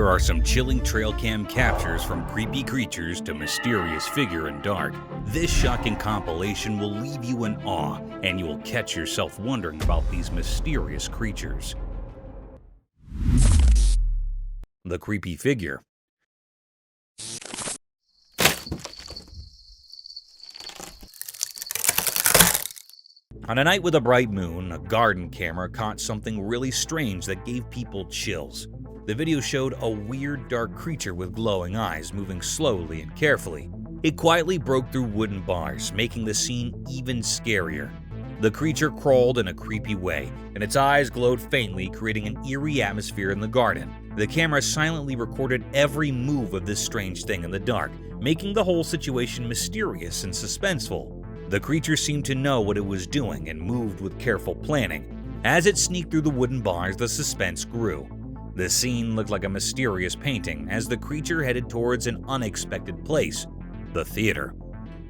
Here are some chilling trail cam captures from creepy creatures to mysterious figure in dark. This shocking compilation will leave you in awe, and you will catch yourself wondering about these mysterious creatures. The creepy figure. On a night with a bright moon, a garden camera caught something really strange that gave people chills. The video showed a weird dark creature with glowing eyes moving slowly and carefully. It quietly broke through wooden bars, making the scene even scarier. The creature crawled in a creepy way, and its eyes glowed faintly, creating an eerie atmosphere in the garden. The camera silently recorded every move of this strange thing in the dark, making the whole situation mysterious and suspenseful. The creature seemed to know what it was doing and moved with careful planning. As it sneaked through the wooden bars, the suspense grew. The scene looked like a mysterious painting as the creature headed towards an unexpected place, the theater.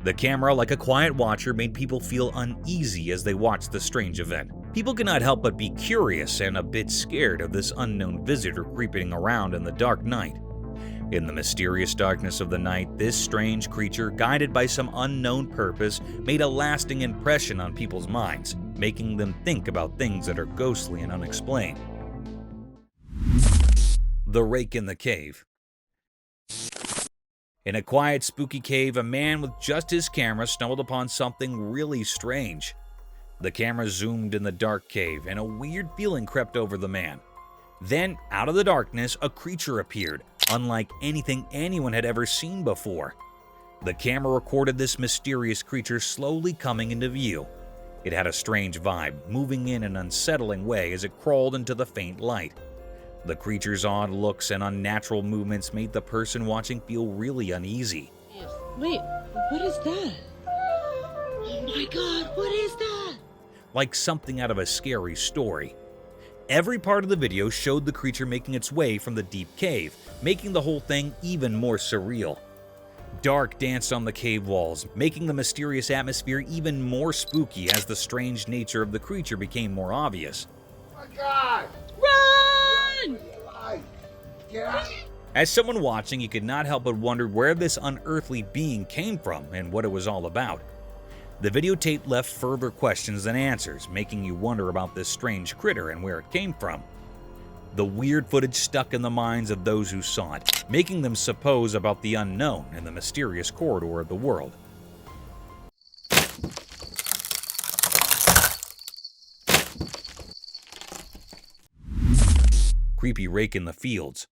The camera, like a quiet watcher, made people feel uneasy as they watched the strange event. People could not help but be curious and a bit scared of this unknown visitor creeping around in the dark night. In the mysterious darkness of the night, this strange creature, guided by some unknown purpose, made a lasting impression on people's minds, making them think about things that are ghostly and unexplained. The Rake in the Cave. In a quiet, spooky cave, a man with just his camera stumbled upon something really strange. The camera zoomed in the dark cave, and a weird feeling crept over the man. Then, out of the darkness, a creature appeared, unlike anything anyone had ever seen before. The camera recorded this mysterious creature slowly coming into view. It had a strange vibe, moving in an unsettling way as it crawled into the faint light. The creature's odd looks and unnatural movements made the person watching feel really uneasy. Wait, what is that? Oh my god, what is that? Like something out of a scary story. Every part of the video showed the creature making its way from the deep cave, making the whole thing even more surreal. Dark danced on the cave walls, making the mysterious atmosphere even more spooky as the strange nature of the creature became more obvious. Oh my god! Run! Get out! As someone watching, you could not help but wonder where this unearthly being came from and what it was all about. The videotape left further questions than answers, making you wonder about this strange critter and where it came from. The weird footage stuck in the minds of those who saw it, making them suppose about the unknown in the mysterious corridor of the world. Creepy Rake in the Fields.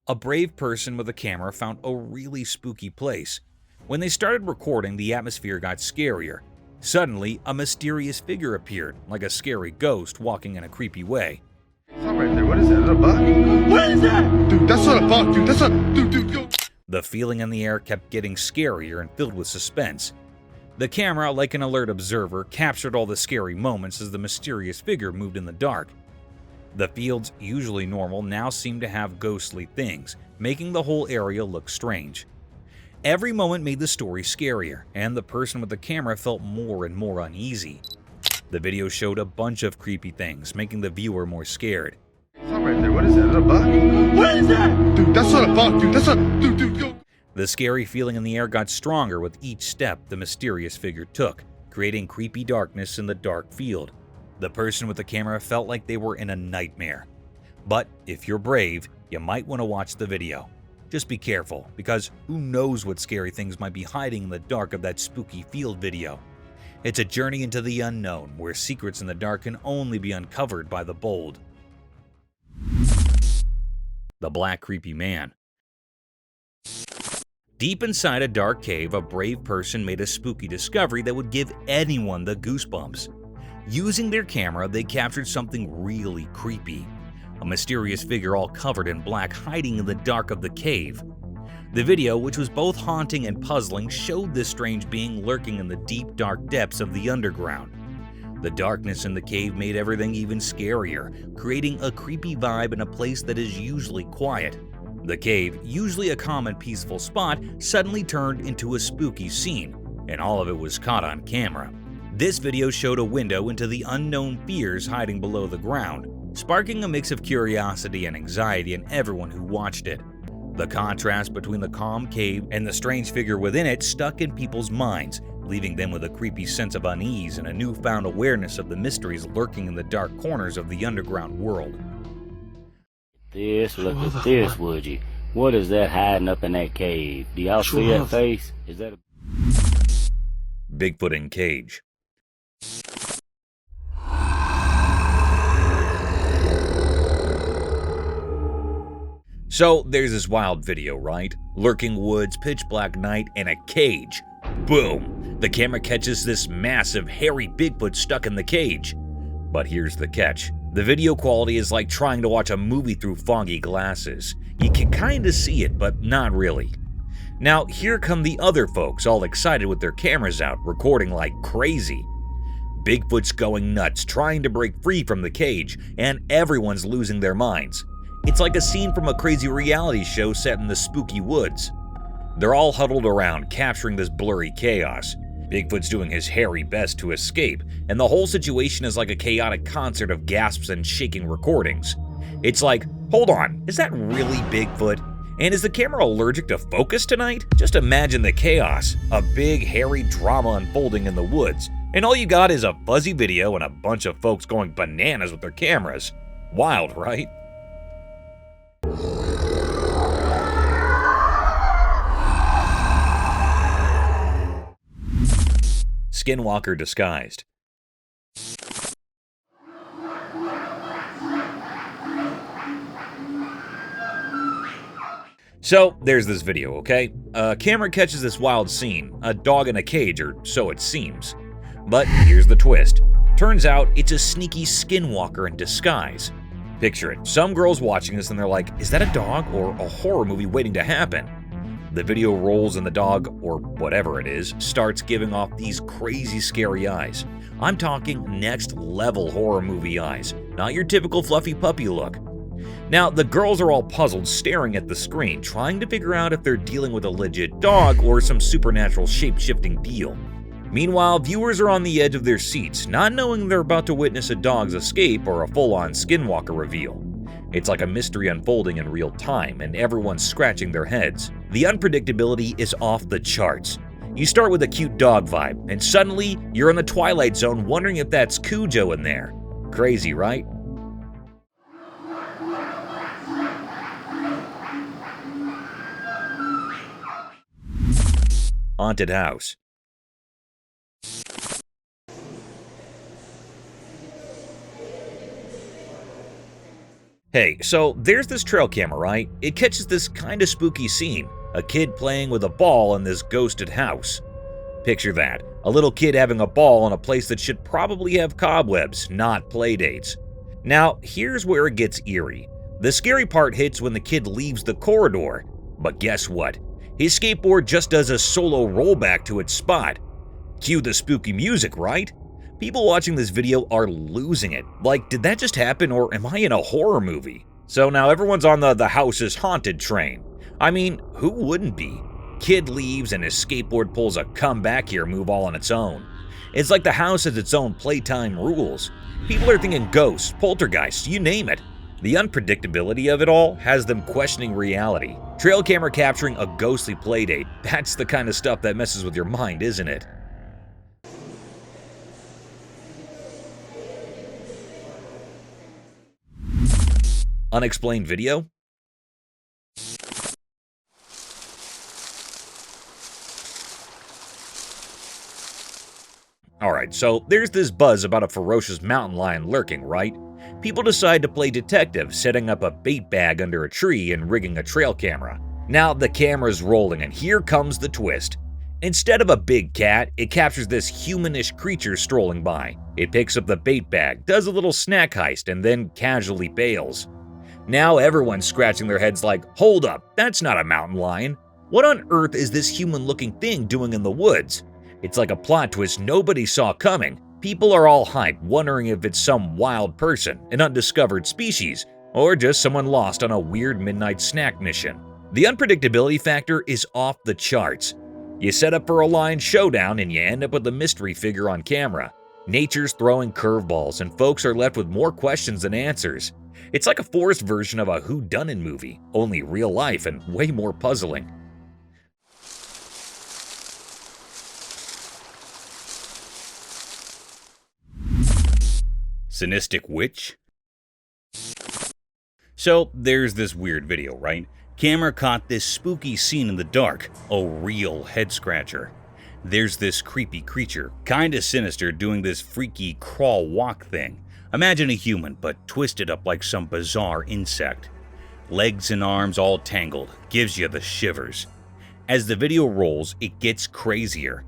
A brave person with a camera found a really spooky place. When they started recording, the atmosphere got scarier. Suddenly, a mysterious figure appeared, like a scary ghost walking in a creepy way. Something right there. What is that? A bug? What is that? Dude, that's not a bug, dude. That's not. Dude, yo. The feeling in the air kept getting scarier and filled with suspense. The camera, like an alert observer, captured all the scary moments as the mysterious figure moved in the dark. The fields, usually normal, now seemed to have ghostly things, making the whole area look strange. Every moment made the story scarier, and the person with the camera felt more and more uneasy. The video showed a bunch of creepy things, making the viewer more scared. Something right there. What is that? A bug? What is that? Dude, that's not a bug, dude. That's not. Dude, yo. The scary feeling in the air got stronger with each step the mysterious figure took, creating creepy darkness in the dark field. The person with the camera felt like they were in a nightmare. But if you're brave, you might want to watch the video. Just be careful, because who knows what scary things might be hiding in the dark of that spooky field video. It's a journey into the unknown, where secrets in the dark can only be uncovered by the bold. The Black Creepy Man. Deep inside a dark cave, a brave person made a spooky discovery that would give anyone the goosebumps. Using their camera, they captured something really creepy. A mysterious figure all covered in black hiding in the dark of the cave. The video, which was both haunting and puzzling, showed this strange being lurking in the deep, dark depths of the underground. The darkness in the cave made everything even scarier, creating a creepy vibe in a place that is usually quiet. The cave, usually a calm and peaceful spot, suddenly turned into a spooky scene, and all of it was caught on camera. This video showed a window into the unknown fears hiding below the ground. sparking a mix of curiosity and anxiety in everyone who watched it. The contrast between the calm cave and the strange figure within it stuck in people's minds, leaving them with a creepy sense of unease and a newfound awareness of the mysteries lurking in the dark corners of the underground world. Look at this, would you? What is that hiding up in that cave? Do y'all see that face? Is that a... Bigfoot in cage. So there's this wild video, right? Lurking woods, pitch black night, and a cage. Boom! The camera catches this massive, hairy Bigfoot stuck in the cage. But here's the catch. The video quality is like trying to watch a movie through foggy glasses. You can kinda see it, but not really. Now, here come the other folks, all excited with their cameras out, recording like crazy. Bigfoot's going nuts, trying to break free from the cage, and everyone's losing their minds. It's like a scene from a crazy reality show set in the spooky woods. They're all huddled around, capturing this blurry chaos. Bigfoot's doing his hairy best to escape, and the whole situation is like a chaotic concert of gasps and shaking recordings. It's like, hold on, is that really Bigfoot? And is the camera allergic to focus tonight? Just imagine the chaos, a big hairy drama unfolding in the woods, and all you got is a fuzzy video and a bunch of folks going bananas with their cameras. Wild, right? Skinwalker disguised. So, there's this video, okay? A camera catches this wild scene, a dog in a cage, or so it seems. But here's the twist. Turns out it's a sneaky skinwalker in disguise. Picture it, some girls watching this and they're like, is that a dog or a horror movie waiting to happen? The video rolls and the dog, or whatever it is, starts giving off these crazy scary eyes. I'm talking next level horror movie eyes, not your typical fluffy puppy look. Now, the girls are all puzzled, staring at the screen, trying to figure out if they're dealing with a legit dog or some supernatural shape-shifting deal. Meanwhile, viewers are on the edge of their seats, not knowing they're about to witness a dog's escape or a full-on skinwalker reveal. It's like a mystery unfolding in real time, and everyone's scratching their heads. The unpredictability is off the charts. You start with a cute dog vibe, and suddenly, you're in the Twilight Zone wondering if that's Cujo in there. Crazy, right? Haunted house. Hey, so there's this trail camera, right? It catches this kinda spooky scene, a kid playing with a ball in this ghosted house. Picture that, a little kid having a ball in a place that should probably have cobwebs, not playdates. Now, here's where it gets eerie. The scary part hits when the kid leaves the corridor, but guess what? His skateboard just does a solo rollback to its spot. Cue the spooky music, right? People watching this video are losing it. Like, did that just happen or am I in a horror movie? So now everyone's on the house is haunted train. I mean, who wouldn't be? Kid leaves and his skateboard pulls a come back here move all on its own. It's like the house has its own playtime rules. People are thinking ghosts, poltergeists, you name it. The unpredictability of it all has them questioning reality. Trail camera capturing a ghostly playdate, that's the kind of stuff that messes with your mind, isn't it? Unexplained video? Alright, so there's this buzz about a ferocious mountain lion lurking, right? People decide to play detective, setting up a bait bag under a tree and rigging a trail camera. Now the camera's rolling and here comes the twist. Instead of a big cat, it captures this humanish creature strolling by. It picks up the bait bag, does a little snack heist, and then casually bails. Now everyone's scratching their heads like, hold up, that's not a mountain lion. What on earth is this human-looking thing doing in the woods? It's like a plot twist nobody saw coming. People are all hyped, wondering if it's some wild person, an undiscovered species, or just someone lost on a weird midnight snack mission. The unpredictability factor is off the charts. You set up for a lion showdown and you end up with the mystery figure on camera. Nature's throwing curveballs, and folks are left with more questions than answers. It's like a forced version of a whodunit movie, only real life and way more puzzling. Sinistic Witch? So, there's this weird video, right? Camera caught this spooky scene in the dark, a real head-scratcher. There's this creepy creature, kinda sinister, doing this freaky crawl-walk thing. Imagine a human, but twisted up like some bizarre insect. Legs and arms all tangled, gives you the shivers. As the video rolls, it gets crazier.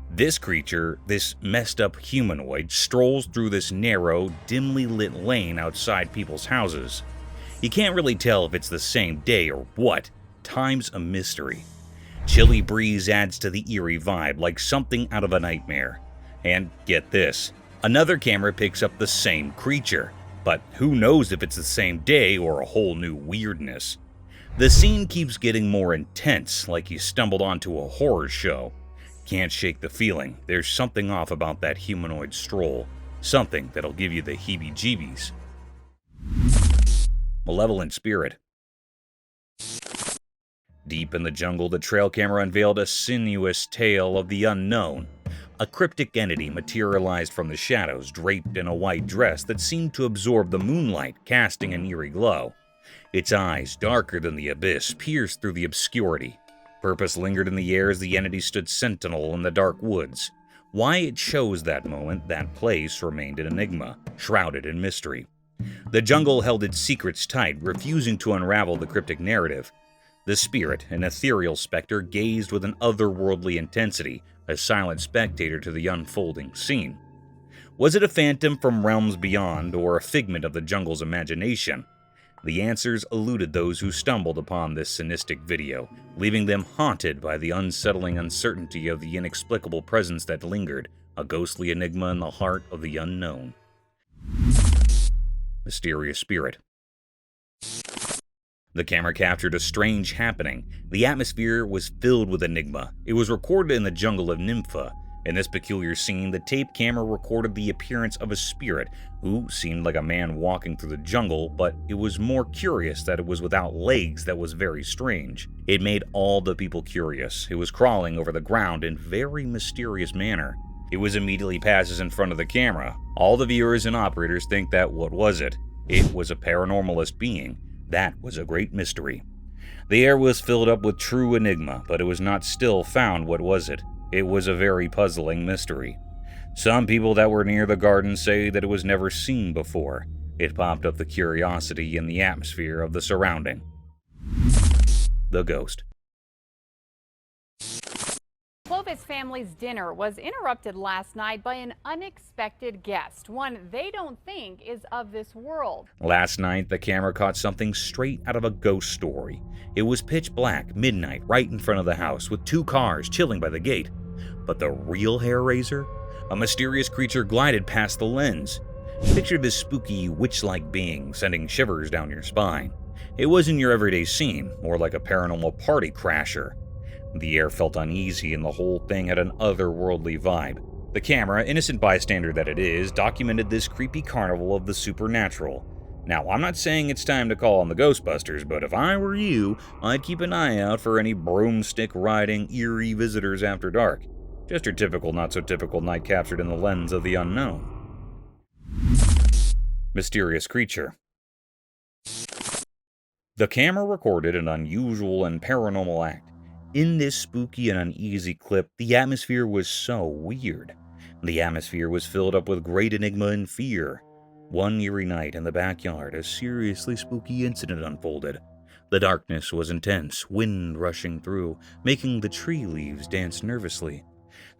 This creature, this messed up humanoid, strolls through this narrow, dimly lit lane outside people's houses. You can't really tell if it's the same day or what. Time's a mystery. Chilly breeze adds to the eerie vibe, like something out of a nightmare. And get this, another camera picks up the same creature, but who knows if it's the same day or a whole new weirdness. The scene keeps getting more intense, like you stumbled onto a horror show. Can't shake the feeling, there's something off about that humanoid stroll, something that'll give you the heebie-jeebies. Malevolent Spirit. Deep in the jungle, the trail camera unveiled a sinuous tale of the unknown. A cryptic entity materialized from the shadows, draped in a white dress that seemed to absorb the moonlight, casting an eerie glow. Its eyes, darker than the abyss, pierced through the obscurity. Purpose lingered in the air as the entity stood sentinel in the dark woods. Why it chose that moment, that place, remained an enigma, shrouded in mystery. The jungle held its secrets tight, refusing to unravel the cryptic narrative. The spirit, an ethereal specter, gazed with an otherworldly intensity, a silent spectator to the unfolding scene. Was it a phantom from realms beyond, or a figment of the jungle's imagination? The answers eluded those who stumbled upon this sinistic video, leaving them haunted by the unsettling uncertainty of the inexplicable presence that lingered, a ghostly enigma in the heart of the unknown. Mysterious Spirit. The camera captured a strange happening. The atmosphere was filled with enigma. It was recorded in the jungle of Nympha. In this peculiar scene, the tape camera recorded the appearance of a spirit who seemed like a man walking through the jungle, but it was more curious that it was without legs that was very strange. It made all the people curious. It was crawling over the ground in very mysterious manner. It was immediately passes in front of the camera. All the viewers and operators think that what was it? It was a paranormalist being. That was a great mystery. The air was filled up with true enigma, but it was not still found what was it. It was a very puzzling mystery. Some people that were near the garden say that it was never seen before. It popped up the curiosity in the atmosphere of the surrounding. The Ghost. Clovis family's dinner was interrupted last night by an unexpected guest, one they don't think is of this world. Last night, the camera caught something straight out of a ghost story. It was pitch black, midnight, right in front of the house, with two cars chilling by the gate. But the real hair raiser? A mysterious creature glided past the lens. Picture this spooky, witch-like being sending shivers down your spine. It wasn't your everyday scene, more like a paranormal party crasher. The air felt uneasy and the whole thing had an otherworldly vibe. The camera, innocent bystander that it is, documented this creepy carnival of the supernatural. Now, I'm not saying it's time to call on the Ghostbusters, but if I were you, I'd keep an eye out for any broomstick-riding, eerie visitors after dark. Just your typical, not-so-typical night captured in the lens of the unknown. Mysterious Creature. The camera recorded an unusual and paranormal act. In this spooky and uneasy clip, the atmosphere was so weird. The atmosphere was filled up with great enigma and fear. One eerie night in the backyard, a seriously spooky incident unfolded. The darkness was intense, wind rushing through, making the tree leaves dance nervously.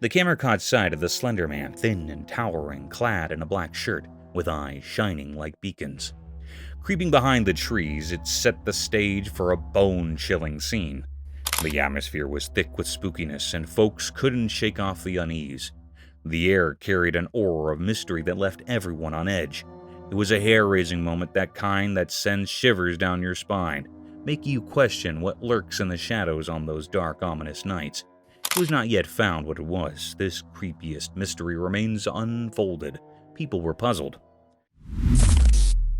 The camera caught sight of the slender man, thin and towering, clad in a black shirt, with eyes shining like beacons. Creeping behind the trees, it set the stage for a bone-chilling scene. The atmosphere was thick with spookiness, and folks couldn't shake off the unease. The air carried an aura of mystery that left everyone on edge. It was a hair-raising moment, that kind that sends shivers down your spine, making you question what lurks in the shadows on those dark, ominous nights. was not yet found what it was. This creepiest mystery remains unfolded. People were puzzled.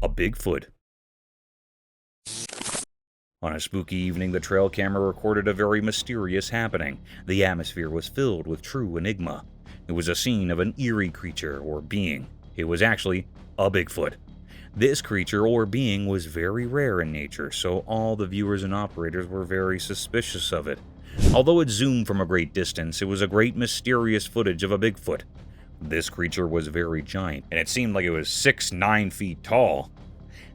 A Bigfoot. On a spooky evening, the trail camera recorded a very mysterious happening. The atmosphere was filled with true enigma. It was a scene of an eerie creature or being. It was actually a Bigfoot. This creature or being was very rare in nature, so all the viewers and operators were very suspicious of it. Although it zoomed from a great distance, it was a great mysterious footage of a Bigfoot. This creature was very giant, and it seemed like it was 6-9 feet tall.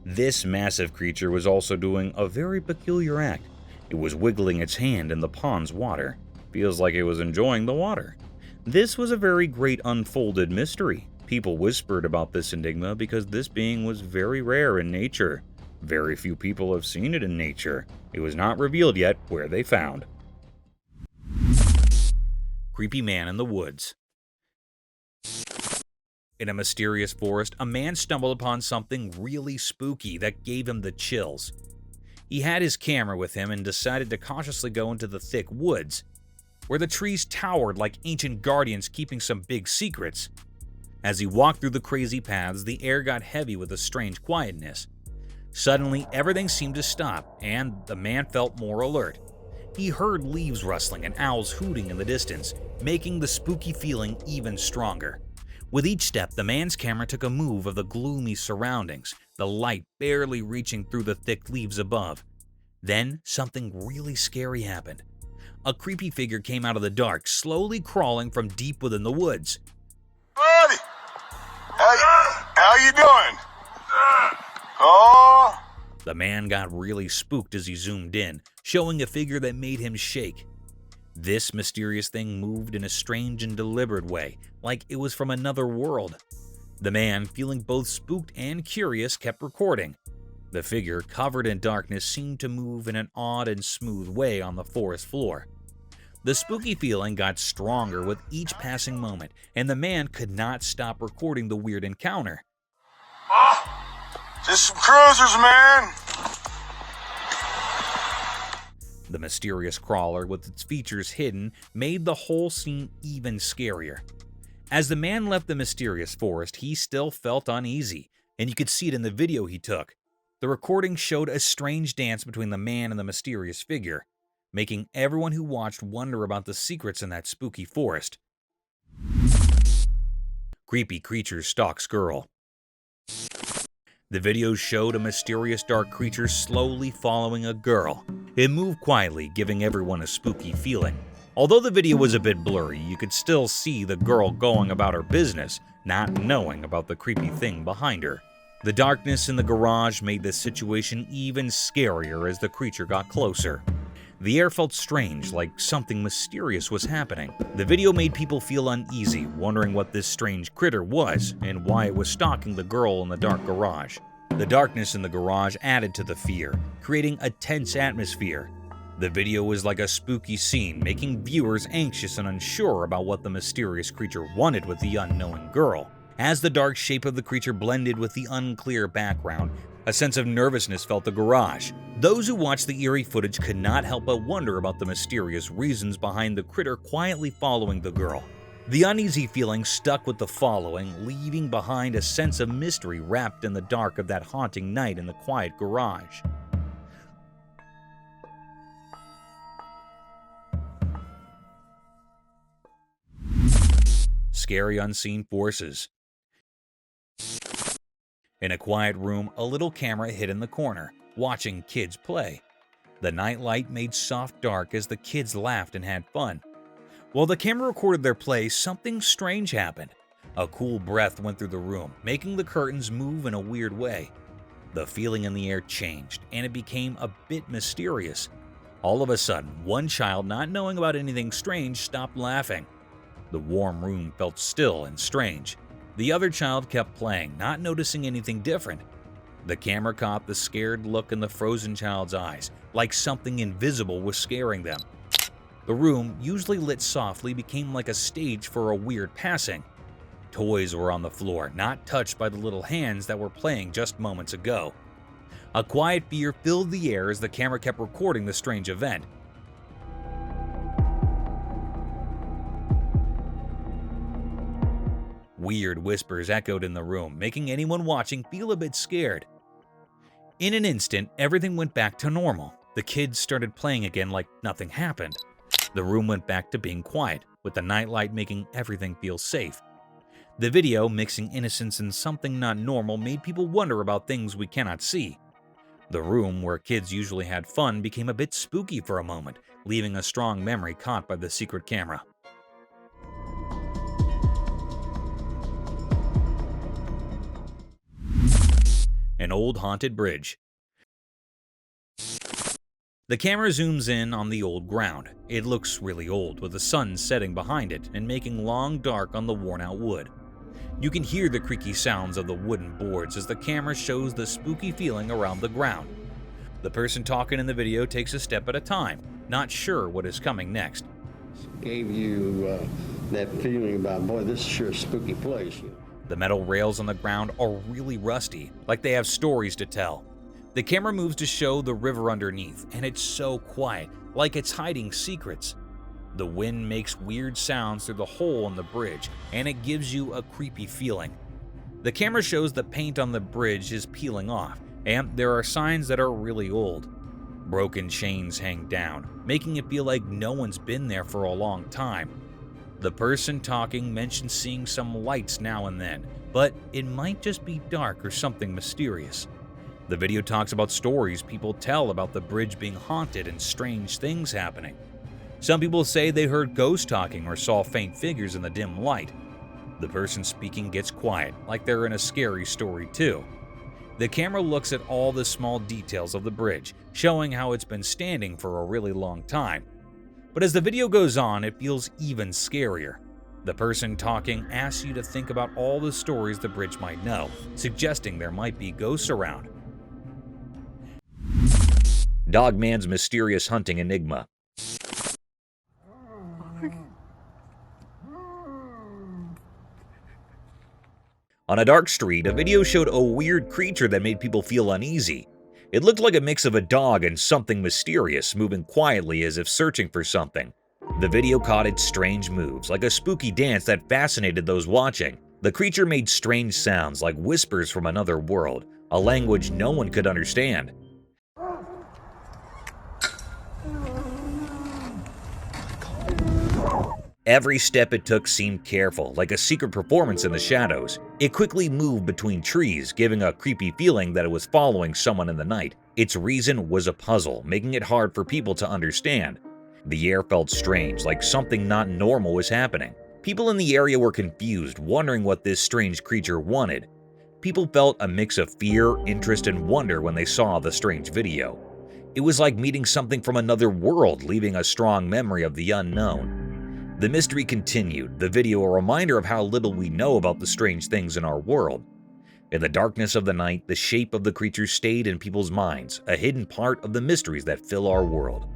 This massive creature was also doing a very peculiar act. It was wiggling its hand in the pond's water. Feels like it was enjoying the water. This was a very great unfolded mystery. People whispered about this enigma because this being was very rare in nature. Very few people have seen it in nature. It was not revealed yet where they found. Creepy man in the woods. In a mysterious forest, a man stumbled upon something really spooky that gave him the chills. He had his camera with him and decided to cautiously go into the thick woods, where the trees towered like ancient guardians keeping some big secrets. As he walked through the crazy paths, the air got heavy with a strange quietness. Suddenly, everything seemed to stop, and the man felt more alert. He heard leaves rustling and owls hooting in the distance, making the spooky feeling even stronger. With each step, the man's camera took a move of the gloomy surroundings, the light barely reaching through the thick leaves above. Then, something really scary happened. A creepy figure came out of the dark, slowly crawling from deep within the woods. Buddy! How you doing? Oh! The man got really spooked as he zoomed in, showing a figure that made him shake. This mysterious thing moved in a strange and deliberate way, like it was from another world. The man, feeling both spooked and curious, kept recording. The figure, covered in darkness, seemed to move in an odd and smooth way on the forest floor. The spooky feeling got stronger with each passing moment, and the man could not stop recording the weird encounter. Just some cruisers, man. The mysterious crawler, with its features hidden, made the whole scene even scarier. As the man left the mysterious forest, he still felt uneasy, and you could see it in the video he took. The recording showed a strange dance between the man and the mysterious figure, making everyone who watched wonder about the secrets in that spooky forest. Creepy creature stalks girl. The video showed a mysterious dark creature slowly following a girl. It moved quietly, giving everyone a spooky feeling. Although the video was a bit blurry, you could still see the girl going about her business, not knowing about the creepy thing behind her. The darkness in the garage made the situation even scarier as the creature got closer. The air felt strange, like something mysterious was happening. The video made people feel uneasy, wondering what this strange critter was and why it was stalking the girl in the dark garage. The darkness in the garage added to the fear, creating a tense atmosphere. The video was like a spooky scene, making viewers anxious and unsure about what the mysterious creature wanted with the unknown girl. As the dark shape of the creature blended with the unclear background, a sense of nervousness felt the garage. Those who watched the eerie footage could not help but wonder about the mysterious reasons behind the critter quietly following the girl. The uneasy feeling stuck with the following, leaving behind a sense of mystery wrapped in the dark of that haunting night in the quiet garage. Scary unseen forces. In a quiet room, a little camera hid in the corner, watching kids play. The nightlight made soft dark as the kids laughed and had fun. While the camera recorded their play, something strange happened. A cool breath went through the room, making the curtains move in a weird way. The feeling in the air changed, and it became a bit mysterious. All of a sudden, one child, not knowing about anything strange, stopped laughing. The warm room felt still and strange. The other child kept playing, not noticing anything different. The camera caught the scared look in the frozen child's eyes, like something invisible was scaring them. The room, usually lit softly, became like a stage for a weird passing. Toys were on the floor, not touched by the little hands that were playing just moments ago. A quiet fear filled the air as the camera kept recording the strange event. Weird whispers echoed in the room, making anyone watching feel a bit scared. In an instant, everything went back to normal. The kids started playing again like nothing happened. The room went back to being quiet, with the nightlight making everything feel safe. The video, mixing innocence and something not normal, made people wonder about things we cannot see. The room, where kids usually had fun, became a bit spooky for a moment, leaving a strong memory caught by the secret camera. An old haunted bridge. The camera zooms in on the old ground. It looks really old, with the sun setting behind it and making long dark on the worn-out wood. You can hear the creaky sounds of the wooden boards as the camera shows the spooky feeling around the ground. The person talking in the video takes a step at a time, not sure what is coming next. Gave you that feeling about, boy, this is sure a spooky place. The metal rails on the ground are really rusty, like they have stories to tell. The camera moves to show the river underneath, and it's so quiet, like it's hiding secrets. The wind makes weird sounds through the hole in the bridge, and it gives you a creepy feeling. The camera shows the paint on the bridge is peeling off, and there are signs that are really old. Broken chains hang down, making it feel like no one's been there for a long time. The person talking mentions seeing some lights now and then, but it might just be dark or something mysterious. The video talks about stories people tell about the bridge being haunted and strange things happening. Some people say they heard ghosts talking or saw faint figures in the dim light. The person speaking gets quiet, like they're in a scary story too. The camera looks at all the small details of the bridge, showing how it's been standing for a really long time. But as the video goes on, it feels even scarier. The person talking asks you to think about all the stories the bridge might know, suggesting there might be ghosts around. Dogman's mysterious hunting enigma. On a dark street, a video showed a weird creature that made people feel uneasy. It looked like a mix of a dog and something mysterious, moving quietly as if searching for something. The video caught its strange moves, like a spooky dance that fascinated those watching. The creature made strange sounds like whispers from another world, a language no one could understand. Every step it took seemed careful, like a secret performance in the shadows. It quickly moved between trees, giving a creepy feeling that it was following someone in the night. Its reason was a puzzle, making it hard for people to understand. The air felt strange, like something not normal was happening. People in the area were confused, wondering what this strange creature wanted. People felt a mix of fear, interest, and wonder when they saw the strange video. It was like meeting something from another world, leaving a strong memory of the unknown. The mystery continued, the video a reminder of how little we know about the strange things in our world. In the darkness of the night, the shape of the creature stayed in people's minds, a hidden part of the mysteries that fill our world.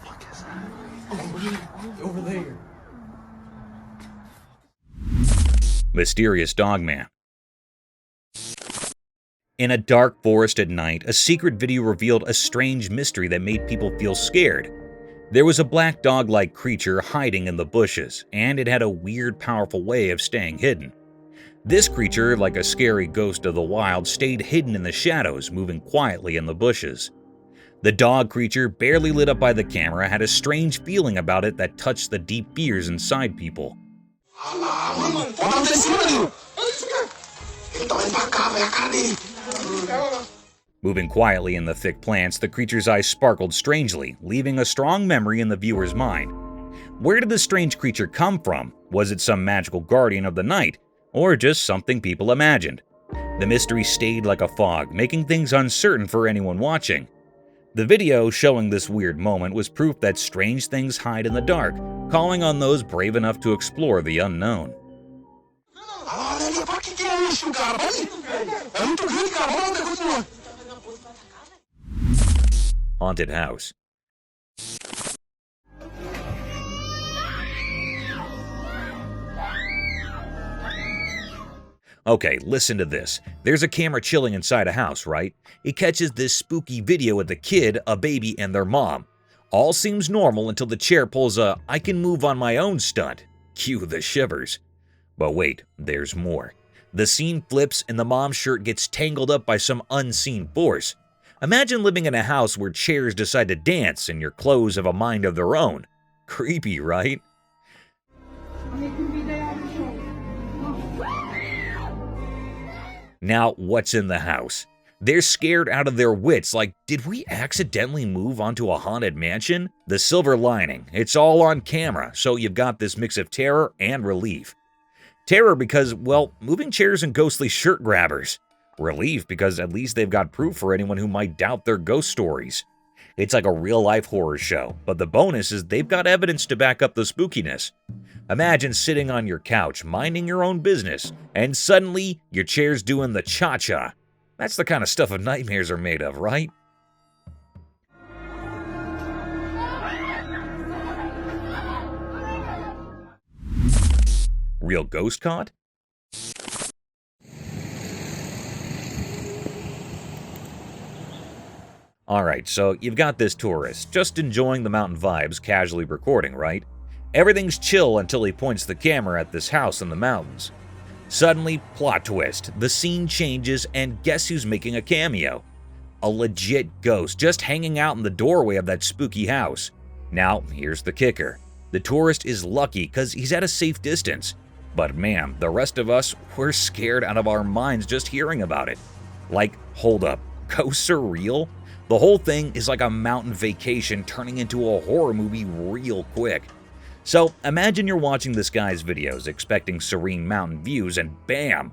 What is that? Over there. Mysterious Dogman. In a dark forest at night, a secret video revealed a strange mystery that made people feel scared. There was a black dog-like creature hiding in the bushes, and it had a weird, powerful way of staying hidden. This creature, like a scary ghost of the wild, stayed hidden in the shadows, moving quietly in the bushes. The dog creature, barely lit up by the camera, had a strange feeling about it that touched the deep fears inside people. Moving quietly in the thick plants, the creature's eyes sparkled strangely, leaving a strong memory in the viewer's mind. Where did the strange creature come from? Was it some magical guardian of the night, or just something people imagined? The mystery stayed like a fog, making things uncertain for anyone watching. The video showing this weird moment was proof that strange things hide in the dark, calling on those brave enough to explore the unknown. Haunted house. Okay, listen to this. There's a camera chilling inside a house, right? It catches this spooky video of the kid, a baby, and their mom. All seems normal until the chair pulls a "I can move on my own" stunt. Cue the shivers. But wait, there's more. The scene flips and the mom's shirt gets tangled up by some unseen force. Imagine living in a house where chairs decide to dance and your clothes have a mind of their own. Creepy, right? Now, what's in the house? They're scared out of their wits, like, did we accidentally move onto a haunted mansion? The silver lining, it's all on camera, so you've got this mix of terror and relief. Terror because, well, moving chairs and ghostly shirt grabbers. Relief because at least they've got proof for anyone who might doubt their ghost stories. It's like a real-life horror show, but the bonus is they've got evidence to back up the spookiness. Imagine sitting on your couch, minding your own business, and suddenly your chair's doing the cha-cha. That's the kind of stuff nightmares are made of, right? Real ghost caught? Alright, so you've got this tourist, just enjoying the mountain vibes, casually recording, right? Everything's chill until he points the camera at this house in the mountains. Suddenly, plot twist, the scene changes and guess who's making a cameo? A legit ghost, just hanging out in the doorway of that spooky house. Now, here's the kicker. The tourist is lucky because he's at a safe distance. But man, the rest of us, we're scared out of our minds just hearing about it. Like, hold up, ghosts are real? The whole thing is like a mountain vacation turning into a horror movie real quick. So imagine you're watching this guy's videos expecting serene mountain views and bam!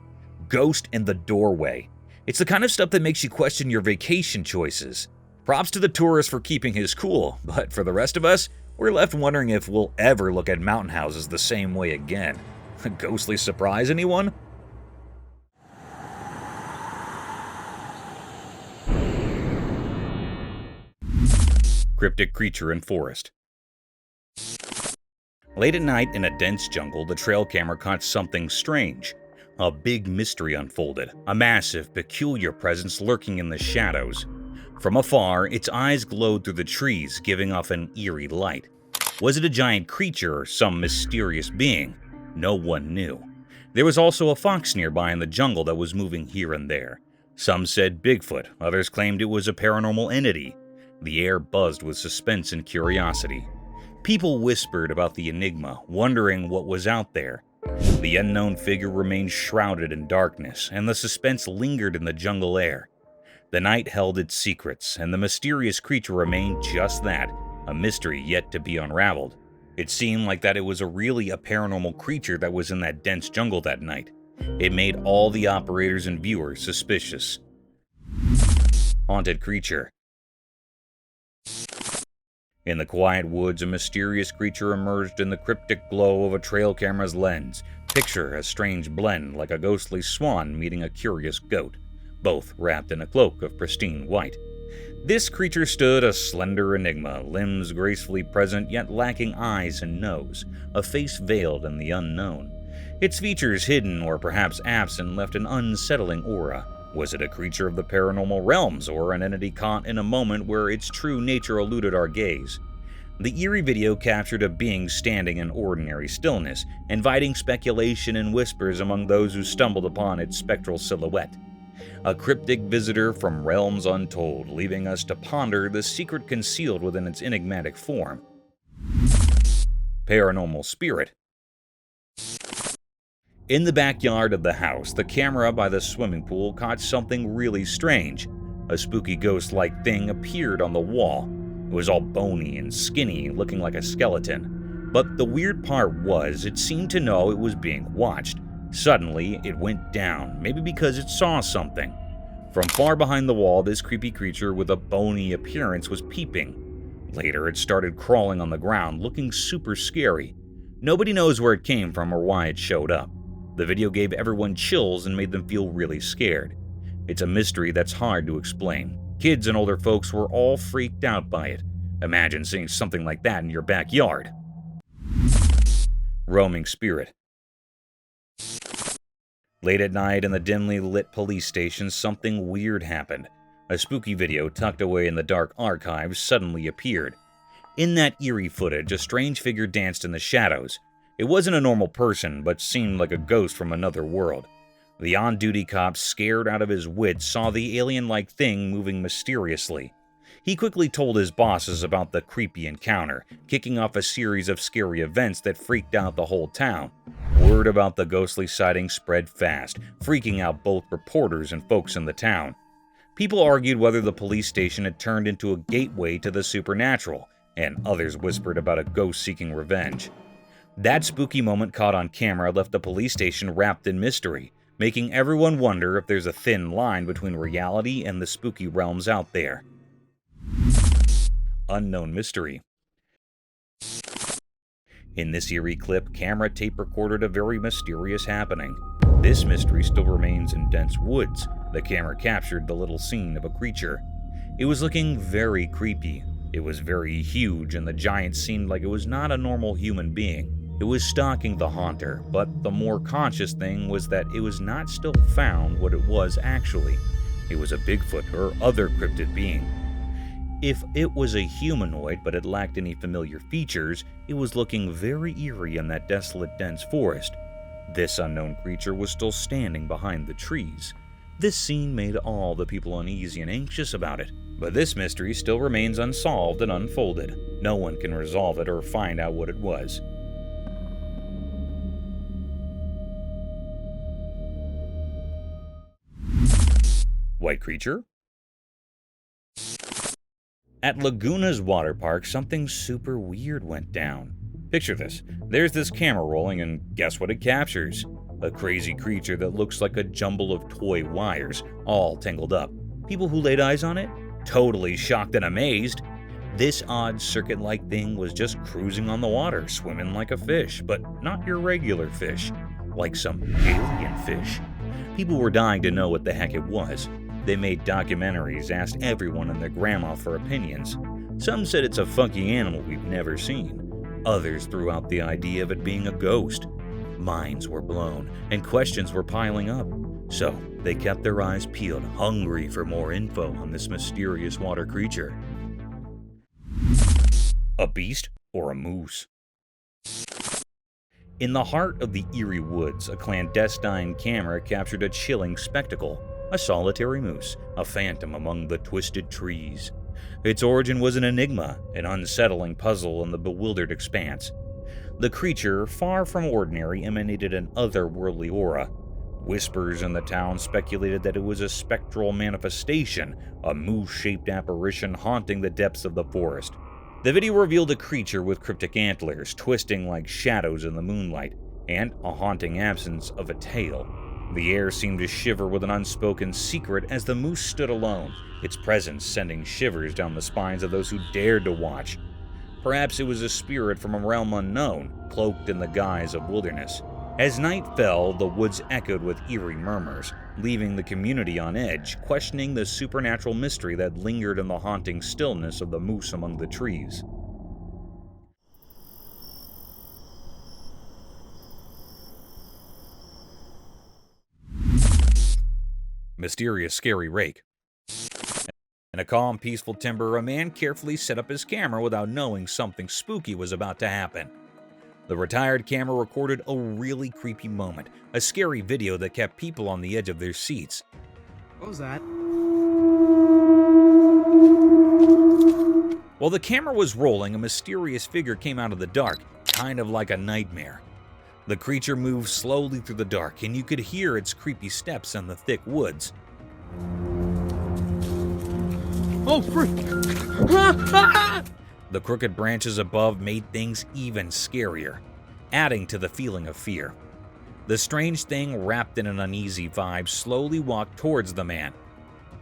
Ghost in the doorway. It's the kind of stuff that makes you question your vacation choices. Props to the tourist for keeping his cool, but for the rest of us, we're left wondering if we'll ever look at mountain houses the same way again. A ghostly surprise, anyone? Cryptic creature in forest. Late at night in a dense jungle, the trail camera caught something strange. A big mystery unfolded, a massive, peculiar presence lurking in the shadows. From afar, its eyes glowed through the trees, giving off an eerie light. Was it a giant creature or some mysterious being? No one knew. There was also a fox nearby in the jungle that was moving here and there. Some said Bigfoot, others claimed it was a paranormal entity. The air buzzed with suspense and curiosity. People whispered about the enigma, wondering what was out there. The unknown figure remained shrouded in darkness, and the suspense lingered in the jungle air. The night held its secrets, and the mysterious creature remained just that, a mystery yet to be unraveled. It seemed like that it was really a paranormal creature that was in that dense jungle that night. It made all the operators and viewers suspicious. Haunted creature. In the quiet woods, a mysterious creature emerged in the cryptic glow of a trail camera's lens. Picture a strange blend, like a ghostly swan meeting a curious goat, both wrapped in a cloak of pristine white. This creature stood a slender enigma, limbs gracefully present yet lacking eyes and nose, a face veiled in the unknown. Its features hidden or perhaps absent left an unsettling aura. Was it a creature of the paranormal realms, or an entity caught in a moment where its true nature eluded our gaze? The eerie video captured a being standing in ordinary stillness, inviting speculation and whispers among those who stumbled upon its spectral silhouette. A cryptic visitor from realms untold, leaving us to ponder the secret concealed within its enigmatic form. Paranormal spirit. In the backyard of the house, the camera by the swimming pool caught something really strange. A spooky ghost-like thing appeared on the wall. It was all bony and skinny, looking like a skeleton. But the weird part was, it seemed to know it was being watched. Suddenly, it went down, maybe because it saw something. From far behind the wall, this creepy creature with a bony appearance was peeping. Later, it started crawling on the ground, looking super scary. Nobody knows where it came from or why it showed up. The video gave everyone chills and made them feel really scared. It's a mystery that's hard to explain. Kids and older folks were all freaked out by it. Imagine seeing something like that in your backyard. Roaming spirit. Late at night in the dimly lit police station, something weird happened. A spooky video tucked away in the dark archives suddenly appeared. In that eerie footage, a strange figure danced in the shadows. It wasn't a normal person, but seemed like a ghost from another world. The on-duty cop, scared out of his wits, saw the alien-like thing moving mysteriously. He quickly told his bosses about the creepy encounter, kicking off a series of scary events that freaked out the whole town. Word about the ghostly sighting spread fast, freaking out both reporters and folks in the town. People argued whether the police station had turned into a gateway to the supernatural, and others whispered about a ghost seeking revenge. That spooky moment caught on camera left the police station wrapped in mystery, making everyone wonder if there's a thin line between reality and the spooky realms out there. Unknown mystery. In this eerie clip, camera tape recorded a very mysterious happening. This mystery still remains in dense woods. The camera captured the little scene of a creature. It was looking very creepy. It was very huge, and the giant seemed like it was not a normal human being. It was stalking the haunter, but the more conscious thing was that it was not still found what it was actually. It was a Bigfoot or other cryptid being. If it was a humanoid but it lacked any familiar features, it was looking very eerie in that desolate, dense forest. This unknown creature was still standing behind the trees. This scene made all the people uneasy and anxious about it, but this mystery still remains unsolved and unfolded. No one can resolve it or find out what it was. White creature? At Laguna's water park, something super weird went down. Picture this. There's this camera rolling, and guess what it captures? A crazy creature that looks like a jumble of toy wires, all tangled up. People who laid eyes on it? Totally shocked and amazed. This odd circuit-like thing was just cruising on the water, swimming like a fish, but not your regular fish, like some alien fish. People were dying to know what the heck it was. They made documentaries, asked everyone and their grandma for opinions. Some said it's a funky animal we've never seen. Others threw out the idea of it being a ghost. Minds were blown, and questions were piling up. So they kept their eyes peeled, hungry for more info on this mysterious water creature. A beast or a moose? In the heart of the eerie woods, a clandestine camera captured a chilling spectacle. A solitary moose, a phantom among the twisted trees. Its origin was an enigma, an unsettling puzzle in the bewildered expanse. The creature, far from ordinary, emanated an otherworldly aura. Whispers in the town speculated that it was a spectral manifestation, a moose-shaped apparition haunting the depths of the forest. The video revealed a creature with cryptic antlers, twisting like shadows in the moonlight, and a haunting absence of a tail. The air seemed to shiver with an unspoken secret as the moose stood alone, its presence sending shivers down the spines of those who dared to watch. Perhaps it was a spirit from a realm unknown, cloaked in the guise of wilderness. As night fell, the woods echoed with eerie murmurs, leaving the community on edge, questioning the supernatural mystery that lingered in the haunting stillness of the moose among the trees. Mysterious scary rake. In a calm, peaceful timber, a man carefully set up his camera without knowing something spooky was about to happen. The retired camera recorded a really creepy moment, a scary video that kept people on the edge of their seats. What was that? While the camera was rolling, a mysterious figure came out of the dark, kind of like a nightmare. The creature moved slowly through the dark, and you could hear its creepy steps in the thick woods. Oh, frick! The crooked branches above made things even scarier, adding to the feeling of fear. The strange thing, wrapped in an uneasy vibe, slowly walked towards the man.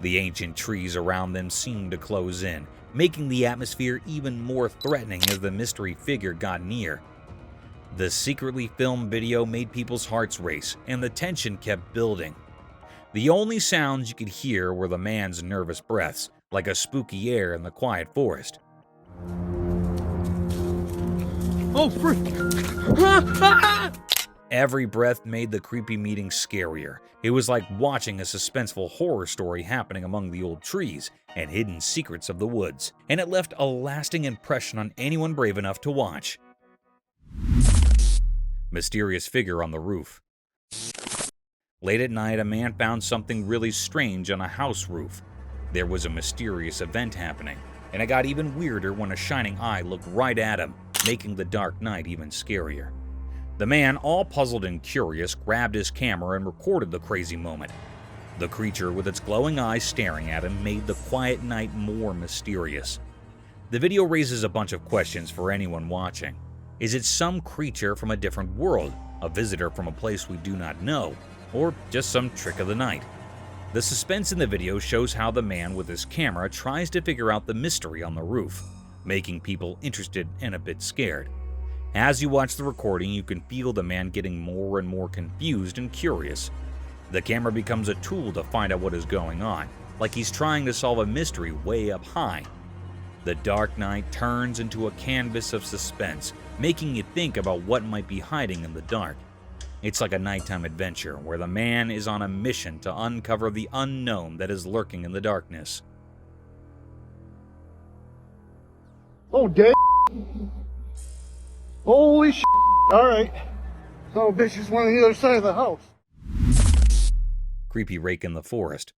The ancient trees around them seemed to close in, making the atmosphere even more threatening as the mystery figure got near. The secretly filmed video made people's hearts race, and the tension kept building. The only sounds you could hear were the man's nervous breaths, like a spooky air in the quiet forest. Oh, frick! Every breath made the creepy meeting scarier. It was like watching a suspenseful horror story happening among the old trees and hidden secrets of the woods, and it left a lasting impression on anyone brave enough to watch. Mysterious figure on the roof. Late at night, a man found something really strange on a house roof. There was a mysterious event happening, and it got even weirder when a shining eye looked right at him, making the dark night even scarier. The man, all puzzled and curious, grabbed his camera and recorded the crazy moment. The creature, with its glowing eyes staring at him, made the quiet night more mysterious. The video raises a bunch of questions for anyone watching. Is it some creature from a different world, a visitor from a place we do not know, or just some trick of the night? The suspense in the video shows how the man with his camera tries to figure out the mystery on the roof, making people interested and a bit scared. As you watch the recording, you can feel the man getting more and more confused and curious. The camera becomes a tool to find out what is going on, like he's trying to solve a mystery way up high. The dark night turns into a canvas of suspense, making you think about what might be hiding in the dark. It's like a nighttime adventure where the man is on a mission to uncover the unknown that is lurking in the darkness. Oh, dead. Holy shit. All right. Oh, bitch is one on the other side of the house. Creepy rake in the forest.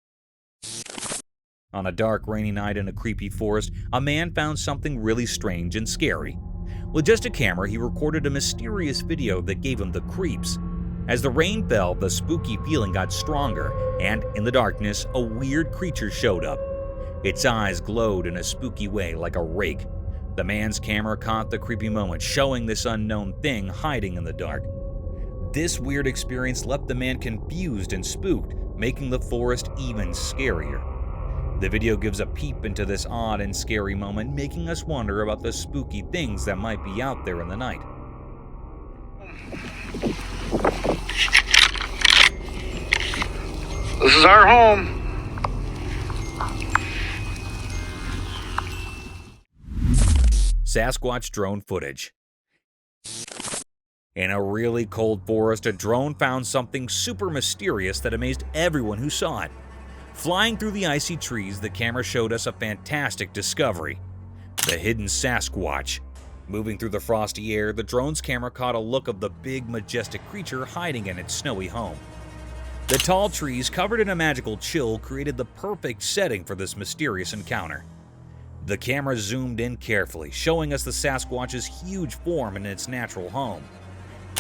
On a dark, rainy night in a creepy forest, a man found something really strange and scary. With just a camera, he recorded a mysterious video that gave him the creeps. As the rain fell, the spooky feeling got stronger, and in the darkness, a weird creature showed up. Its eyes glowed in a spooky way like a rake. The man's camera caught the creepy moment, showing this unknown thing hiding in the dark. This weird experience left the man confused and spooked, making the forest even scarier. The video gives a peep into this odd and scary moment, making us wonder about the spooky things that might be out there in the night. This is our home. Sasquatch drone footage. In a really cold forest, a drone found something super mysterious that amazed everyone who saw it. Flying through the icy trees, the camera showed us a fantastic discovery: the hidden Sasquatch. Moving through the frosty air, the drone's camera caught a look of the big, majestic creature hiding in its snowy home. The tall trees, covered in a magical chill, created the perfect setting for this mysterious encounter. The camera zoomed in carefully, showing us the Sasquatch's huge form in its natural home.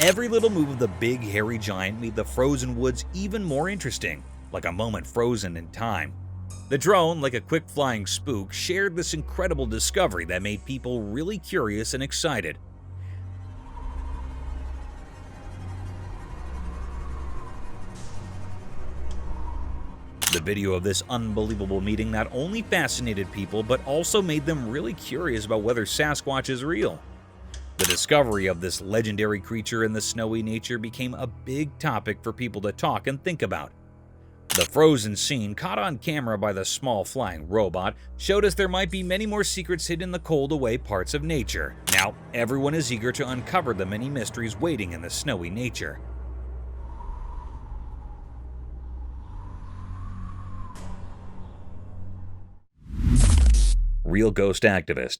Every little move of the big, hairy giant made the frozen woods even more interesting, like a moment frozen in time. The drone, like a quick flying spook, shared this incredible discovery that made people really curious and excited. The video of this unbelievable meeting not only fascinated people, but also made them really curious about whether Sasquatch is real. The discovery of this legendary creature in the snowy nature became a big topic for people to talk and think about. The frozen scene, caught on camera by the small flying robot, showed us there might be many more secrets hidden in the cold away parts of nature. Now, everyone is eager to uncover the many mysteries waiting in the snowy nature. Real ghost activist.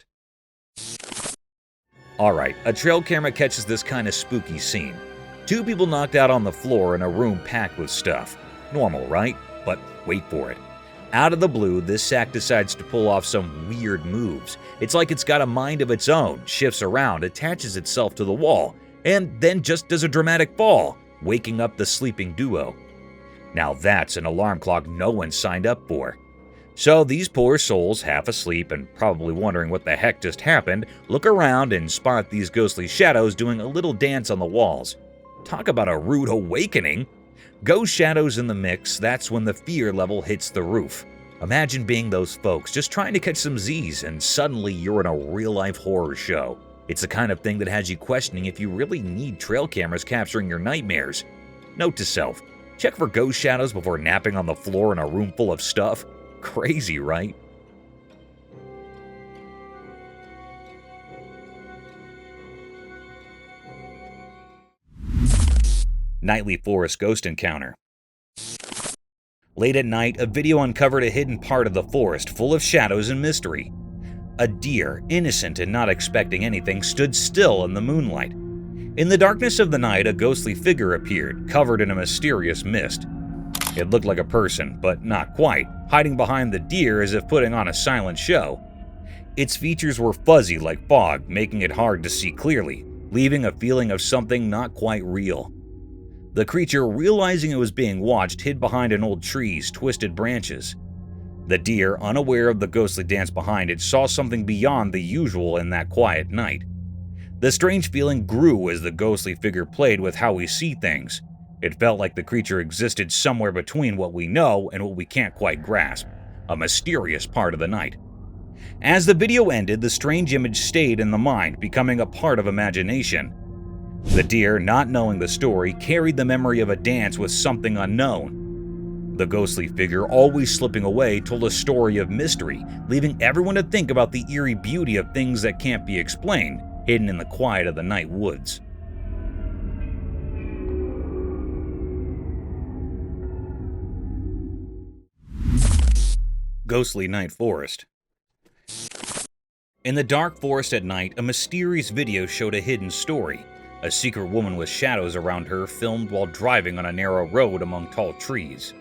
Alright, a trail camera catches this kind of spooky scene. Two people knocked out on the floor in a room packed with stuff. Normal, right? But wait for it. Out of the blue, this sack decides to pull off some weird moves. It's like it's got a mind of its own, shifts around, attaches itself to the wall, and then just does a dramatic fall, waking up the sleeping duo. Now that's an alarm clock no one signed up for. So these poor souls, half asleep and probably wondering what the heck just happened, look around and spot these ghostly shadows doing a little dance on the walls. Talk about a rude awakening! Ghost shadows in the mix, that's when the fear level hits the roof. Imagine being those folks just trying to catch some Z's and suddenly you're in a real-life horror show. It's the kind of thing that has you questioning if you really need trail cameras capturing your nightmares. Note to self, check for ghost shadows before napping on the floor in a room full of stuff. Crazy, right? Nightly forest ghost encounter. Late at night, a video uncovered a hidden part of the forest full of shadows and mystery. A deer, innocent and not expecting anything, stood still in the moonlight. In the darkness of the night, a ghostly figure appeared, covered in a mysterious mist. It looked like a person, but not quite, hiding behind the deer as if putting on a silent show. Its features were fuzzy like fog, making it hard to see clearly, leaving a feeling of something not quite real. The creature, realizing it was being watched, hid behind an old tree's twisted branches. The deer, unaware of the ghostly dance behind it, saw something beyond the usual in that quiet night. The strange feeling grew as the ghostly figure played with how we see things. It felt like the creature existed somewhere between what we know and what we can't quite grasp, a mysterious part of the night. As the video ended, the strange image stayed in the mind, becoming a part of imagination. The deer, not knowing the story, carried the memory of a dance with something unknown. The ghostly figure, always slipping away, told a story of mystery, leaving everyone to think about the eerie beauty of things that can't be explained, hidden in the quiet of the night woods. Ghostly Night Forest. In the dark forest at night, a mysterious video showed a hidden story. A secret woman with shadows around her filmed while driving on a narrow road among tall trees.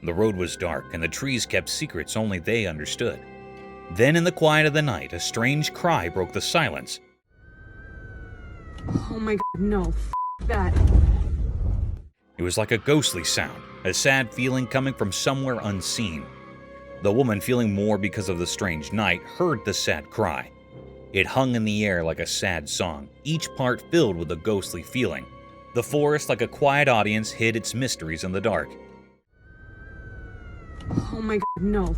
The road was dark, and the trees kept secrets only they understood. Then, in the quiet of the night, a strange cry broke the silence. Oh my god, no. That. It was like a ghostly sound, a sad feeling coming from somewhere unseen. The woman, feeling more because of the strange night, heard the sad cry. It hung in the air like a sad song, each part filled with a ghostly feeling. The forest, like a quiet audience, hid its mysteries in the dark. Oh my god, no.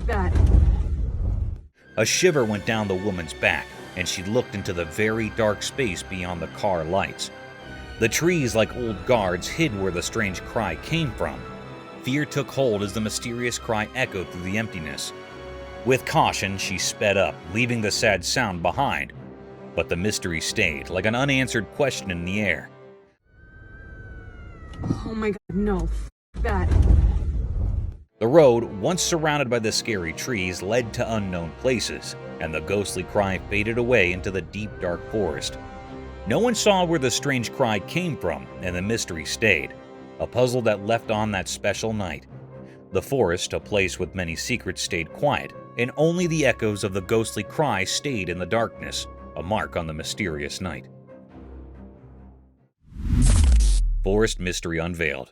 That. A shiver went down the woman's back, and she looked into the very dark space beyond the car lights. The trees, like old guards, hid where the strange cry came from. Fear took hold as the mysterious cry echoed through the emptiness. With caution, she sped up, leaving the sad sound behind. But the mystery stayed, like an unanswered question in the air. Oh my god, no. That. The road, once surrounded by the scary trees, led to unknown places, and the ghostly cry faded away into the deep, dark forest. No one saw where the strange cry came from, and the mystery stayed, a puzzle that left on that special night. The forest, a place with many secrets, stayed quiet, and only the echoes of the ghostly cry stayed in the darkness, a mark on the mysterious night. Forest Mystery Unveiled.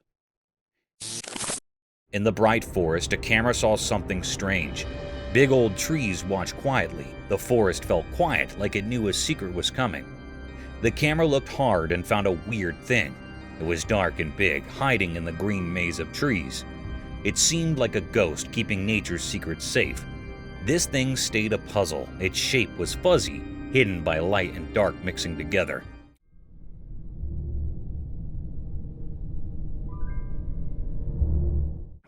In the bright forest, a camera saw something strange. Big old trees watched quietly. The forest felt quiet, like it knew a secret was coming. The camera looked hard and found a weird thing. It was dark and big, hiding in the green maze of trees. It seemed like a ghost keeping nature's secrets safe. This thing stayed a puzzle. Its shape was fuzzy, hidden by light and dark mixing together.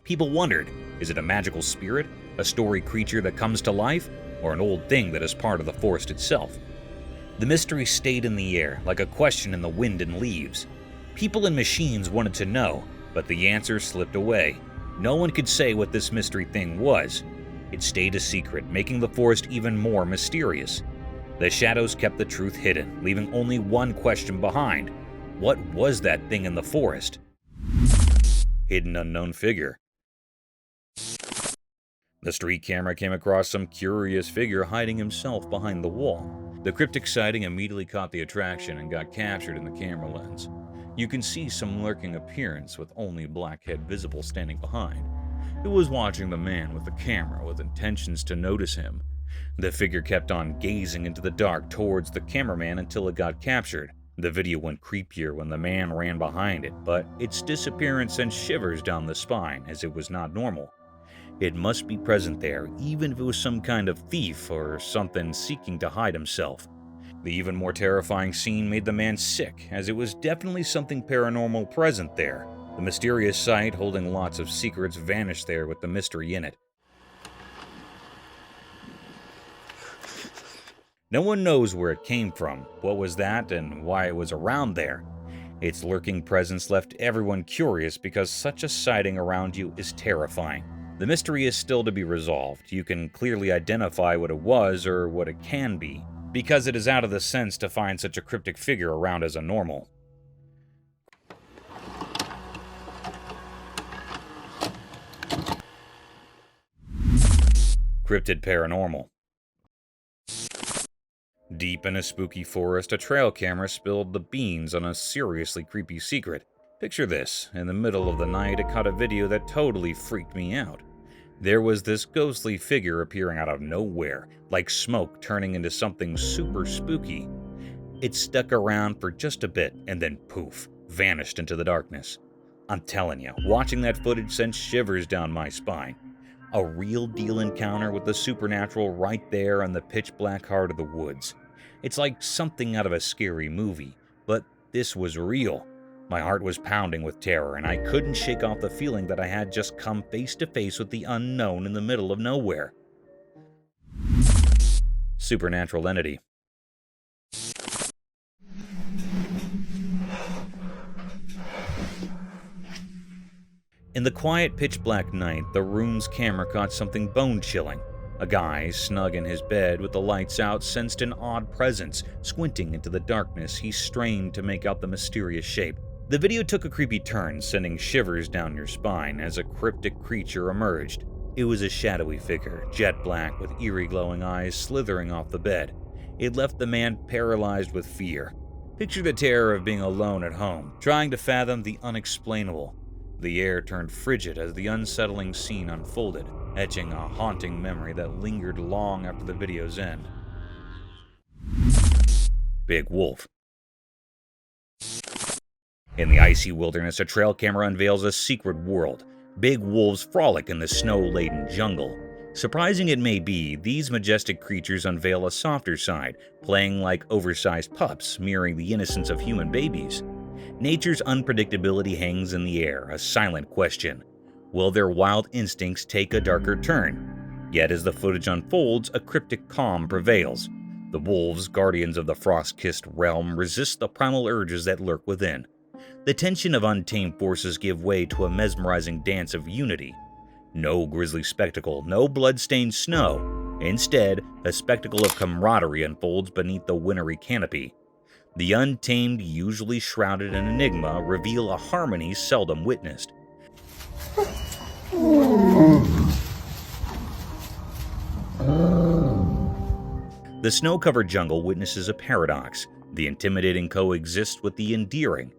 People wondered, is it a magical spirit, a story creature that comes to life, or an old thing that is part of the forest itself? The mystery stayed in the air, like a question in the wind and leaves. People and machines wanted to know, but the answers slipped away. No one could say what this mystery thing was. It stayed a secret, making the forest even more mysterious. The shadows kept the truth hidden, leaving only one question behind. What was that thing in the forest? Hidden unknown figure. The street camera came across some curious figure hiding himself behind the wall. The cryptic sighting immediately caught the attraction and got captured in the camera lens. You can see some lurking appearance with only black head visible standing behind. It was watching the man with the camera with intentions to notice him. The figure kept on gazing into the dark towards the cameraman until it got captured. The video went creepier when the man ran behind it, but its disappearance sent shivers down the spine as it was not normal. It must be present there, even if it was some kind of thief or something seeking to hide himself. The even more terrifying scene made the man sick, as it was definitely something paranormal present there. The mysterious sight, holding lots of secrets, vanished there with the mystery in it. No one knows where it came from, what was that, and why it was around there. Its lurking presence left everyone curious because such a sighting around you is terrifying. The mystery is still to be resolved. You can clearly identify what it was or what it can be. because it is out of the sense to find such a cryptic figure around as a normal. Cryptid Paranormal. Deep in a spooky forest, a trail camera spilled the beans on a seriously creepy secret. Picture this: in the middle of the night, it caught a video that totally freaked me out. There was this ghostly figure appearing out of nowhere, like smoke turning into something super spooky. It stuck around for just a bit and then poof, vanished into the darkness. I'm telling you, watching that footage sent shivers down my spine. A real deal encounter with the supernatural right there in the pitch black heart of the woods. It's like something out of a scary movie, but this was real. My heart was pounding with terror, and I couldn't shake off the feeling that I had just come face to face with the unknown in the middle of nowhere. Supernatural entity. In the quiet, pitch-black night, the room's camera caught something bone-chilling. A guy, snug in his bed with the lights out, sensed an odd presence. Squinting into the darkness, he strained to make out the mysterious shape. The video took a creepy turn, sending shivers down your spine as a cryptic creature emerged. It was a shadowy figure, jet black with eerie glowing eyes slithering off the bed. It left the man paralyzed with fear. Picture the terror of being alone at home, trying to fathom the unexplainable. The air turned frigid as the unsettling scene unfolded, etching a haunting memory that lingered long after the video's end. Big Wolf. In the icy wilderness, a trail camera unveils a secret world. Big wolves frolic in the snow-laden jungle. Surprising it may be, these majestic creatures unveil a softer side, playing like oversized pups, mirroring the innocence of human babies. Nature's unpredictability hangs in the air, a silent question. Will their wild instincts take a darker turn? Yet as the footage unfolds, a cryptic calm prevails. The wolves, guardians of the frost-kissed realm, resist the primal urges that lurk within. The tension of untamed forces give way to a mesmerizing dance of unity. No grisly spectacle, no blood-stained snow. Instead, a spectacle of camaraderie unfolds beneath the wintry canopy. The untamed, usually shrouded in enigma, reveal a harmony seldom witnessed. The snow-covered jungle witnesses a paradox. The intimidating coexists with the endearing.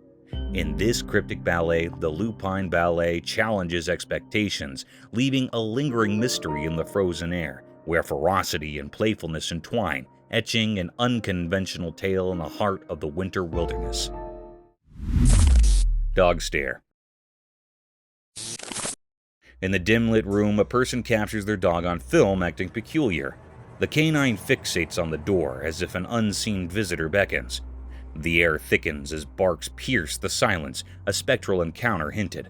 In this cryptic ballet, the Lupine Ballet challenges expectations, leaving a lingering mystery in the frozen air, where ferocity and playfulness entwine, etching an unconventional tale in the heart of the winter wilderness. Dog stare. In the dim-lit room, a person captures their dog on film acting peculiar. The canine fixates on the door as if an unseen visitor beckons. The air thickens as barks pierce the silence, a spectral encounter hinted.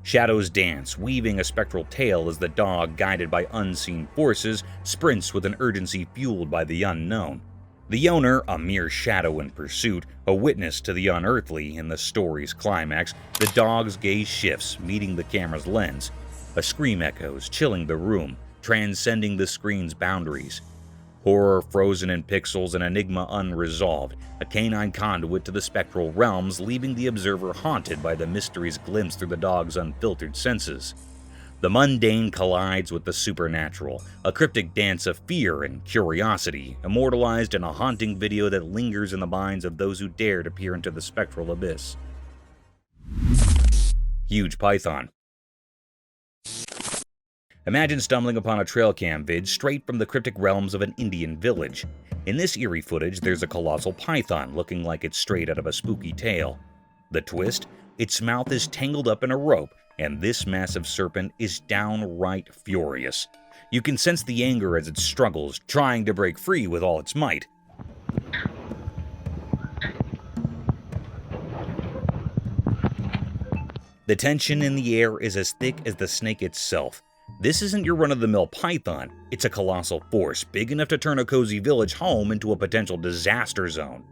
Shadows dance, weaving a spectral tale as the dog, guided by unseen forces, sprints with an urgency fueled by the unknown. The owner, a mere shadow in pursuit, a witness to the unearthly in the story's climax, the dog's gaze shifts, meeting the camera's lens. A scream echoes, chilling the room, transcending the screen's boundaries. Horror frozen in pixels, an enigma unresolved, a canine conduit to the spectral realms, leaving the observer haunted by the mysteries glimpsed through the dog's unfiltered senses. The mundane collides with the supernatural, a cryptic dance of fear and curiosity, immortalized in a haunting video that lingers in the minds of those who dare to peer into the spectral abyss. Huge python. Imagine stumbling upon a trail cam vid straight from the cryptic realms of an Indian village. In this eerie footage, there's a colossal python looking like it's straight out of a spooky tale. The twist? Its mouth is tangled up in a rope, and this massive serpent is downright furious. You can sense the anger as it struggles, trying to break free with all its might. The tension in the air is as thick as the snake itself. This isn't your run-of-the-mill python. It's a colossal force, big enough to turn a cozy village home into a potential disaster zone.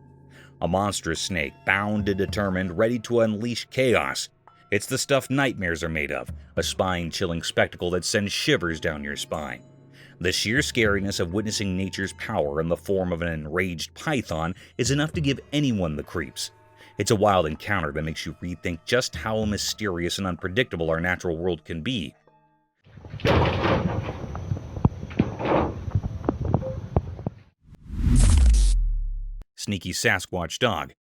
A monstrous snake, bound and determined, ready to unleash chaos. It's the stuff nightmares are made of, a spine-chilling spectacle that sends shivers down your spine. The sheer scariness of witnessing nature's power in the form of an enraged python is enough to give anyone the creeps. It's a wild encounter that makes you rethink just how mysterious and unpredictable our natural world can be. Sneaky Sasquatch Dog.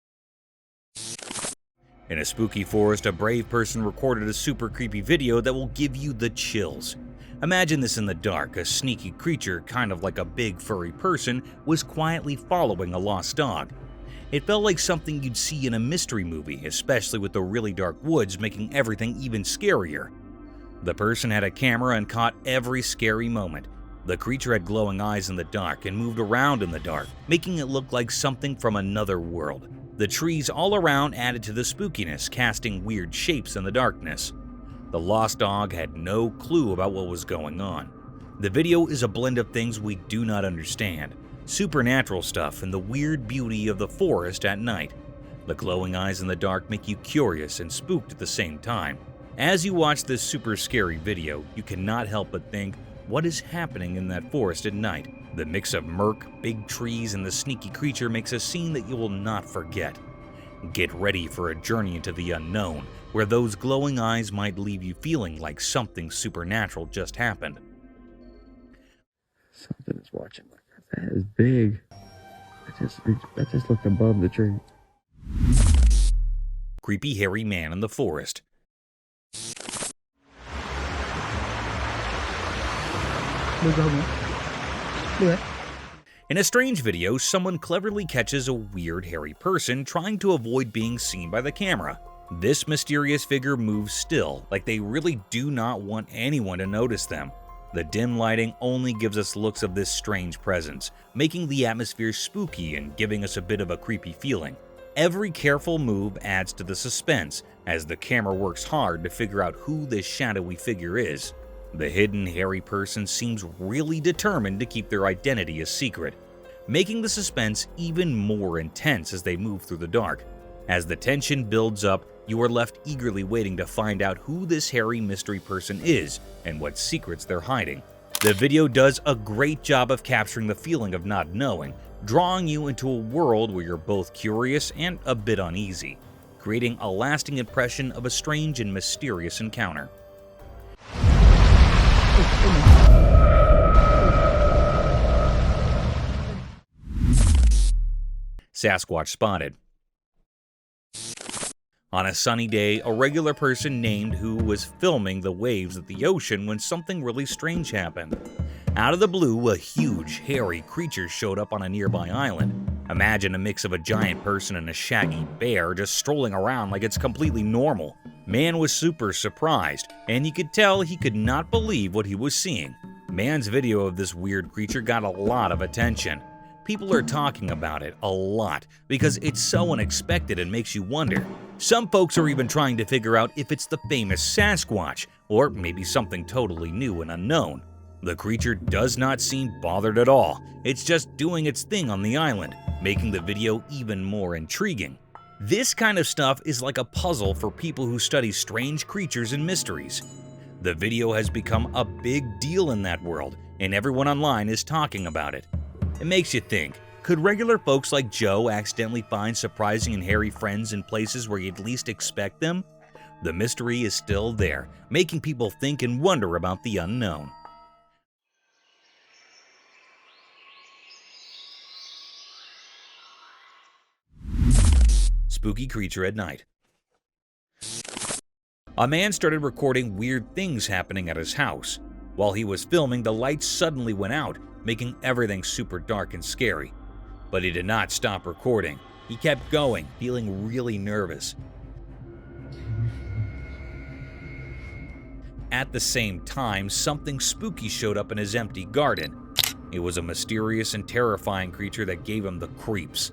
In a spooky forest, a brave person recorded a super creepy video that will give you the chills. Imagine this in the dark. A sneaky creature, kind of like a big furry person, was quietly following a lost dog. It felt like something you'd see in a mystery movie, especially with the really dark woods making everything even scarier. The person had a camera and caught every scary moment. The creature had glowing eyes in the dark and moved around in the dark, making it look like something from another world. The trees all around added to the spookiness, casting weird shapes in the darkness. The lost dog had no clue about what was going on. The video is a blend of things we do not understand, supernatural stuff and the weird beauty of the forest at night. The glowing eyes in the dark make you curious and spooked at the same time. As you watch this super scary video, you cannot help but think, what is happening in that forest at night? The mix of murk, big trees, and the sneaky creature makes a scene that you will not forget. Get ready for a journey into the unknown, where those glowing eyes might leave you feeling like something supernatural just happened. Something is watching like that. That is big. I just looked above the tree. Creepy hairy man in the forest. In a strange video, someone cleverly catches a weird hairy person trying to avoid being seen by the camera. This mysterious figure moves still, like they really do not want anyone to notice them. The dim lighting only gives us looks of this strange presence, making the atmosphere spooky and giving us a bit of a creepy feeling. Every careful move adds to the suspense, as the camera works hard to figure out who this shadowy figure is. The hidden hairy person seems really determined to keep their identity a secret, making the suspense even more intense as they move through the dark. As the tension builds up, you are left eagerly waiting to find out who this hairy mystery person is and what secrets they're hiding. The video does a great job of capturing the feeling of not knowing, drawing you into a world where you're both curious and a bit uneasy, creating a lasting impression of a strange and mysterious encounter. Sasquatch spotted. On a sunny day, a regular person named who was filming the waves at the ocean when something really strange happened. Out of the blue, a huge, hairy creature showed up on a nearby island. Imagine a mix of a giant person and a shaggy bear just strolling around like it's completely normal. Man was super surprised, and you could tell he could not believe what he was seeing. Man's video of this weird creature got a lot of attention. People are talking about it a lot because it's so unexpected and makes you wonder. Some folks are even trying to figure out if it's the famous Sasquatch, or maybe something totally new and unknown. The creature does not seem bothered at all. It's just doing its thing on the island, making the video even more intriguing. This kind of stuff is like a puzzle for people who study strange creatures and mysteries. The video has become a big deal in that world, and everyone online is talking about it. It makes you think, could regular folks like Joe accidentally find surprising and hairy friends in places where you'd least expect them? The mystery is still there, making people think and wonder about the unknown. Spooky creature at night. A man started recording weird things happening at his house. While he was filming, the lights suddenly went out, making everything super dark and scary. But he did not stop recording. He kept going, feeling really nervous. At the same time, something spooky showed up in his empty garden. It was a mysterious and terrifying creature that gave him the creeps.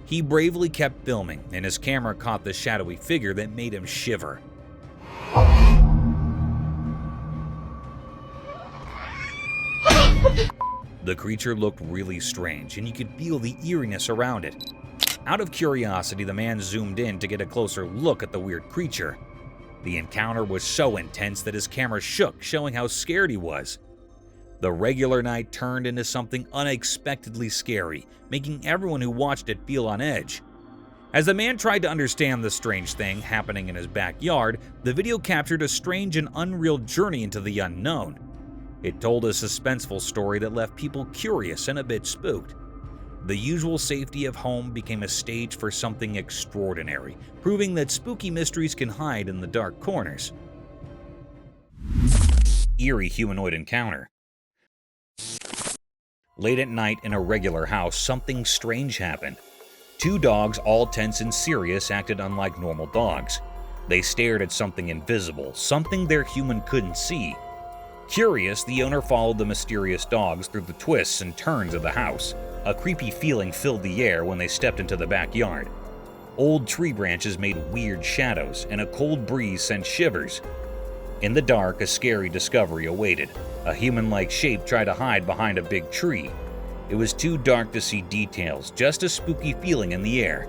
He bravely kept filming, and his camera caught the shadowy figure that made him shiver. The creature looked really strange, and you could feel the eeriness around it. Out of curiosity, the man zoomed in to get a closer look at the weird creature. The encounter was so intense that his camera shook, showing how scared he was. The regular night turned into something unexpectedly scary, making everyone who watched it feel on edge. As the man tried to understand the strange thing happening in his backyard, the video captured a strange and unreal journey into the unknown. It told a suspenseful story that left people curious and a bit spooked. The usual safety of home became a stage for something extraordinary, proving that spooky mysteries can hide in the dark corners. Eerie humanoid encounter. Late at night in a regular house, something strange happened. Two dogs, all tense and serious, acted unlike normal dogs. They stared at something invisible, something their human couldn't see. Curious, the owner followed the mysterious dogs through the twists and turns of the house. A creepy feeling filled the air when they stepped into the backyard. Old tree branches made weird shadows, and a cold breeze sent shivers. In the dark, a scary discovery awaited. A human-like shape tried to hide behind a big tree. It was too dark to see details, just a spooky feeling in the air.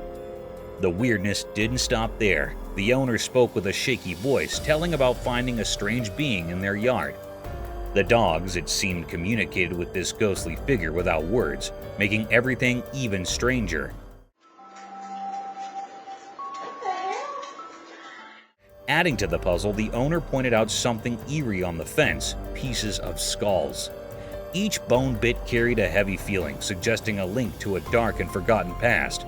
The weirdness didn't stop there. The owner spoke with a shaky voice, telling about finding a strange being in their yard. The dogs, it seemed, communicated with this ghostly figure without words, making everything even stranger. Adding to the puzzle, the owner pointed out something eerie on the fence: pieces of skulls. Each bone bit carried a heavy feeling, suggesting a link to a dark and forgotten past.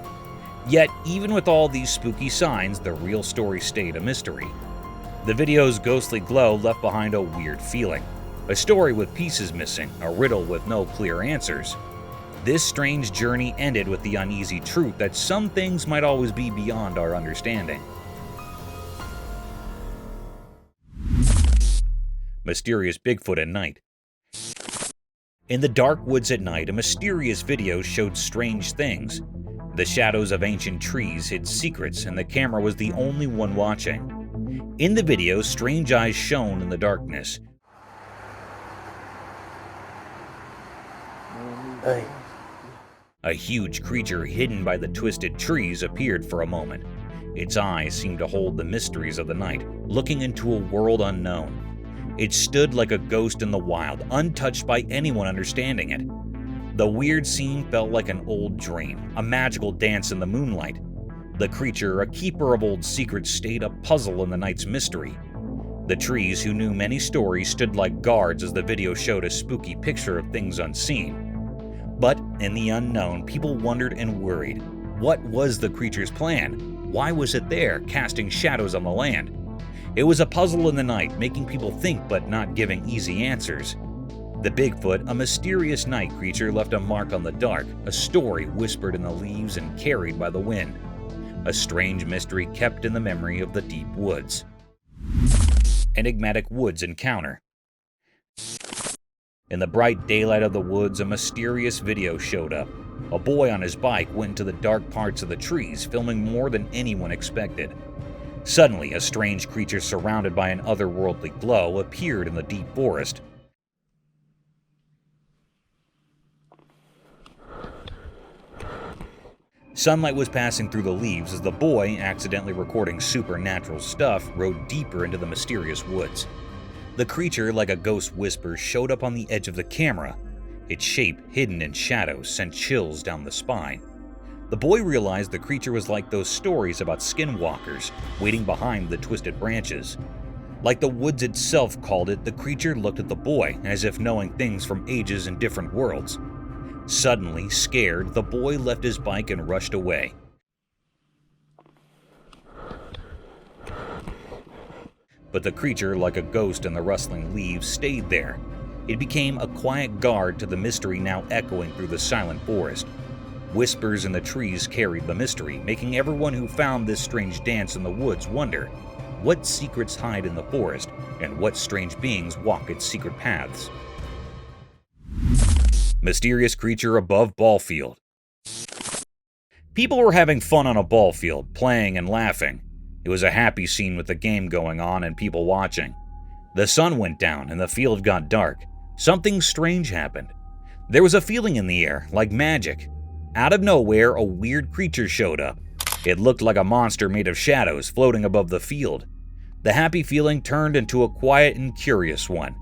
Yet, even with all these spooky signs, the real story stayed a mystery. The video's ghostly glow left behind a weird feeling. A story with pieces missing, a riddle with no clear answers. This strange journey ended with the uneasy truth that some things might always be beyond our understanding. Mysterious Bigfoot at night. In the dark woods at night, a mysterious video showed strange things. The shadows of ancient trees hid secrets, and the camera was the only one watching. In the video, strange eyes shone in the darkness. Hey. A huge creature hidden by the twisted trees appeared for a moment. Its eyes seemed to hold the mysteries of the night, looking into a world unknown. It stood like a ghost in the wild, untouched by anyone understanding it. The weird scene felt like an old dream, a magical dance in the moonlight. The creature, a keeper of old secrets, stayed a puzzle in the night's mystery. The trees, who knew many stories, stood like guards as the video showed a spooky picture of things unseen. But in the unknown, people wondered and worried. What was the creature's plan? Why was it there, casting shadows on the land? It was a puzzle in the night, making people think but not giving easy answers. The Bigfoot, a mysterious night creature, left a mark on the dark, a story whispered in the leaves and carried by the wind. A strange mystery kept in the memory of the deep woods. Enigmatic woods encounter. In the bright daylight of the woods, a mysterious video showed up. A boy on his bike went into the dark parts of the trees, filming more than anyone expected. Suddenly, a strange creature surrounded by an otherworldly glow appeared in the deep forest. Sunlight was passing through the leaves as the boy, accidentally recording supernatural stuff, rode deeper into the mysterious woods. The creature, like a ghost whisper, showed up on the edge of the camera. Its shape, hidden in shadows, sent chills down the spine. The boy realized the creature was like those stories about skinwalkers, waiting behind the twisted branches. Like the woods itself called it, the creature looked at the boy, as if knowing things from ages and different worlds. Suddenly, scared, the boy left his bike and rushed away. But the creature, like a ghost in the rustling leaves, stayed there. It became a quiet guard to the mystery now echoing through the silent forest. Whispers in the trees carried the mystery, making everyone who found this strange dance in the woods wonder what secrets hide in the forest and what strange beings walk its secret paths. Mysterious creature above ball field. People were having fun on a ball field, playing and laughing. It was a happy scene with the game going on and people watching. The sun went down and the field got dark. Something strange happened. There was a feeling in the air, like magic. Out of nowhere, a weird creature showed up. It looked like a monster made of shadows floating above the field. The happy feeling turned into a quiet and curious one.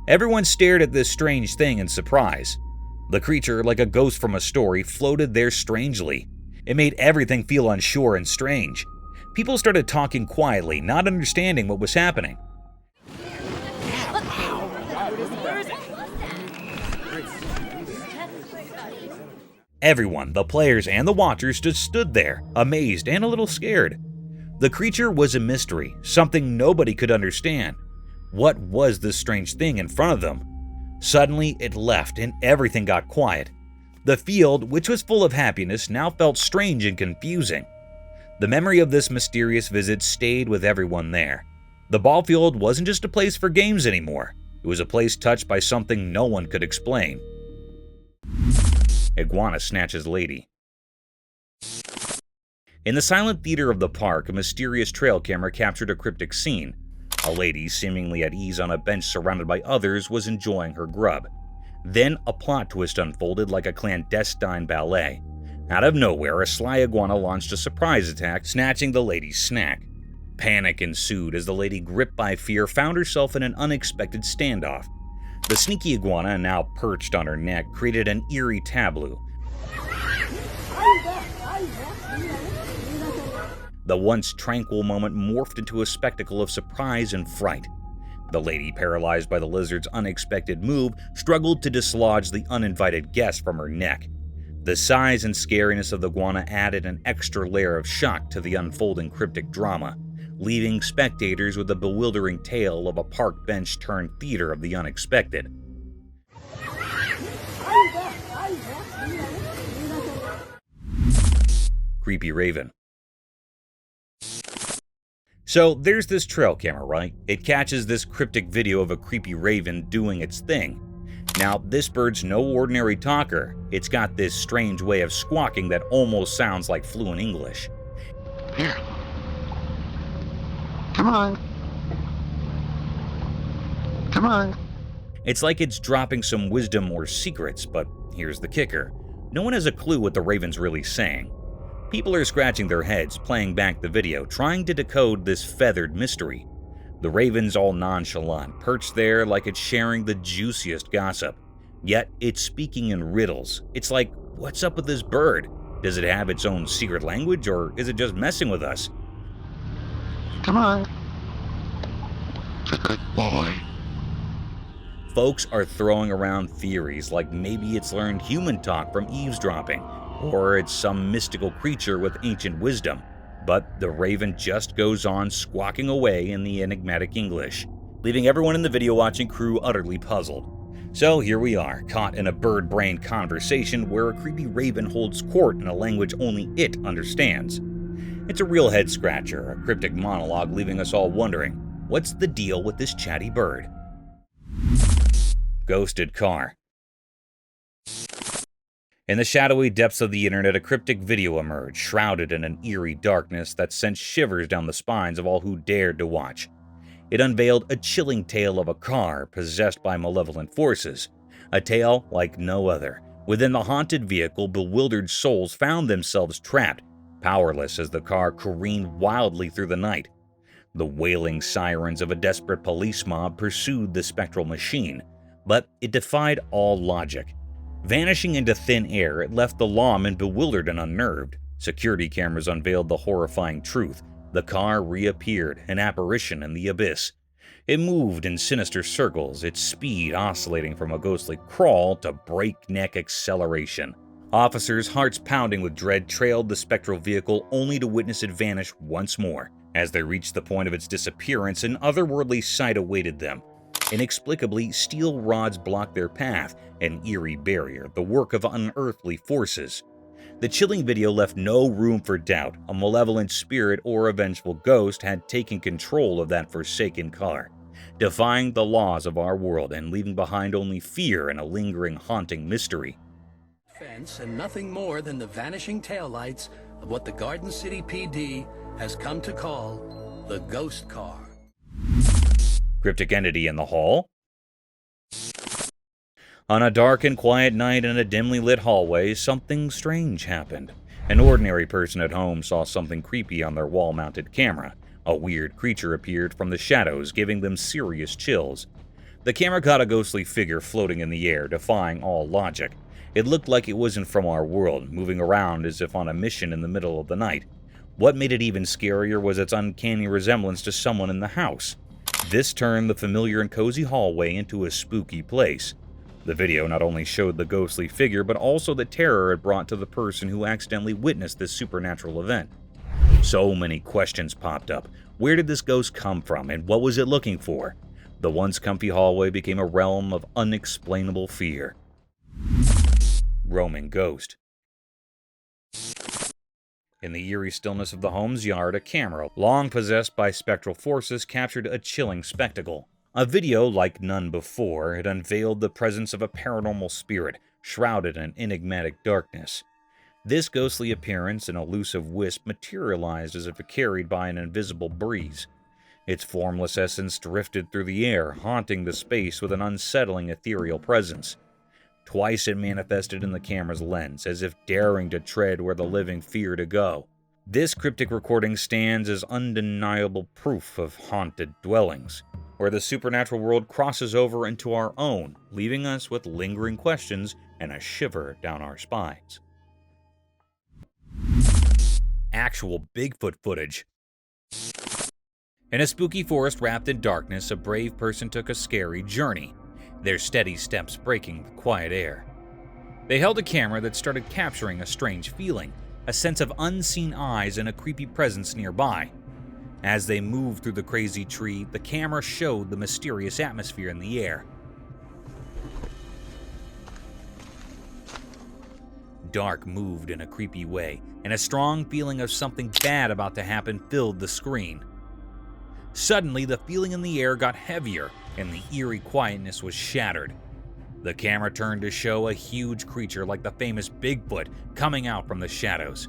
Everyone stared at this strange thing in surprise. The creature, like a ghost from a story, floated there strangely. It made everything feel unsure and strange. People started talking quietly, not understanding what was happening. Everyone, the players and the watchers, just stood there, amazed and a little scared. The creature was a mystery, something nobody could understand. What was this strange thing in front of them? Suddenly, it left and everything got quiet. The field, which was full of happiness, now felt strange and confusing. The memory of this mysterious visit stayed with everyone there. The ball field wasn't just a place for games anymore. It was a place touched by something no one could explain. Iguana snatches lady. In the silent theater of the park, a mysterious trail camera captured a cryptic scene. A lady, seemingly at ease on a bench surrounded by others, was enjoying her grub. Then a plot twist unfolded like a clandestine ballet. Out of nowhere, a sly iguana launched a surprise attack, snatching the lady's snack. Panic ensued as the lady, gripped by fear, found herself in an unexpected standoff. The sneaky iguana, now perched on her neck, created an eerie tableau. The once tranquil moment morphed into a spectacle of surprise and fright. The lady, paralyzed by the lizard's unexpected move, struggled to dislodge the uninvited guest from her neck. The size and scariness of the iguana added an extra layer of shock to the unfolding cryptic drama, leaving spectators with a bewildering tale of a park bench turned theater of the unexpected. Creepy Raven. So there's this trail camera, right? It catches this cryptic video of a creepy raven doing its thing. Now, this bird's no ordinary talker. It's got this strange way of squawking that almost sounds like fluent English. Here. Come on. Come on. It's like it's dropping some wisdom or secrets, but here's the kicker. No one has a clue what the raven's really saying. People are scratching their heads, playing back the video, trying to decode this feathered mystery. The raven's all nonchalant, perched there like it's sharing the juiciest gossip. Yet, it's speaking in riddles. It's like, what's up with this bird? Does it have its own secret language, or is it just messing with us? Come on. Good boy. Folks are throwing around theories like maybe it's learned human talk from eavesdropping, or it's some mystical creature with ancient wisdom. But the raven just goes on squawking away in the enigmatic English, leaving everyone in the video watching crew utterly puzzled. So here we are, caught in a bird-brained conversation where a creepy raven holds court in a language only it understands. It's a real head-scratcher, a cryptic monologue leaving us all wondering, what's the deal with this chatty bird? Ghosted car. In the shadowy depths of the internet, a cryptic video emerged, shrouded in an eerie darkness that sent shivers down the spines of all who dared to watch. It unveiled a chilling tale of a car possessed by malevolent forces, a tale like no other. Within the haunted vehicle, bewildered souls found themselves trapped, powerless as the car careened wildly through the night. The wailing sirens of a desperate police mob pursued the spectral machine, but it defied all logic. Vanishing into thin air, it left the lawmen bewildered and unnerved. Security cameras unveiled the horrifying truth. The car reappeared, an apparition in the abyss. It moved in sinister circles, its speed oscillating from a ghostly crawl to breakneck acceleration. Officers, hearts pounding with dread, trailed the spectral vehicle only to witness it vanish once more. As they reached the point of its disappearance, an otherworldly sight awaited them. Inexplicably, steel rods blocked their path, an eerie barrier, the work of unearthly forces. The chilling video left no room for doubt. A malevolent spirit or a vengeful ghost had taken control of that forsaken car, defying the laws of our world and leaving behind only fear and a lingering, haunting mystery. And nothing more than the vanishing taillights of what the Garden City PD has come to call the ghost car. Cryptic entity in the hall. On a dark and quiet night in a dimly lit hallway, something strange happened. An ordinary person at home saw something creepy on their wall-mounted camera. A weird creature appeared from the shadows, giving them serious chills. The camera caught a ghostly figure floating in the air, defying all logic. It looked like it wasn't from our world, moving around as if on a mission in the middle of the night. What made it even scarier was its uncanny resemblance to someone in the house. This turned the familiar and cozy hallway into a spooky place. The video not only showed the ghostly figure, but also the terror it brought to the person who accidentally witnessed this supernatural event. So many questions popped up. Where did this ghost come from, and what was it looking for? The once comfy hallway became a realm of unexplainable fear. Roaming ghost. In the eerie stillness of the home's yard, a camera, long possessed by spectral forces, captured a chilling spectacle. A video like none before, it unveiled the presence of a paranormal spirit, shrouded in enigmatic darkness. This ghostly appearance, an elusive wisp, materialized as if carried by an invisible breeze. Its formless essence drifted through the air, haunting the space with an unsettling ethereal presence. Twice it manifested in the camera's lens, as if daring to tread where the living fear to go. This cryptic recording stands as undeniable proof of haunted dwellings, where the supernatural world crosses over into our own, leaving us with lingering questions and a shiver down our spines. Actual Bigfoot footage. In a spooky forest wrapped in darkness, a brave person took a scary journey, their steady steps breaking the quiet air. They held a camera that started capturing a strange feeling, a sense of unseen eyes and a creepy presence nearby. As they moved through the crazy tree, the camera showed the mysterious atmosphere in the air. Dark moved in a creepy way, and a strong feeling of something bad about to happen filled the screen. Suddenly, the feeling in the air got heavier, and the eerie quietness was shattered. The camera turned to show a huge creature like the famous Bigfoot coming out from the shadows.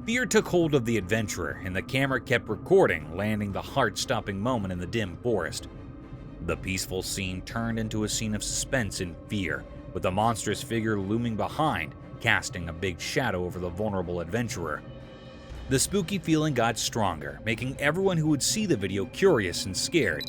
Fear took hold of the adventurer, and the camera kept recording, landing the heart-stopping moment in the dim forest. The peaceful scene turned into a scene of suspense and fear, with the monstrous figure looming behind, casting a big shadow over the vulnerable adventurer. The spooky feeling got stronger, making everyone who would see the video curious and scared.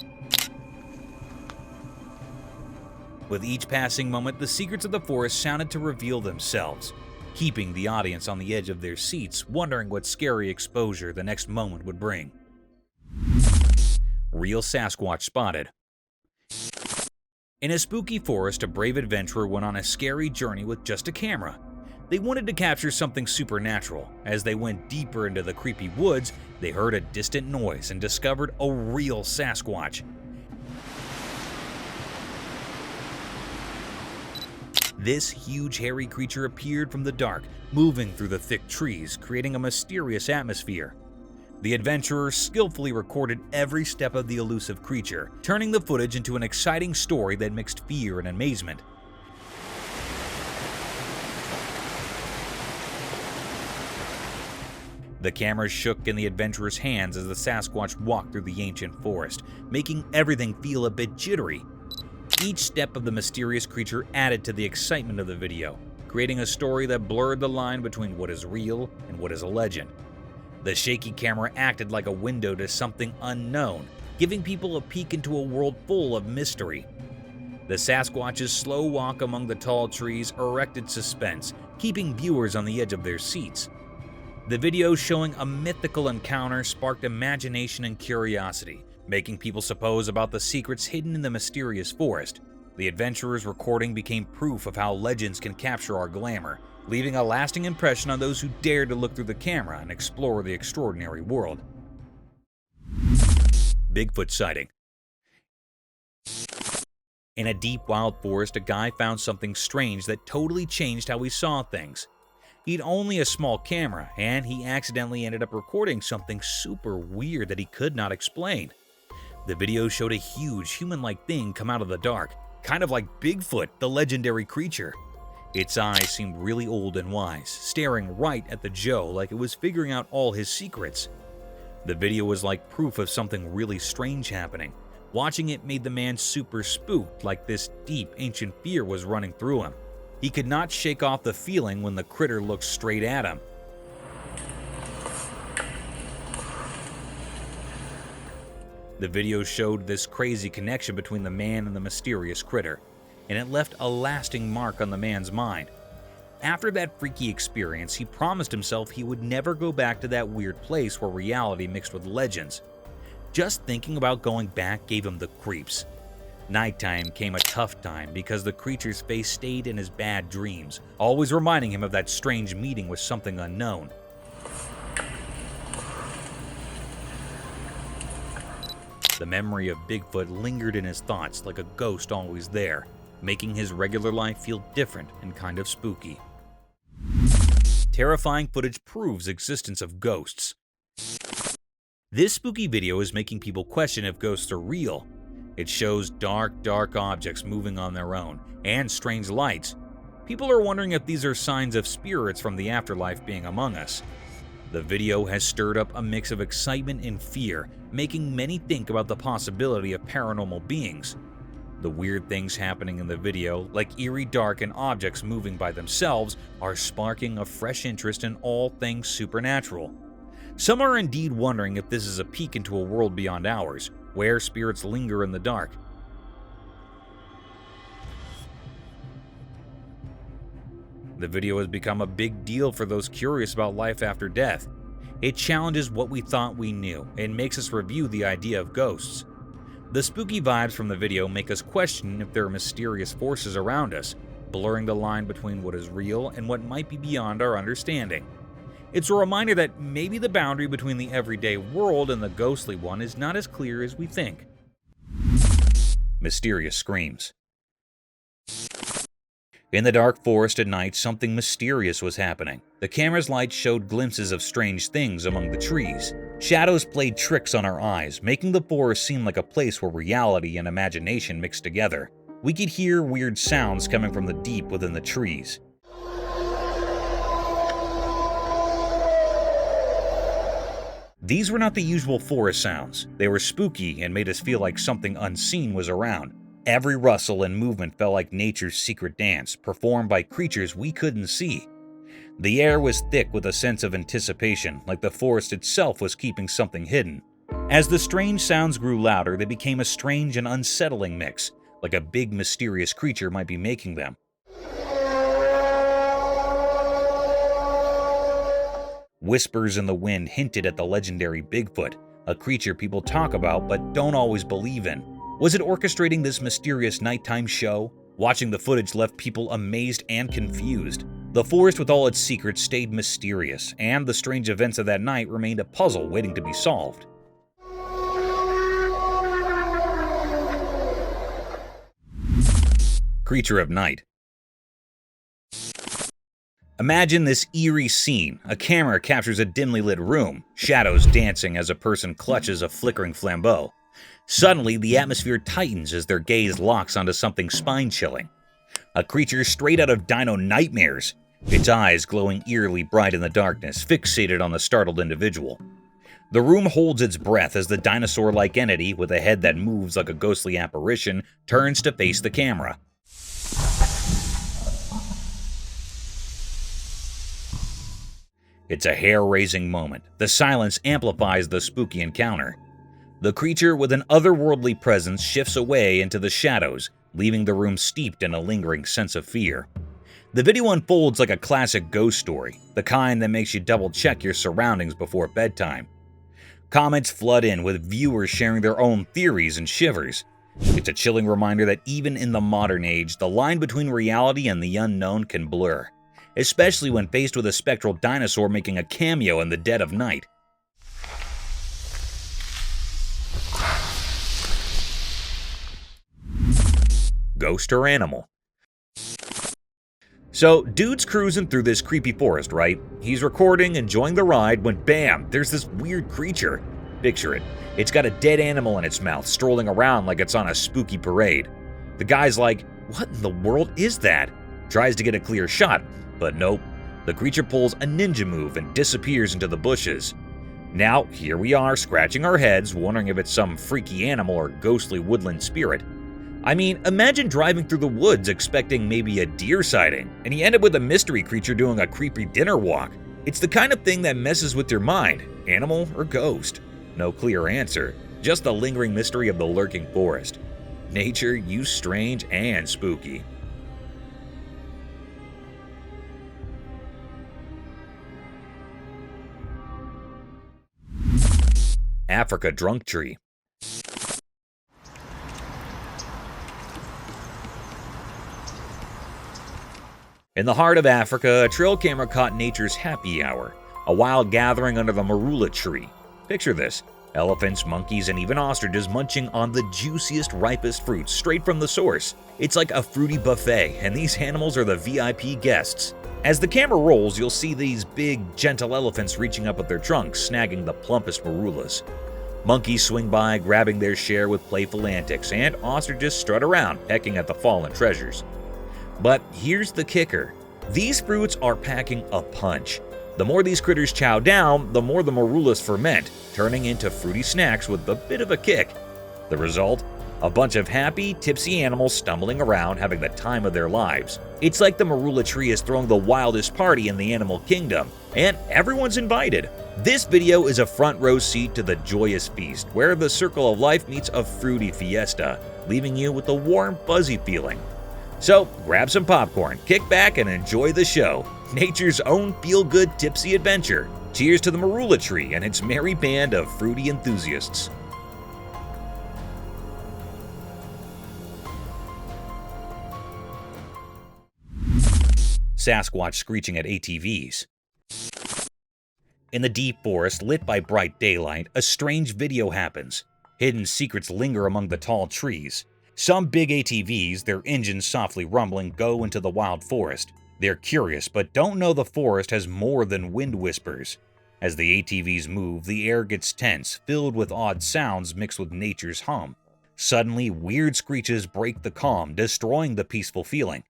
With each passing moment, the secrets of the forest sounded to reveal themselves, keeping the audience on the edge of their seats, wondering what scary exposure the next moment would bring. Real Sasquatch spotted. In a spooky forest, a brave adventurer went on a scary journey with just a camera. They wanted to capture something supernatural. As they went deeper into the creepy woods, they heard a distant noise and discovered a real Sasquatch. This huge hairy creature appeared from the dark, moving through the thick trees, creating a mysterious atmosphere. The adventurer skillfully recorded every step of the elusive creature, turning the footage into an exciting story that mixed fear and amazement. The camera shook in the adventurer's hands as the Sasquatch walked through the ancient forest, making everything feel a bit jittery. Each step of the mysterious creature added to the excitement of the video, creating a story that blurred the line between what is real and what is a legend. The shaky camera acted like a window to something unknown, giving people a peek into a world full of mystery. The Sasquatch's slow walk among the tall trees erected suspense, keeping viewers on the edge of their seats. The video showing a mythical encounter sparked imagination and curiosity, making people suppose about the secrets hidden in the mysterious forest. The adventurer's recording became proof of how legends can capture our glamour, leaving a lasting impression on those who dared to look through the camera and explore the extraordinary world. Bigfoot sighting. In a deep wild forest, a guy found something strange that totally changed how he saw things. He'd only a small camera, and he accidentally ended up recording something super weird that he could not explain. The video showed a huge human-like thing come out of the dark, kind of like Bigfoot, the legendary creature. Its eyes seemed really old and wise, staring right at the Joe like it was figuring out all his secrets. The video was like proof of something really strange happening. Watching it made the man super spooked, like this deep ancient fear was running through him. He could not shake off the feeling when the critter looked straight at him. The video showed this crazy connection between the man and the mysterious critter, and it left a lasting mark on the man's mind. After that freaky experience, he promised himself he would never go back to that weird place where reality mixed with legends. Just thinking about going back gave him the creeps. Nighttime came a tough time because the creature's face stayed in his bad dreams, always reminding him of that strange meeting with something unknown. The memory of Bigfoot lingered in his thoughts like a ghost always there, making his regular life feel different and kind of spooky. Terrifying footage proves existence of ghosts. This spooky video is making people question if ghosts are real. It shows dark objects moving on their own, and strange lights. People are wondering if these are signs of spirits from the afterlife being among us. The video has stirred up a mix of excitement and fear, making many think about the possibility of paranormal beings. The weird things happening in the video, like eerie dark and objects moving by themselves, are sparking a fresh interest in all things supernatural. Some are indeed wondering if this is a peek into a world beyond ours, where spirits linger in the dark. The video has become a big deal for those curious about life after death. It challenges what we thought we knew and makes us review the idea of ghosts. The spooky vibes from the video make us question if there are mysterious forces around us, blurring the line between what is real and what might be beyond our understanding. It's a reminder that maybe the boundary between the everyday world and the ghostly one is not as clear as we think. Mysterious screams. In the dark forest at night, something mysterious was happening. The camera's light showed glimpses of strange things among the trees. Shadows played tricks on our eyes, making the forest seem like a place where reality and imagination mixed together. We could hear weird sounds coming from the deep within the trees. These were not the usual forest sounds. They were spooky and made us feel like something unseen was around. Every rustle and movement felt like nature's secret dance, performed by creatures we couldn't see. The air was thick with a sense of anticipation, like the forest itself was keeping something hidden. As the strange sounds grew louder, they became a strange and unsettling mix, like a big mysterious creature might be making them. Whispers in the wind hinted at the legendary Bigfoot, a creature people talk about but don't always believe in. Was it orchestrating this mysterious nighttime show? Watching the footage left people amazed and confused. The forest with all its secrets stayed mysterious, and the strange events of that night remained a puzzle waiting to be solved. Creature of Night. Imagine this eerie scene. A camera captures a dimly lit room, shadows dancing as a person clutches a flickering flambeau. Suddenly, the atmosphere tightens as their gaze locks onto something spine-chilling. A creature straight out of Dino Nightmares, its eyes glowing eerily bright in the darkness, fixated on the startled individual. The room holds its breath as the dinosaur-like entity, with a head that moves like a ghostly apparition, turns to face the camera. It's a hair-raising moment. The silence amplifies the spooky encounter. The creature with an otherworldly presence shifts away into the shadows, leaving the room steeped in a lingering sense of fear. The video unfolds like a classic ghost story, the kind that makes you double-check your surroundings before bedtime. Comments flood in with viewers sharing their own theories and shivers. It's a chilling reminder that even in the modern age, the line between reality and the unknown can blur, especially when faced with a spectral dinosaur making a cameo in the dead of night. Ghost or animal? So, dude's cruising through this creepy forest, right? He's recording, enjoying the ride, when bam, there's this weird creature. Picture it. It's got a dead animal in its mouth, strolling around like it's on a spooky parade. The guy's like, what in the world is that? Tries to get a clear shot, but nope. The creature pulls a ninja move and disappears into the bushes. Now, here we are, scratching our heads, wondering if it's some freaky animal or ghostly woodland spirit. I mean, imagine driving through the woods expecting maybe a deer sighting, and you end up with a mystery creature doing a creepy dinner walk. It's the kind of thing that messes with your mind, animal or ghost. No clear answer. Just the lingering mystery of the lurking forest. Nature, you strange and spooky. Africa drunk tree. In the heart of Africa, a trail camera caught nature's happy hour, a wild gathering under the marula tree. Picture this: elephants, monkeys, and even ostriches munching on the juiciest, ripest fruits straight from the source. It's like a fruity buffet, and these animals are the VIP guests. As the camera rolls, you'll see these big, gentle elephants reaching up with their trunks, snagging the plumpest marulas. Monkeys swing by, grabbing their share with playful antics, and ostriches strut around, pecking at the fallen treasures. But here's the kicker. These fruits are packing a punch. The more these critters chow down, the more the marulas ferment, turning into fruity snacks with a bit of a kick. The result? A bunch of happy, tipsy animals stumbling around, having the time of their lives. It's like the marula tree is throwing the wildest party in the animal kingdom, and everyone's invited. This video is a front row seat to the joyous feast, where the circle of life meets a fruity fiesta, leaving you with a warm, fuzzy feeling. So grab some popcorn, kick back, and enjoy the show. Nature's own feel-good tipsy adventure. Cheers to the marula tree and its merry band of fruity enthusiasts. Sasquatch screeching at ATVs. In the deep forest, lit by bright daylight, a strange video happens. Hidden secrets linger among the tall trees. Some big ATVs, their engines softly rumbling, go into the wild forest. They're curious, but don't know the forest has more than wind whispers. As the ATVs move, the air gets tense, filled with odd sounds mixed with nature's hum. Suddenly, weird screeches break the calm, destroying the peaceful feeling.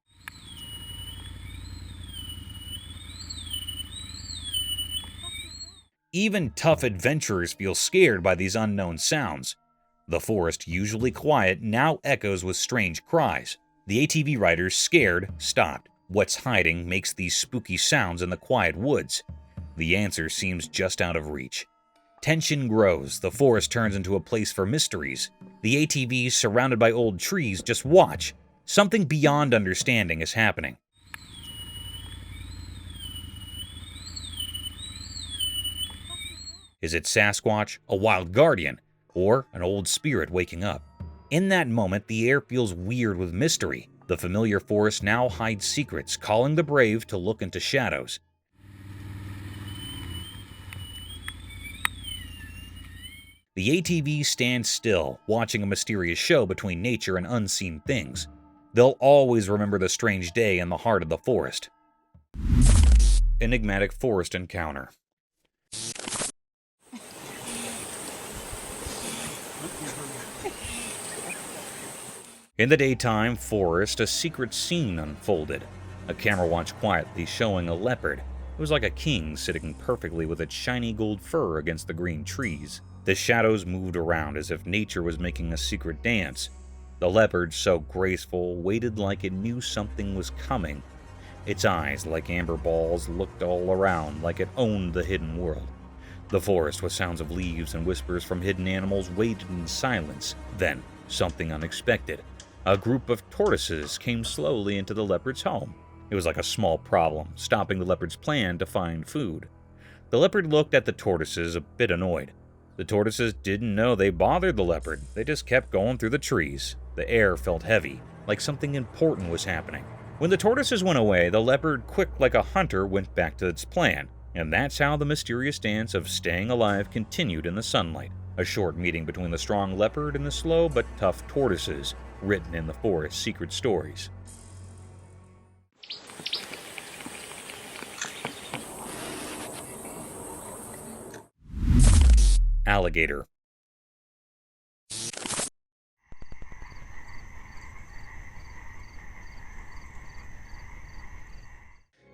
Even tough adventurers feel scared by these unknown sounds. The forest, usually quiet, now echoes with strange cries. The ATV riders, scared, stopped. What's hiding makes these spooky sounds in the quiet woods? The answer seems just out of reach. Tension grows, the forest turns into a place for mysteries. The ATVs, surrounded by old trees, just watch. Something beyond understanding is happening. Is it Sasquatch, a wild guardian, or an old spirit waking up? In that moment, the air feels weird with mystery. The familiar forest now hides secrets, calling the brave to look into shadows. The ATVs stand still, watching a mysterious show between nature and unseen things. They'll always remember the strange day in the heart of the forest. Enigmatic forest encounter. In the daytime forest, a secret scene unfolded. A camera watched quietly, showing a leopard. It was like a king sitting perfectly with its shiny gold fur against the green trees. The shadows moved around as if nature was making a secret dance. The leopard, so graceful, waited like it knew something was coming. Its eyes, like amber balls, looked all around like it owned the hidden world. The forest, with sounds of leaves and whispers from hidden animals, waited in silence. Then, something unexpected. A group of tortoises came slowly into the leopard's home. It was like a small problem, stopping the leopard's plan to find food. The leopard looked at the tortoises, a bit annoyed. The tortoises didn't know they bothered the leopard. They just kept going through the trees. The air felt heavy, like something important was happening. When the tortoises went away, the leopard, quick like a hunter, went back to its plan. And that's how the mysterious dance of staying alive continued in the sunlight. A short meeting between the strong leopard and the slow but tough tortoises, written in the forest's secret stories. Alligator.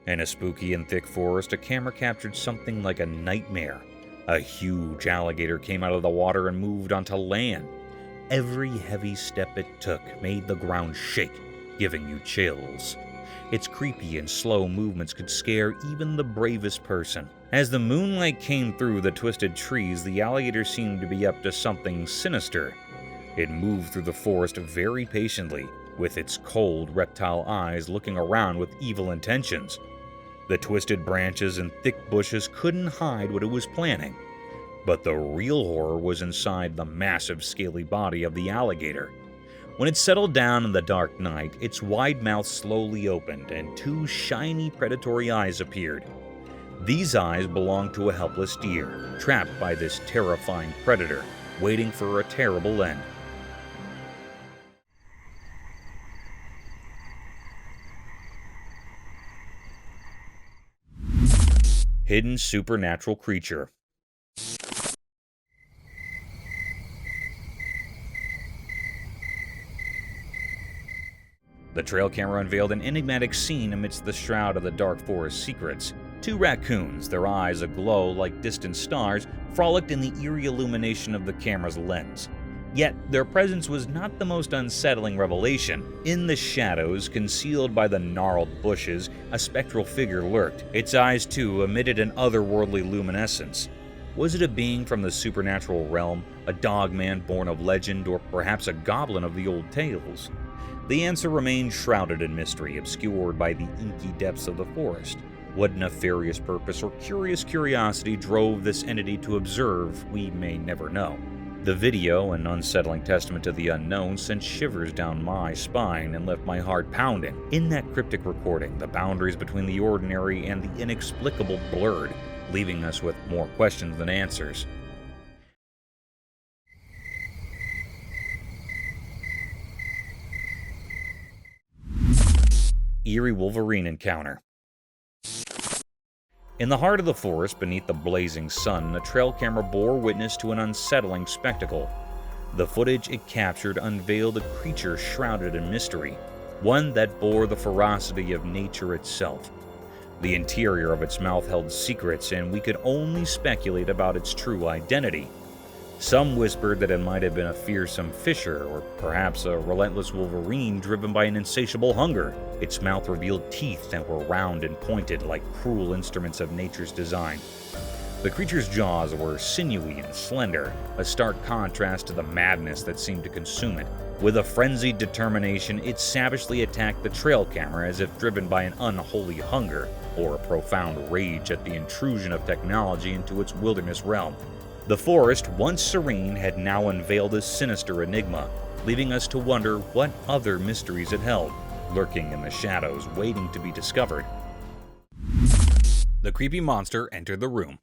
In a spooky and thick forest, a camera captured something like a nightmare. A huge alligator came out of the water and moved onto land. Every heavy step it took made the ground shake, giving you chills. Its creepy and slow movements could scare even the bravest person. As the moonlight came through the twisted trees, the alligator seemed to be up to something sinister. It moved through the forest very patiently, with its cold, reptile eyes looking around with evil intentions. The twisted branches and thick bushes couldn't hide what it was planning. But the real horror was inside the massive, scaly body of the alligator. When it settled down in the dark night, its wide mouth slowly opened, and two shiny, predatory eyes appeared. These eyes belonged to a helpless deer, trapped by this terrifying predator, waiting for a terrible end. Hidden supernatural creature. The trail camera unveiled an enigmatic scene amidst the shroud of the dark forest secrets. Two raccoons, their eyes aglow like distant stars, frolicked in the eerie illumination of the camera's lens. Yet, their presence was not the most unsettling revelation. In the shadows, concealed by the gnarled bushes, a spectral figure lurked. Its eyes, too, emitted an otherworldly luminescence. Was it a being from the supernatural realm, a dogman born of legend, or perhaps a goblin of the old tales? The answer remained shrouded in mystery, obscured by the inky depths of the forest. What nefarious purpose or curious curiosity drove this entity to observe, we may never know. The video, an unsettling testament to the unknown, sent shivers down my spine and left my heart pounding. In that cryptic recording, the boundaries between the ordinary and the inexplicable blurred, leaving us with more questions than answers. Eerie Wolverine encounter. In the heart of the forest, beneath the blazing sun, a trail camera bore witness to an unsettling spectacle. The footage it captured unveiled a creature shrouded in mystery, one that bore the ferocity of nature itself. The interior of its mouth held secrets, and we could only speculate about its true identity. Some whispered that it might have been a fearsome fisher, or perhaps a relentless wolverine driven by an insatiable hunger. Its mouth revealed teeth that were round and pointed like cruel instruments of nature's design. The creature's jaws were sinewy and slender, a stark contrast to the madness that seemed to consume it. With a frenzied determination, it savagely attacked the trail camera as if driven by an unholy hunger, or a profound rage at the intrusion of technology into its wilderness realm. The forest, once serene, had now unveiled a sinister enigma, leaving us to wonder what other mysteries it held, lurking in the shadows, waiting to be discovered. The creepy monster entered the room.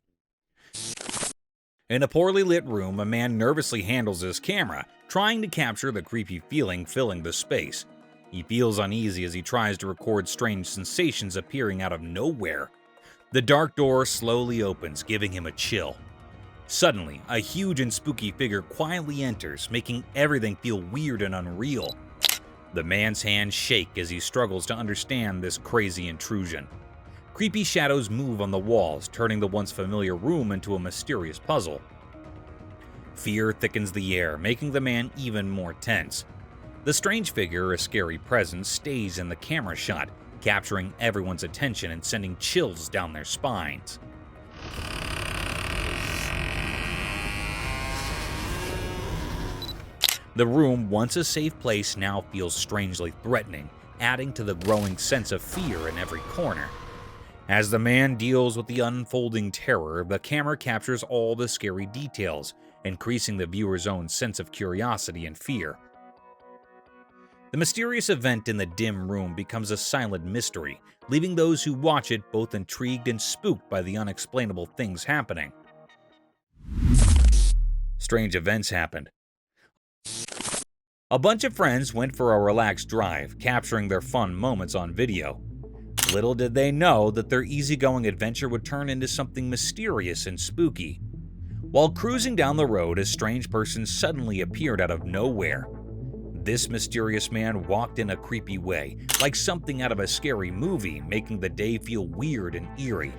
In a poorly lit room, a man nervously handles his camera, trying to capture the creepy feeling filling the space. He feels uneasy as he tries to record strange sensations appearing out of nowhere. The dark door slowly opens, giving him a chill. Suddenly, a huge and spooky figure quietly enters, making everything feel weird and unreal. The man's hands shake as he struggles to understand this crazy intrusion. Creepy shadows move on the walls, turning the once familiar room into a mysterious puzzle. Fear thickens the air, making the man even more tense. The strange figure, a scary presence, stays in the camera shot, capturing everyone's attention and sending chills down their spines. The room, once a safe place, now feels strangely threatening, adding to the growing sense of fear in every corner. As the man deals with the unfolding terror, the camera captures all the scary details, increasing the viewer's own sense of curiosity and fear. The mysterious event in the dim room becomes a silent mystery, leaving those who watch it both intrigued and spooked by the unexplainable things happening. Strange events happened. A bunch of friends went for a relaxed drive, capturing their fun moments on video. Little did they know that their easygoing adventure would turn into something mysterious and spooky. While cruising down the road, a strange person suddenly appeared out of nowhere. This mysterious man walked in a creepy way, like something out of a scary movie, making the day feel weird and eerie.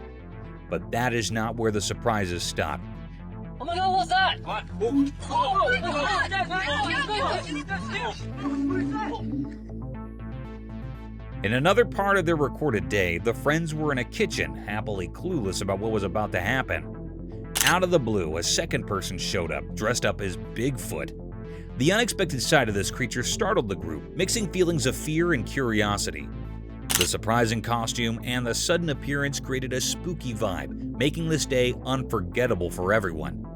But that is not where the surprises stop. Oh my god, what's that? What? In another part of their recorded day, the friends were in a kitchen, happily clueless about what was about to happen. Out of the blue, a second person showed up, dressed up as Bigfoot. The unexpected sight of this creature startled the group, mixing feelings of fear and curiosity. The surprising costume and the sudden appearance created a spooky vibe, making this day unforgettable for everyone.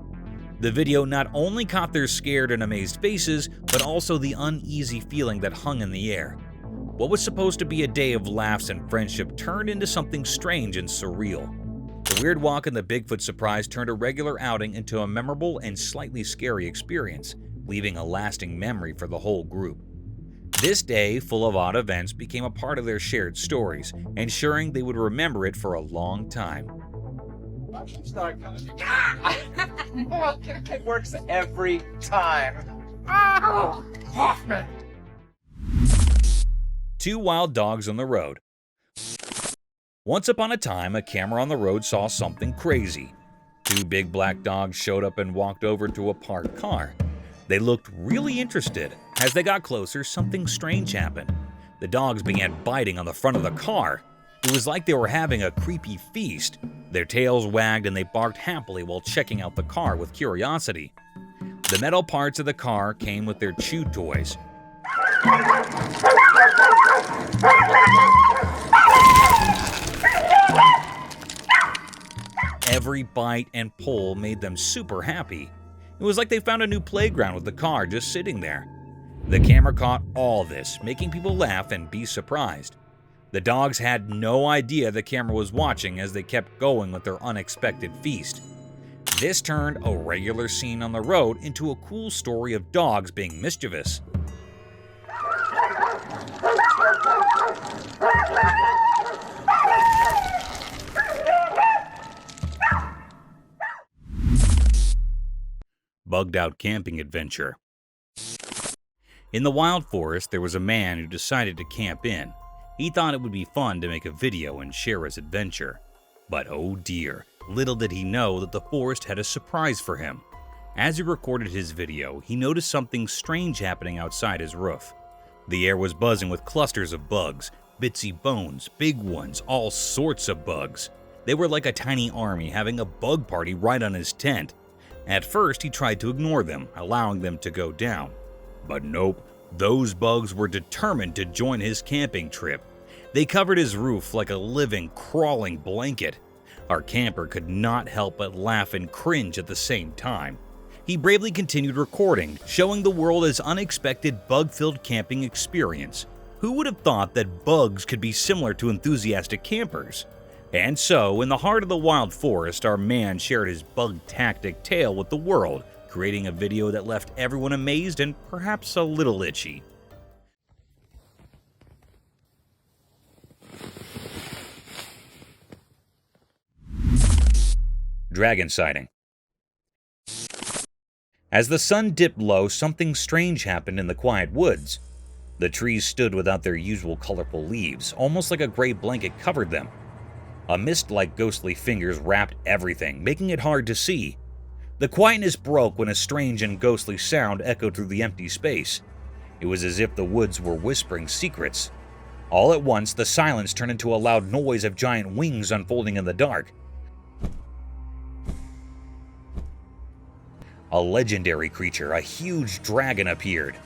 The video not only caught their scared and amazed faces, but also the uneasy feeling that hung in the air. What was supposed to be a day of laughs and friendship turned into something strange and surreal. The weird walk and the Bigfoot surprise turned a regular outing into a memorable and slightly scary experience, leaving a lasting memory for the whole group. This day, full of odd events, became a part of their shared stories, ensuring they would remember it for a long time. It works every time. Hoffman! Two wild dogs on the road. Once upon a time, a camera on the road saw something crazy. Two big black dogs showed up and walked over to a parked car. They looked really interested. As they got closer, something strange happened. The dogs began biting on the front of the car. It was like they were having a creepy feast. Their tails wagged and they barked happily while checking out the car with curiosity. The metal parts of the car came with their chew toys. Every bite and pull made them super happy. It was like they found a new playground with the car just sitting there. The camera caught all this, making people laugh and be surprised. The dogs had no idea the camera was watching as they kept going with their unexpected feast. This turned a regular scene on the road into a cool story of dogs being mischievous. Bugged out camping adventure. In the wild forest, there was a man who decided to camp in. He thought it would be fun to make a video and share his adventure. But oh dear, little did he know that the forest had a surprise for him. As he recorded his video, he noticed something strange happening outside his roof. The air was buzzing with clusters of bugs, bitsy bones, big ones, all sorts of bugs. They were like a tiny army having a bug party right on his tent. At first, he tried to ignore them, allowing them to go down. But nope, those bugs were determined to join his camping trip. They covered his roof like a living, crawling blanket. Our camper could not help but laugh and cringe at the same time. He bravely continued recording, showing the world his unexpected bug-filled camping experience. Who would have thought that bugs could be similar to enthusiastic campers? And so, in the heart of the wild forest, our man shared his bug-tactic tale with the world, creating a video that left everyone amazed and perhaps a little itchy. Dragon sighting. As the sun dipped low, something strange happened in the quiet woods. The trees stood without their usual colorful leaves, almost like a gray blanket covered them. A mist-like ghostly fingers wrapped everything, making it hard to see. The quietness broke when a strange and ghostly sound echoed through the empty space. It was as if the woods were whispering secrets. All at once, the silence turned into a loud noise of giant wings unfolding in the dark. A legendary creature, a huge dragon, appeared.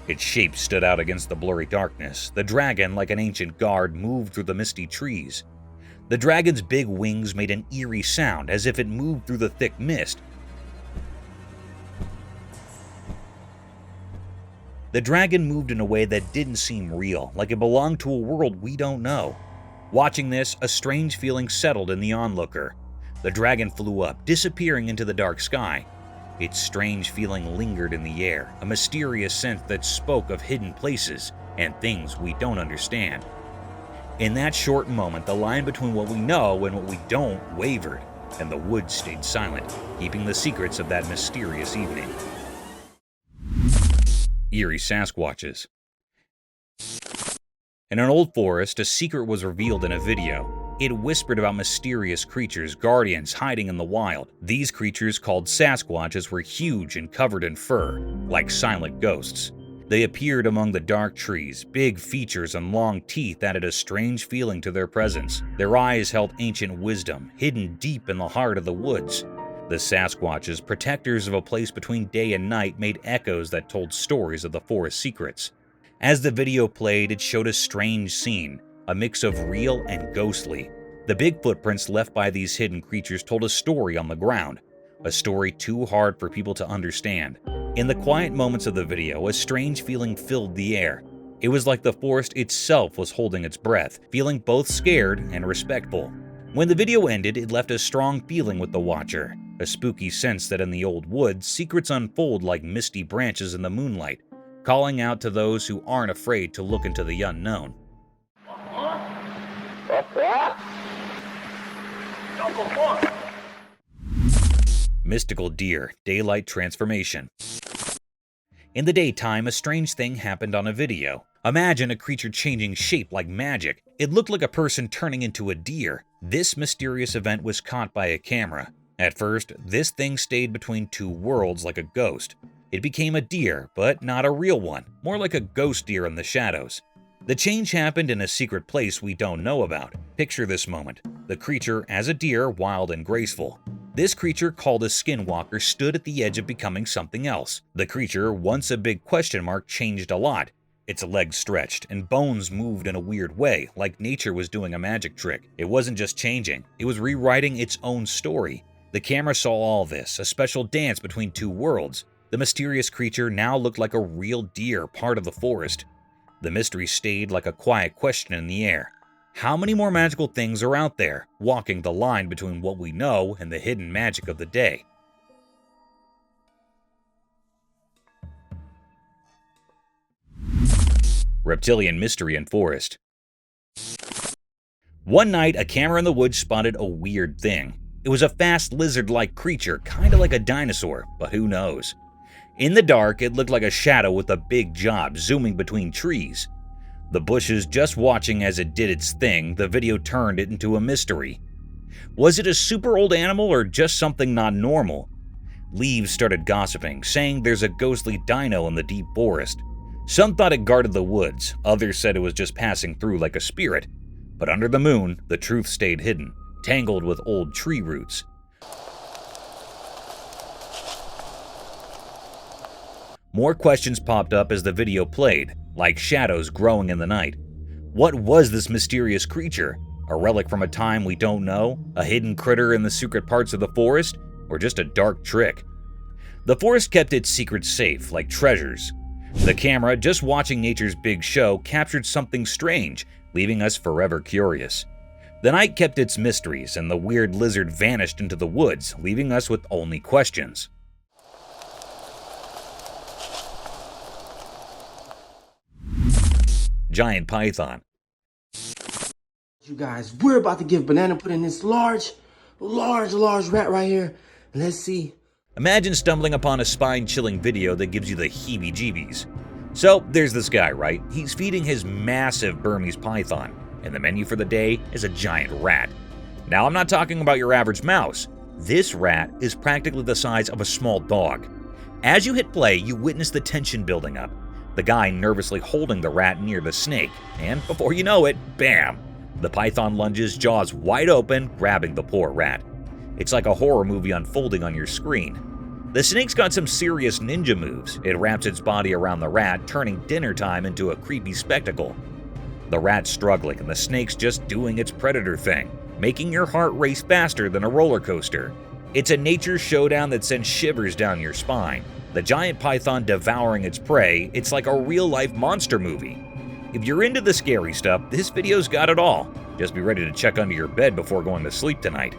Its shape stood out against the blurry darkness. The dragon, like an ancient guard, moved through the misty trees. The dragon's big wings made an eerie sound as if it moved through the thick mist. The dragon moved in a way that didn't seem real, like it belonged to a world we don't know. Watching this, a strange feeling settled in the onlooker. The dragon flew up, disappearing into the dark sky. Its strange feeling lingered in the air, a mysterious sense that spoke of hidden places and things we don't understand. In that short moment, the line between what we know and what we don't wavered, and the woods stayed silent, keeping the secrets of that mysterious evening. Eerie Sasquatches. In an old forest, a secret was revealed in a video. It whispered about mysterious creatures, guardians hiding in the wild. These creatures, called Sasquatches, were huge and covered in fur, like silent ghosts. They appeared among the dark trees. Big features and long teeth added a strange feeling to their presence. Their eyes held ancient wisdom, hidden deep in the heart of the woods. The Sasquatches, protectors of a place between day and night, made echoes that told stories of the forest secrets. As the video played, it showed a strange scene, a mix of real and ghostly. The big footprints left by these hidden creatures told a story on the ground, a story too hard for people to understand. In the quiet moments of the video, a strange feeling filled the air. It was like the forest itself was holding its breath, feeling both scared and respectful. When the video ended, it left a strong feeling with the watcher, a spooky sense that in the old woods, secrets unfold like misty branches in the moonlight, calling out to those who aren't afraid to look into the unknown. Mystical deer, daylight transformation. In the daytime, a strange thing happened on a video. Imagine a creature changing shape like magic. It looked like a person turning into a deer. This mysterious event was caught by a camera. At first, this thing stayed between two worlds like a ghost. It became a deer, but not a real one, more like a ghost deer in the shadows. The change happened in a secret place we don't know about. Picture this moment. The creature as a deer, wild and graceful. This creature, called a skinwalker, stood at the edge of becoming something else. The creature, once a big question mark, changed a lot. Its legs stretched, and bones moved in a weird way, like nature was doing a magic trick. It wasn't just changing, it was rewriting its own story. The camera saw all this, a special dance between two worlds. The mysterious creature now looked like a real deer, part of the forest. The mystery stayed like a quiet question in the air. How many more magical things are out there, walking the line between what we know and the hidden magic of the day? Reptilian mystery in forest. One night, a camera in the woods spotted a weird thing. It was a fast lizard-like creature, kinda like a dinosaur, but who knows? In the dark, it looked like a shadow with a big jaw zooming between trees. The bushes just watching as it did its thing, the video turned it into a mystery. Was it a super old animal or just something not normal? Leaves started gossiping, saying there's a ghostly dino in the deep forest. Some thought it guarded the woods, others said it was just passing through like a spirit. But under the moon, the truth stayed hidden, tangled with old tree roots. More questions popped up as the video played, like shadows growing in the night. What was this mysterious creature? A relic from a time we don't know? A hidden critter in the secret parts of the forest? Or just a dark trick? The forest kept its secrets safe, like treasures. The camera, just watching nature's big show, captured something strange, leaving us forever curious. The night kept its mysteries, and the weird lizard vanished into the woods, leaving us with only questions. Giant python. You guys, we're about to give Banana Pudding this large rat right here. Let's see. Imagine stumbling upon a spine-chilling video that gives you the heebie-jeebies. So, there's this guy, right? He's feeding his massive Burmese python, and the menu for the day is a giant rat. Now, I'm not talking about your average mouse. This rat is practically the size of a small dog. As you hit play, you witness the tension building up. The guy nervously holding the rat near the snake, and before you know it, bam! The python lunges, jaws wide open, grabbing the poor rat. It's like a horror movie unfolding on your screen. The snake's got some serious ninja moves. It wraps its body around the rat, turning dinner time into a creepy spectacle. The rat's struggling and the snake's just doing its predator thing, making your heart race faster than a roller coaster. It's a nature showdown that sends shivers down your spine. The giant python devouring its prey, it's like a real-life monster movie. If you're into the scary stuff, this video's got it all. Just be ready to check under your bed before going to sleep tonight.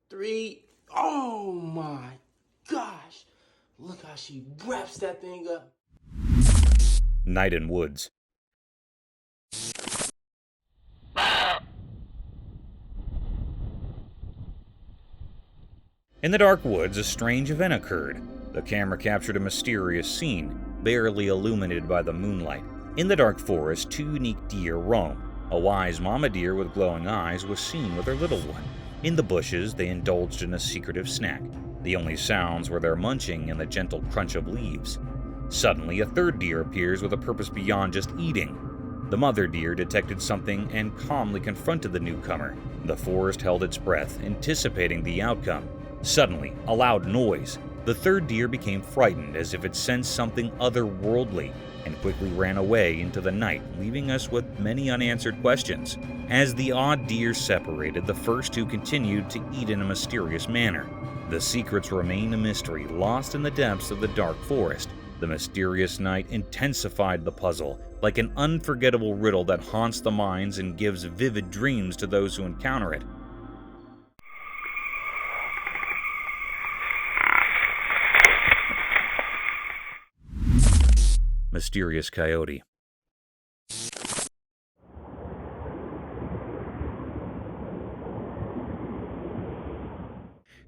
3. Oh my gosh. Look how she wraps that thing up. Night in woods. In the dark woods, a strange event occurred. The camera captured a mysterious scene, barely illuminated by the moonlight. In the dark forest, 2 unique deer roamed. A wise mama deer with glowing eyes was seen with her little one. In the bushes, they indulged in a secretive snack. The only sounds were their munching and the gentle crunch of leaves. Suddenly, a third deer appears with a purpose beyond just eating. The mother deer detected something and calmly confronted the newcomer. The forest held its breath, anticipating the outcome. Suddenly, a loud noise. The third deer became frightened as if it sensed something otherworldly and quickly ran away into the night, leaving us with many unanswered questions. As the odd deer separated, the first two continued to eat in a mysterious manner. The secrets remain a mystery, lost in the depths of the dark forest. The mysterious night intensified the puzzle, like an unforgettable riddle that haunts the minds and gives vivid dreams to those who encounter it. Mysterious Coyote.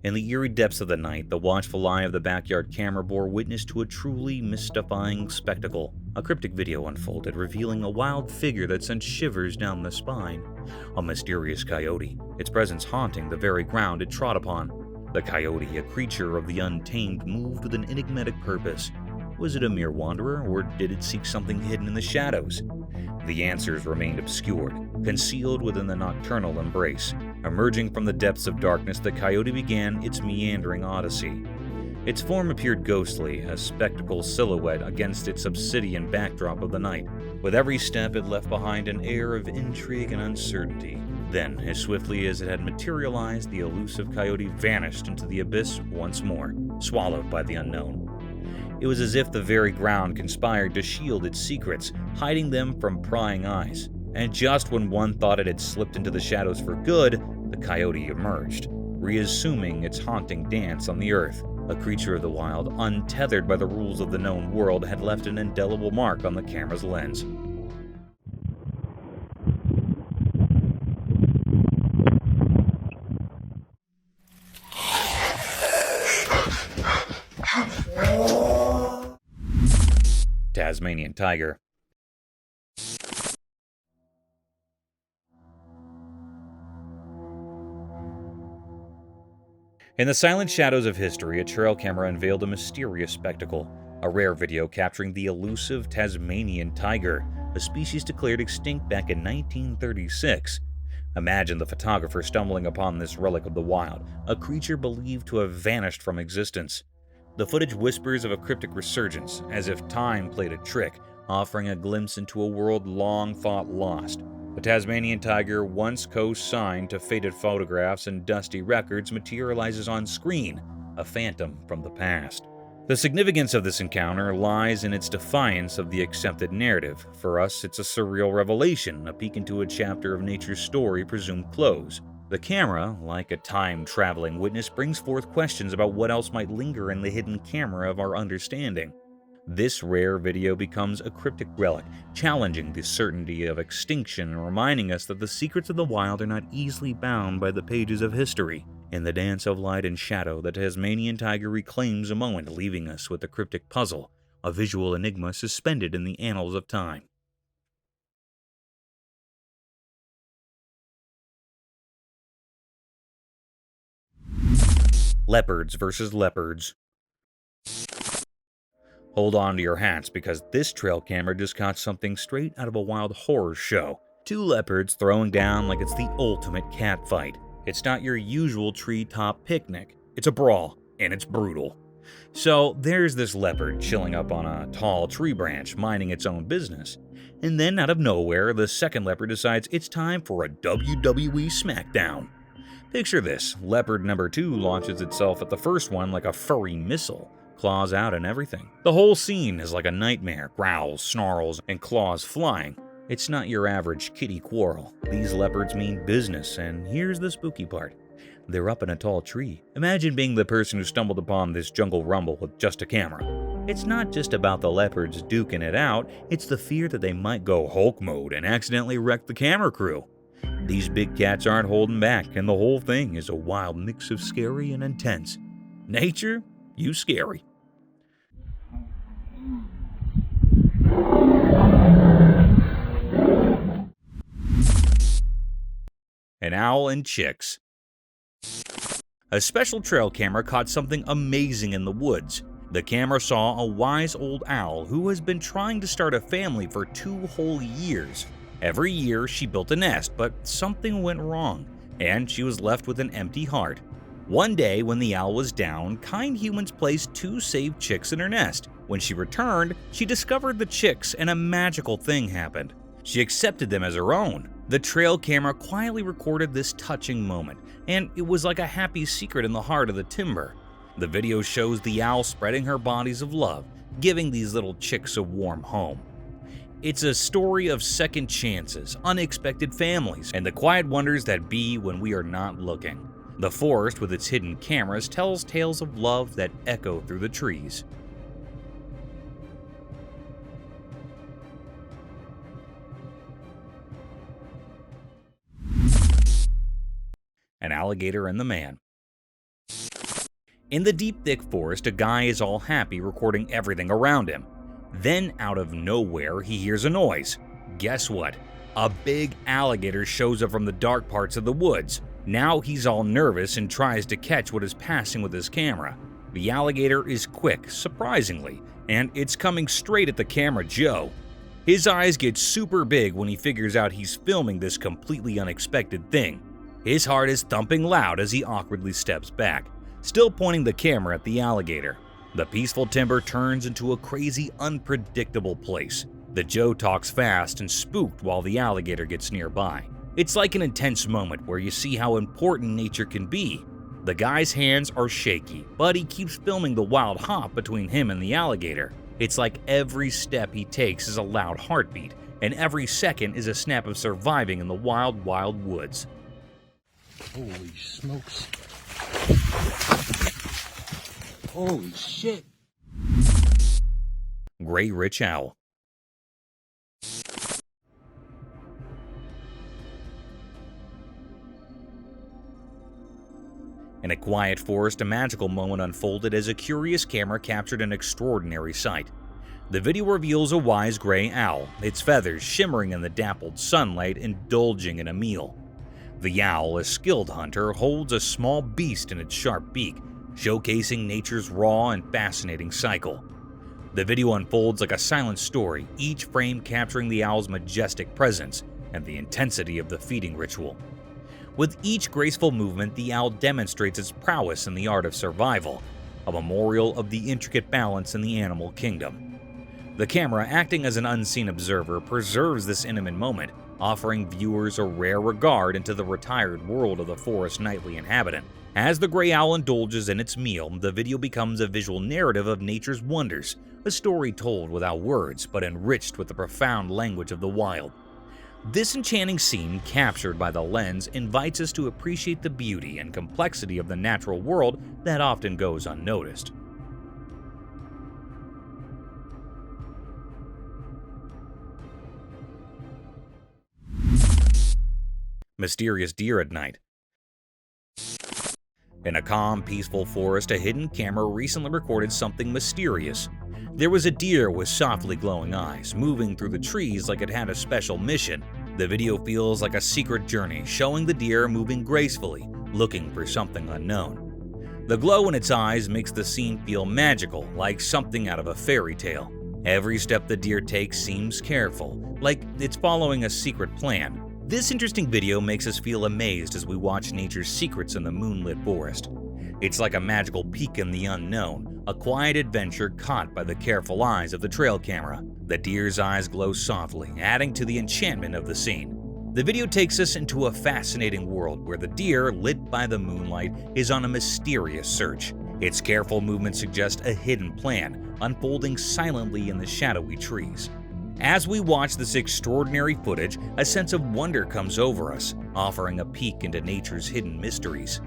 In the eerie depths of the night, the watchful eye of the backyard camera bore witness to a truly mystifying spectacle. A cryptic video unfolded, revealing a wild figure that sent shivers down the spine. A mysterious coyote, its presence haunting the very ground it trod upon. The coyote, a creature of the untamed, moved with an enigmatic purpose. Was it a mere wanderer, or did it seek something hidden in the shadows? The answers remained obscured, concealed within the nocturnal embrace. Emerging from the depths of darkness, the coyote began its meandering odyssey. Its form appeared ghostly, a spectral silhouette against its obsidian backdrop of the night. With every step, it left behind an air of intrigue and uncertainty. Then, as swiftly as it had materialized, the elusive coyote vanished into the abyss once more, swallowed by the unknown. It was as if the very ground conspired to shield its secrets, hiding them from prying eyes. And just when one thought it had slipped into the shadows for good, the coyote emerged, reassuming its haunting dance on the earth. A creature of the wild, untethered by the rules of the known world, had left an indelible mark on the camera's lens. Tasmanian tiger. In the silent shadows of history, a trail camera unveiled a mysterious spectacle, a rare video capturing the elusive Tasmanian tiger, a species declared extinct back in 1936. Imagine the photographer stumbling upon this relic of the wild, a creature believed to have vanished from existence. The footage whispers of a cryptic resurgence, as if time played a trick, offering a glimpse into a world long thought lost. The Tasmanian tiger, once co-signed to faded photographs and dusty records, materializes on screen, a phantom from the past. The significance of this encounter lies in its defiance of the accepted narrative. For us, it's a surreal revelation, a peek into a chapter of nature's story presumed closed. The camera, like a time-traveling witness, brings forth questions about what else might linger in the hidden camera of our understanding. This rare video becomes a cryptic relic, challenging the certainty of extinction and reminding us that the secrets of the wild are not easily bound by the pages of history. In the dance of light and shadow, the Tasmanian tiger reclaims a moment, leaving us with a cryptic puzzle, a visual enigma suspended in the annals of time. Leopards versus leopards. Hold on to your hats, because this trail camera just caught something straight out of a wild horror show. Two leopards throwing down like it's the ultimate cat fight. It's not your usual treetop picnic. It's a brawl, and it's brutal. So there's this leopard chilling up on a tall tree branch, minding its own business. And then out of nowhere, the second leopard decides it's time for a WWE SmackDown. Picture this, leopard number 2 launches itself at the first one like a furry missile, claws out and everything. The whole scene is like a nightmare, growls, snarls, and claws flying. It's not your average kitty quarrel. These leopards mean business, and here's the spooky part. They're up in a tall tree. Imagine being the person who stumbled upon this jungle rumble with just a camera. It's not just about the leopards duking it out, it's the fear that they might go Hulk mode and accidentally wreck the camera crew. These big cats aren't holding back, and the whole thing is a wild mix of scary and intense. Nature, you scary. An owl and chicks. A special trail camera caught something amazing in the woods. The camera saw a wise old owl who has been trying to start a family for 2 whole years. Every year she built a nest, but something went wrong, and she was left with an empty heart. One day when the owl was down, kind humans placed 2 saved chicks in her nest. When she returned, she discovered the chicks and a magical thing happened. She accepted them as her own. The trail camera quietly recorded this touching moment, and it was like a happy secret in the heart of the timber. The video shows the owl spreading her bodies of love, giving these little chicks a warm home. It's a story of second chances, unexpected families, and the quiet wonders that be when we are not looking. The forest with its hidden cameras tells tales of love that echo through the trees. An alligator and the man. In the deep, thick forest, a guy is all happy recording everything around him. Then, out of nowhere, he hears a noise. Guess what? A big alligator shows up from the dark parts of the woods. Now he's all nervous and tries to catch what is passing with his camera. The alligator is quick, surprisingly, and it's coming straight at the camera Joe. His eyes get super big when he figures out he's filming this completely unexpected thing. His heart is thumping loud as he awkwardly steps back, still pointing the camera at the alligator. The peaceful timber turns into a crazy, unpredictable place. The Joe talks fast and spooked while the alligator gets nearby. It's like an intense moment where you see how important nature can be. The guy's hands are shaky, but he keeps filming the wild hop between him and the alligator. It's like every step he takes is a loud heartbeat, and every second is a snap of surviving in the wild, wild woods. Holy smokes. Holy shit. Gray Rich Owl. In a quiet forest, a magical moment unfolded as a curious camera captured an extraordinary sight. The video reveals a wise gray owl, its feathers shimmering in the dappled sunlight, indulging in a meal. The owl, a skilled hunter, holds a small beast in its sharp beak, showcasing nature's raw and fascinating cycle. The video unfolds like a silent story, each frame capturing the owl's majestic presence and the intensity of the feeding ritual. With each graceful movement, the owl demonstrates its prowess in the art of survival, a memorial of the intricate balance in the animal kingdom. The camera, acting as an unseen observer, preserves this intimate moment, offering viewers a rare regard into the retired world of the forest's nightly inhabitant. As the gray owl indulges in its meal, the video becomes a visual narrative of nature's wonders, a story told without words but enriched with the profound language of the wild. This enchanting scene, captured by the lens, invites us to appreciate the beauty and complexity of the natural world that often goes unnoticed. Mysterious deer at night. In a calm, peaceful forest, a hidden camera recently recorded something mysterious. There was a deer with softly glowing eyes, moving through the trees like it had a special mission. The video feels like a secret journey, showing the deer moving gracefully, looking for something unknown. The glow in its eyes makes the scene feel magical, like something out of a fairy tale. Every step the deer takes seems careful, like it's following a secret plan. This interesting video makes us feel amazed as we watch nature's secrets in the moonlit forest. It's like a magical peek in the unknown, a quiet adventure caught by the careful eyes of the trail camera. The deer's eyes glow softly, adding to the enchantment of the scene. The video takes us into a fascinating world where the deer, lit by the moonlight, is on a mysterious search. Its careful movements suggest a hidden plan, unfolding silently in the shadowy trees. As we watch this extraordinary footage, a sense of wonder comes over us, offering a peek into nature's hidden mysteries.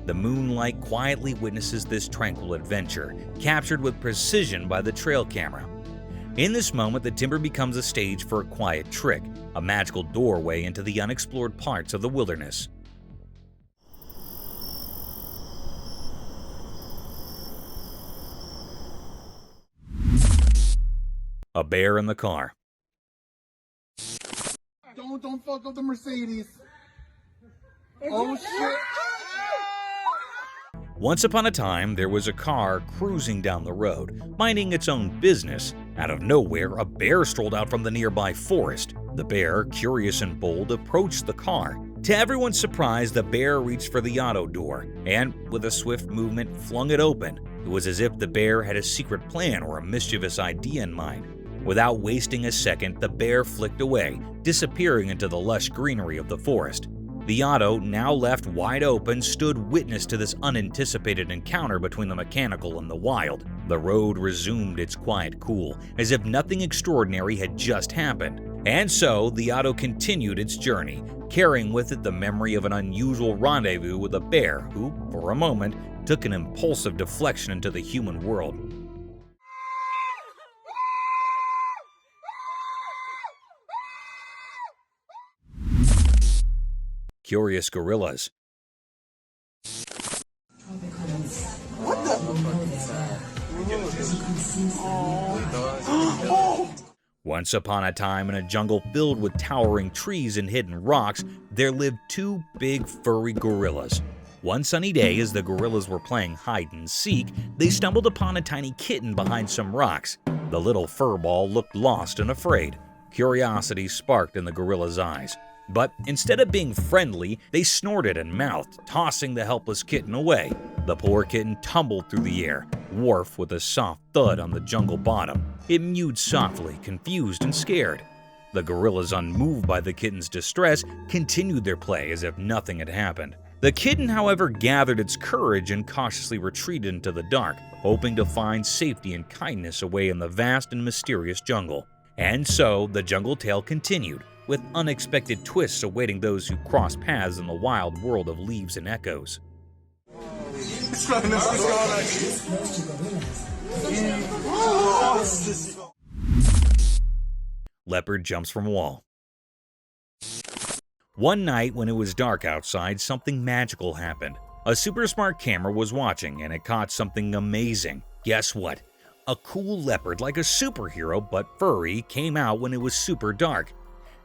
The moonlight quietly witnesses this tranquil adventure, captured with precision by the trail camera. In this moment, the timber becomes a stage for a quiet trick, a magical doorway into the unexplored parts of the wilderness. A bear in the car. Don't fuck up the Mercedes. Oh shit. Once upon a time, there was a car cruising down the road, minding its own business. Out of nowhere, a bear strolled out from the nearby forest. The bear, curious and bold, approached the car. To everyone's surprise, the bear reached for the auto door and, with a swift movement, flung it open. It was as if the bear had a secret plan or a mischievous idea in mind. Without wasting a second, the bear flicked away, disappearing into the lush greenery of the forest. The auto, now left wide open, stood witness to this unanticipated encounter between the mechanical and the wild. The road resumed its quiet cool, as if nothing extraordinary had just happened. And so, the auto continued its journey, carrying with it the memory of an unusual rendezvous with a bear who, for a moment, took an impulsive deflection into the human world. Curious gorillas. What the? Once upon a time, in a jungle filled with towering trees and hidden rocks, there lived two big furry gorillas. One sunny day, as the gorillas were playing hide and seek, they stumbled upon a tiny kitten behind some rocks. The little furball looked lost and afraid. Curiosity sparked in the gorilla's eyes. But instead of being friendly, they snorted and mouthed, tossing the helpless kitten away. The poor kitten tumbled through the air, wharf with a soft thud on the jungle bottom. It mewed softly, confused and scared. The gorillas, unmoved by the kitten's distress, continued their play as if nothing had happened. The kitten, however, gathered its courage and cautiously retreated into the dark, hoping to find safety and kindness away in the vast and mysterious jungle. And so, the jungle tale continued, with unexpected twists awaiting those who cross paths in the wild world of leaves and echoes. Leopard jumps from wall. One night when it was dark outside, something magical happened. A super smart camera was watching and it caught something amazing. Guess what? A cool leopard, like a superhero but furry, came out when it was super dark.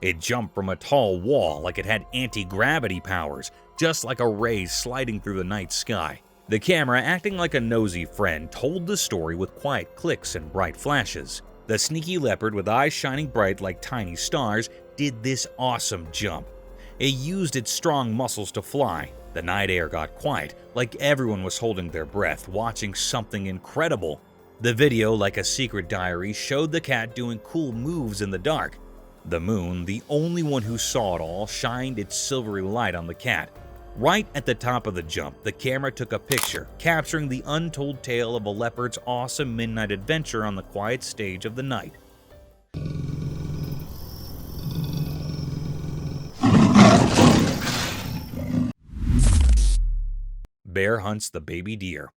It jumped from a tall wall like it had anti-gravity powers, just like a ray sliding through the night sky. The camera, acting like a nosy friend, told the story with quiet clicks and bright flashes. The sneaky leopard, with eyes shining bright like tiny stars, did this awesome jump. It used its strong muscles to fly. The night air got quiet, like everyone was holding their breath, watching something incredible. The video, like a secret diary, showed the cat doing cool moves in the dark. The moon, the only one who saw it all, shined its silvery light on the cat. Right at the top of the jump, the camera took a picture, capturing the untold tale of a leopard's awesome midnight adventure on the quiet stage of the night. Bear hunts the baby deer.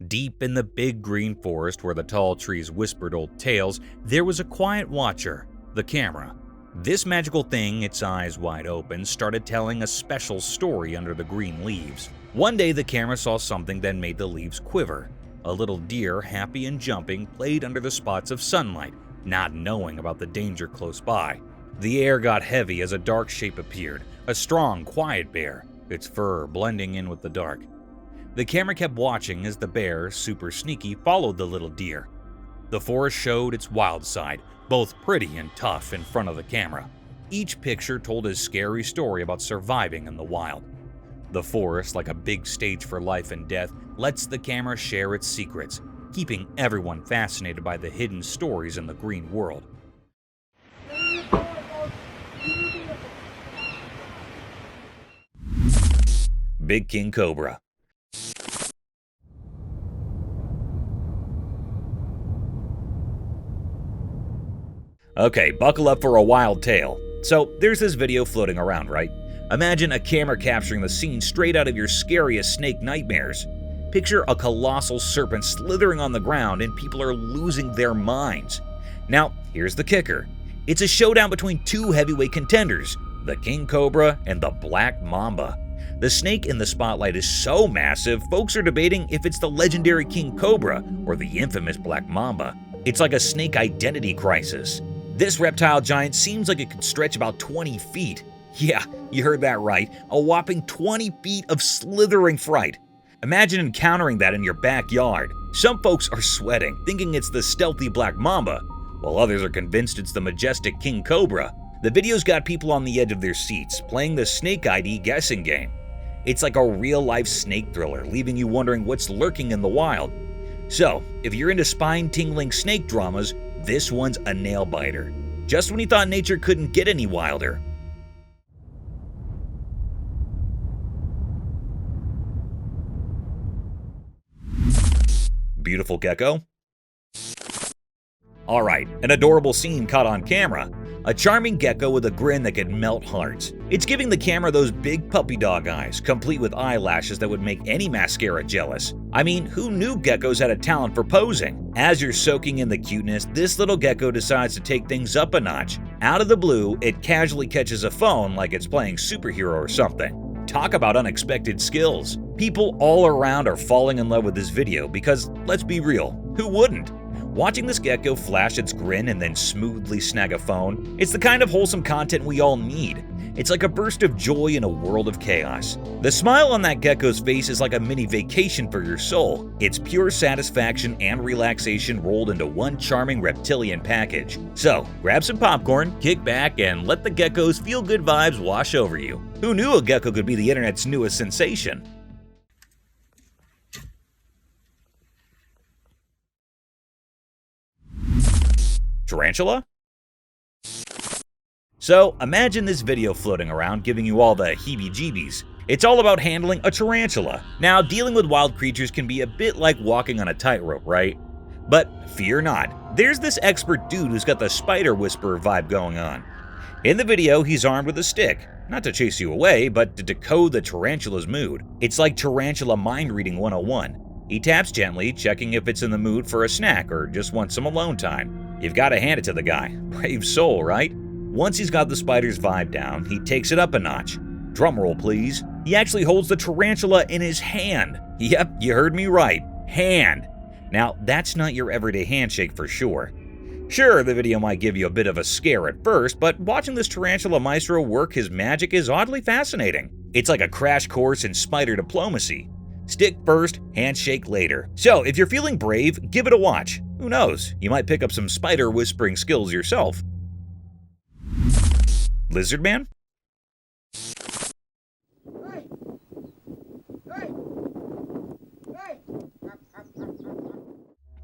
Deep in the big green forest where the tall trees whispered old tales, there was a quiet watcher, the camera. This magical thing, its eyes wide open, started telling a special story under the green leaves. One day the camera saw something that made the leaves quiver. A little deer, happy and jumping, played under the spots of sunlight, not knowing about the danger close by. The air got heavy as a dark shape appeared, a strong, quiet bear, its fur blending in with the dark. The camera kept watching as the bear, super sneaky, followed the little deer. The forest showed its wild side, both pretty and tough, in front of the camera. Each picture told a scary story about surviving in the wild. The forest, like a big stage for life and death, lets the camera share its secrets, keeping everyone fascinated by the hidden stories in the green world. Big King Cobra. Okay, buckle up for a wild tale. So, there's this video floating around, right? Imagine a camera capturing the scene straight out of your scariest snake nightmares. Picture a colossal serpent slithering on the ground and people are losing their minds. Now, here's the kicker. It's a showdown between two heavyweight contenders, the King Cobra and the Black Mamba. The snake in the spotlight is so massive, folks are debating if it's the legendary King Cobra or the infamous Black Mamba. It's like a snake identity crisis. This reptile giant seems like it could stretch about 20 feet. Yeah, you heard that right. A whopping 20 feet of slithering fright. Imagine encountering that in your backyard. Some folks are sweating, thinking it's the stealthy black mamba, while others are convinced it's the majestic king cobra. The video's got people on the edge of their seats, playing the Snake ID guessing game. It's like a real-life snake thriller, leaving you wondering what's lurking in the wild. So, if you're into spine-tingling snake dramas, this one's a nail-biter. Just when you thought nature couldn't get any wilder. Beautiful gecko? Alright, an adorable scene caught on camera. A charming gecko with a grin that could melt hearts. It's giving the camera those big puppy dog eyes, complete with eyelashes that would make any mascara jealous. I mean, who knew geckos had a talent for posing? As you're soaking in the cuteness, this little gecko decides to take things up a notch. Out of the blue, it casually catches a phone like it's playing superhero or something. Talk about unexpected skills. People all around are falling in love with this video because, let's be real, who wouldn't? Watching this gecko flash its grin and then smoothly snag a phone, it's the kind of wholesome content we all need. It's like a burst of joy in a world of chaos. The smile on that gecko's face is like a mini vacation for your soul. It's pure satisfaction and relaxation rolled into one charming reptilian package. So, grab some popcorn, kick back, and let the gecko's feel-good vibes wash over you. Who knew a gecko could be the internet's newest sensation? Tarantula? So, imagine this video floating around giving you all the heebie-jeebies. It's all about handling a tarantula. Now, dealing with wild creatures can be a bit like walking on a tightrope, right? But fear not, there's this expert dude who's got the spider whisperer vibe going on. In the video, he's armed with a stick, not to chase you away, but to decode the tarantula's mood. It's like Tarantula Mind Reading 101. He taps gently, checking if it's in the mood for a snack or just wants some alone time. You've got to hand it to the guy. Brave soul, right? Once he's got the spider's vibe down, he takes it up a notch. Drumroll, please. He actually holds the tarantula in his hand. Yep, you heard me right. Hand. Now, that's not your everyday handshake for sure. Sure, the video might give you a bit of a scare at first, but watching this tarantula maestro work his magic is oddly fascinating. It's like a crash course in spider diplomacy. Stick first, handshake later. So, if you're feeling brave, give it a watch. Who knows, you might pick up some spider whispering skills yourself. Lizard Man?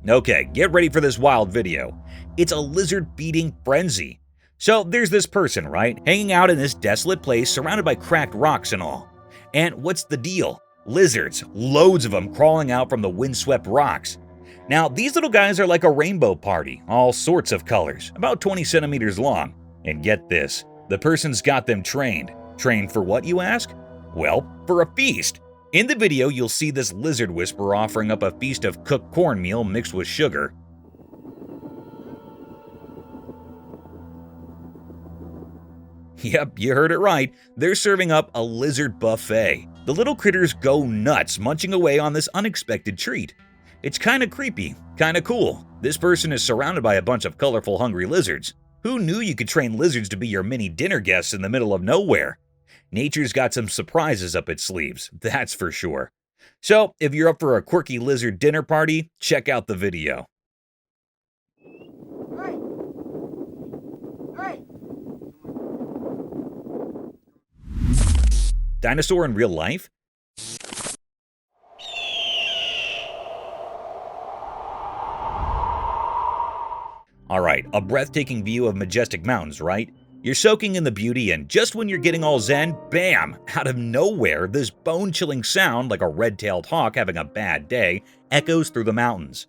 Okay, get ready for this wild video. It's a lizard beating frenzy. So there's this person, right, hanging out in this desolate place surrounded by cracked rocks and all. And what's the deal? Lizards, loads of them crawling out from the windswept rocks. Now, these little guys are like a rainbow party, all sorts of colors, about 20 centimeters long. And get this, the person's got them trained. Trained for what, you ask? Well, for a feast. In the video, you'll see this lizard whisperer offering up a feast of cooked cornmeal mixed with sugar. Yep, you heard it right. They're serving up a lizard buffet. The little critters go nuts munching away on this unexpected treat. It's kinda creepy, kinda cool. This person is surrounded by a bunch of colorful, hungry lizards. Who knew you could train lizards to be your mini dinner guests in the middle of nowhere? Nature's got some surprises up its sleeves, that's for sure. So, if you're up for a quirky lizard dinner party, check out the video. Dinosaur in real life? Alright, a breathtaking view of majestic mountains, right? You're soaking in the beauty, and just when you're getting all zen, bam! Out of nowhere, this bone-chilling sound, like a red-tailed hawk having a bad day, echoes through the mountains.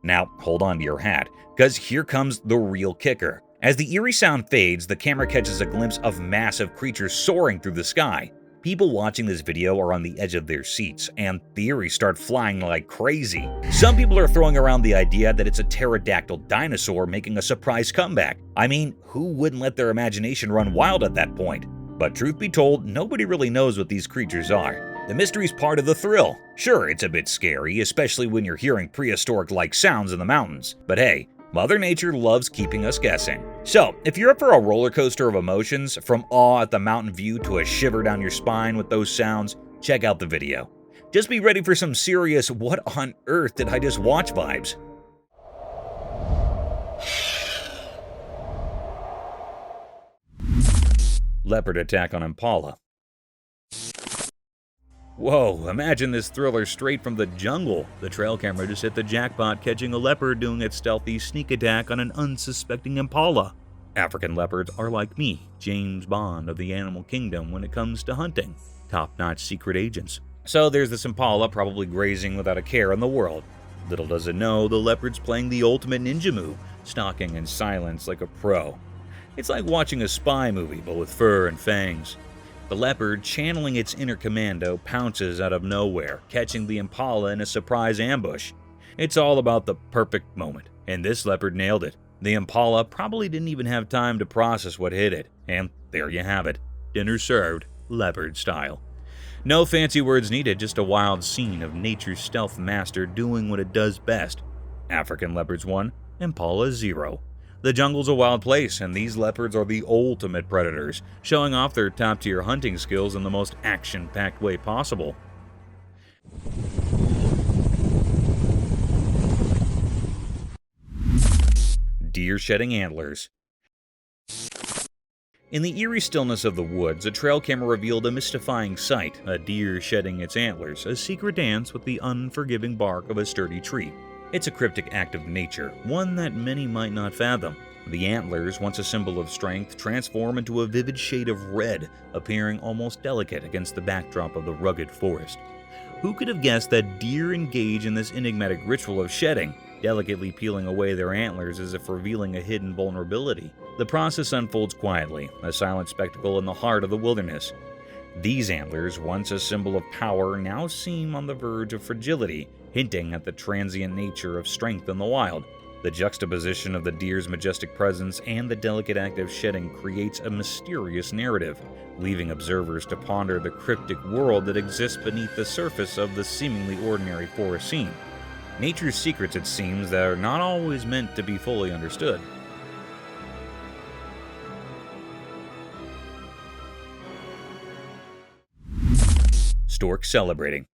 Now, hold on to your hat, because here comes the real kicker. As the eerie sound fades, the camera catches a glimpse of massive creatures soaring through the sky. People watching this video are on the edge of their seats, and theories start flying like crazy. Some people are throwing around the idea that it's a pterodactyl dinosaur making a surprise comeback. I mean, who wouldn't let their imagination run wild at that point? But truth be told, nobody really knows what these creatures are. The mystery's part of the thrill. Sure, it's a bit scary, especially when you're hearing prehistoric-like sounds in the mountains. But hey, Mother Nature loves keeping us guessing. So, if you're up for a roller coaster of emotions, from awe at the mountain view to a shiver down your spine with those sounds, check out the video. Just be ready for some serious "what on earth did I just watch" vibes. Leopard attack on Impala. Whoa, imagine this thriller straight from the jungle. The trail camera just hit the jackpot, catching a leopard doing its stealthy sneak attack on an unsuspecting Impala. African leopards are like me, James Bond of the animal kingdom when it comes to hunting. Top-notch secret agents. So there's this Impala probably grazing without a care in the world. Little does it know, the leopard's playing the ultimate ninja move, stalking in silence like a pro. It's like watching a spy movie, but with fur and fangs. The leopard, channeling its inner commando, pounces out of nowhere, catching the Impala in a surprise ambush. It's all about the perfect moment, and this leopard nailed it. The Impala probably didn't even have time to process what hit it, and there you have it. Dinner served, leopard style. No fancy words needed, just a wild scene of nature's stealth master doing what it does best. African leopards 1, Impala 0. The jungle's a wild place, and these leopards are the ultimate predators, showing off their top-tier hunting skills in the most action-packed way possible. Deer shedding antlers. In the eerie stillness of the woods, a trail camera revealed a mystifying sight, a deer shedding its antlers, a secret dance with the unforgiving bark of a sturdy tree. It's a cryptic act of nature, one that many might not fathom. The antlers, once a symbol of strength, transform into a vivid shade of red, appearing almost delicate against the backdrop of the rugged forest. Who could have guessed that deer engage in this enigmatic ritual of shedding, delicately peeling away their antlers as if revealing a hidden vulnerability? The process unfolds quietly, a silent spectacle in the heart of the wilderness. These antlers, once a symbol of power, now seem on the verge of fragility, hinting at the transient nature of strength in the wild. The juxtaposition of the deer's majestic presence and the delicate act of shedding creates a mysterious narrative, leaving observers to ponder the cryptic world that exists beneath the surface of the seemingly ordinary forest scene. Nature's secrets, it seems, that are not always meant to be fully understood. Stork celebrating.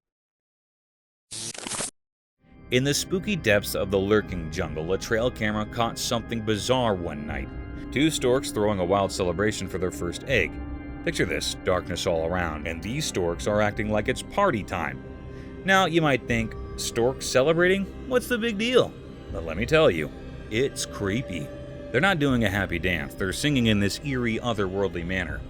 In the spooky depths of the lurking jungle, a trail camera caught something bizarre one night. Two storks throwing a wild celebration for their first egg. Picture this, darkness all around, and these storks are acting like it's party time. Now, you might think, storks celebrating? What's the big deal? But let me tell you, it's creepy. They're not doing a happy dance, they're singing in this eerie, otherworldly manner.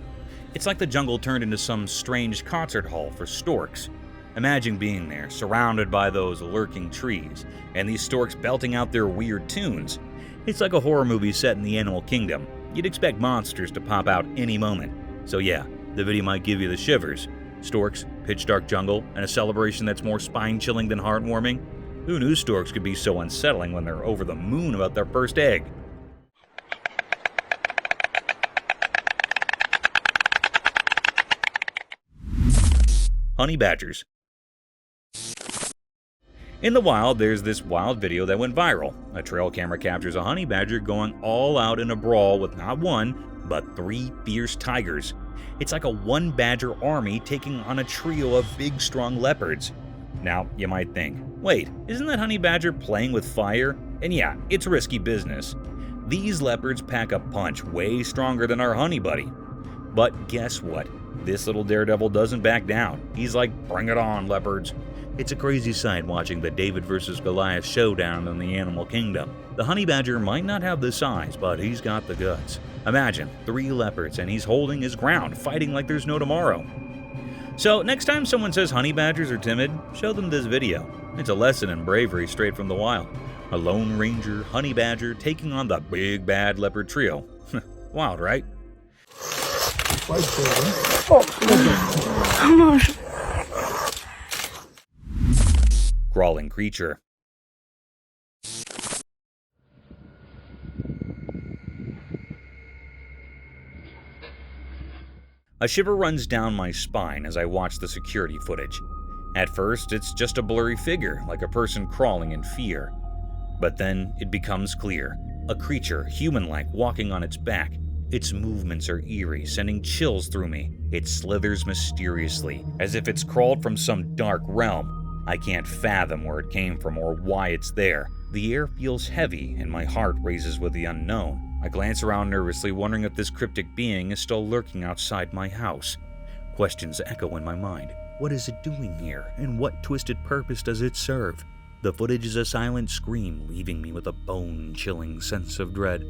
It's like the jungle turned into some strange concert hall for storks. Imagine being there, surrounded by those lurking trees, and these storks belting out their weird tunes. It's like a horror movie set in the animal kingdom. You'd expect monsters to pop out any moment. So yeah, the video might give you the shivers. Storks, pitch dark jungle, and a celebration that's more spine-chilling than heartwarming? Who knew storks could be so unsettling when they're over the moon about their first egg? Honey badgers. In the wild, there's this wild video that went viral. A trail camera captures a honey badger going all out in a brawl with not one, but 3 fierce tigers. It's like a one badger army taking on a trio of big, strong leopards. Now, you might think, wait, isn't that honey badger playing with fire? And yeah, it's risky business. These leopards pack a punch way stronger than our honey buddy. But guess what? This little daredevil doesn't back down. He's like, bring it on, leopards. It's a crazy sight watching the David versus Goliath showdown in the animal kingdom. The honey badger might not have the size, but he's got the guts. Imagine 3 leopards and he's holding his ground, fighting like there's no tomorrow. So next time someone says honey badgers are timid, show them this video. It's a lesson in bravery straight from the wild. A lone ranger honey badger taking on the big bad leopard trio. Wild, right? Crawling creature. A shiver runs down my spine as I watch the security footage. At first, it's just a blurry figure, like a person crawling in fear. But then it becomes clear. A creature, human-like, walking on its back. Its movements are eerie, sending chills through me. It slithers mysteriously, as if it's crawled from some dark realm. I can't fathom where it came from or why it's there. The air feels heavy, and my heart races with the unknown. I glance around nervously, wondering if this cryptic being is still lurking outside my house. Questions echo in my mind. What is it doing here, and what twisted purpose does it serve? The footage is a silent scream, leaving me with a bone-chilling sense of dread.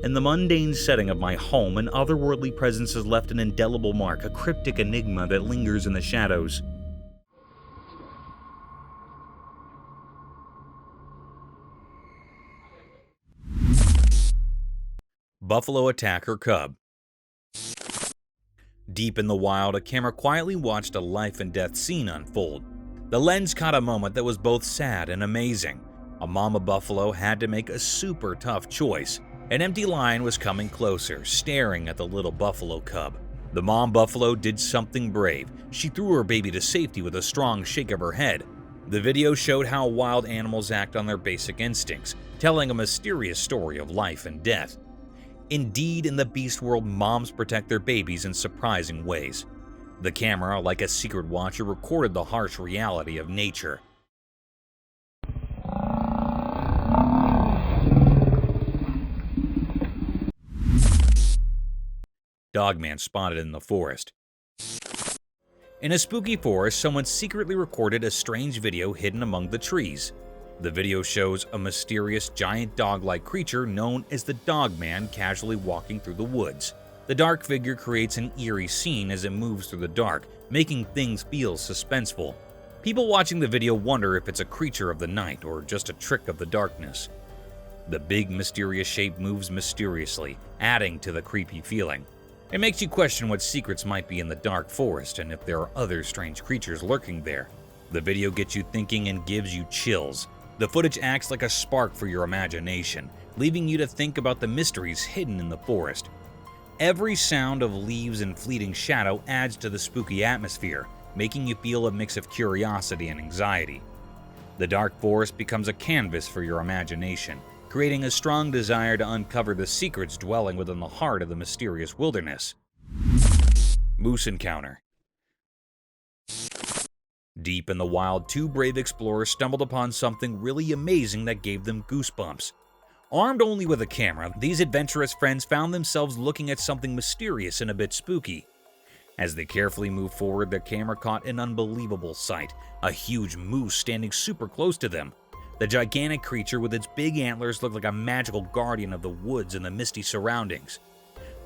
In the mundane setting of my home, an otherworldly presence has left an indelible mark, a cryptic enigma that lingers in the shadows. Buffalo attacker cub. Deep in the wild, a camera quietly watched a life and death scene unfold. The lens caught a moment that was both sad and amazing. A mama buffalo had to make a super tough choice. An empty lion was coming closer, staring at the little buffalo cub. The mom buffalo did something brave. She threw her baby to safety with a strong shake of her head. The video showed how wild animals act on their basic instincts, telling a mysterious story of life and death. Indeed, in the beast world, moms protect their babies in surprising ways. The camera, like a secret watcher, recorded the harsh reality of nature. Dogman spotted in the forest. In a spooky forest, someone secretly recorded a strange video hidden among the trees. The video shows a mysterious giant dog-like creature known as the Dogman casually walking through the woods. The dark figure creates an eerie scene as it moves through the dark, making things feel suspenseful. People watching the video wonder if it's a creature of the night or just a trick of the darkness. The big, mysterious shape moves mysteriously, adding to the creepy feeling. It makes you question what secrets might be in the dark forest and if there are other strange creatures lurking there. The video gets you thinking and gives you chills. The footage acts like a spark for your imagination, leaving you to think about the mysteries hidden in the forest. Every sound of leaves and fleeting shadow adds to the spooky atmosphere, making you feel a mix of curiosity and anxiety. The dark forest becomes a canvas for your imagination, creating a strong desire to uncover the secrets dwelling within the heart of the mysterious wilderness. Moose encounter. Deep in the wild, two brave explorers stumbled upon something really amazing that gave them goosebumps. Armed only with a camera, these adventurous friends found themselves looking at something mysterious and a bit spooky. As they carefully moved forward, their camera caught an unbelievable sight, a huge moose standing super close to them. The gigantic creature with its big antlers looked like a magical guardian of the woods and the misty surroundings.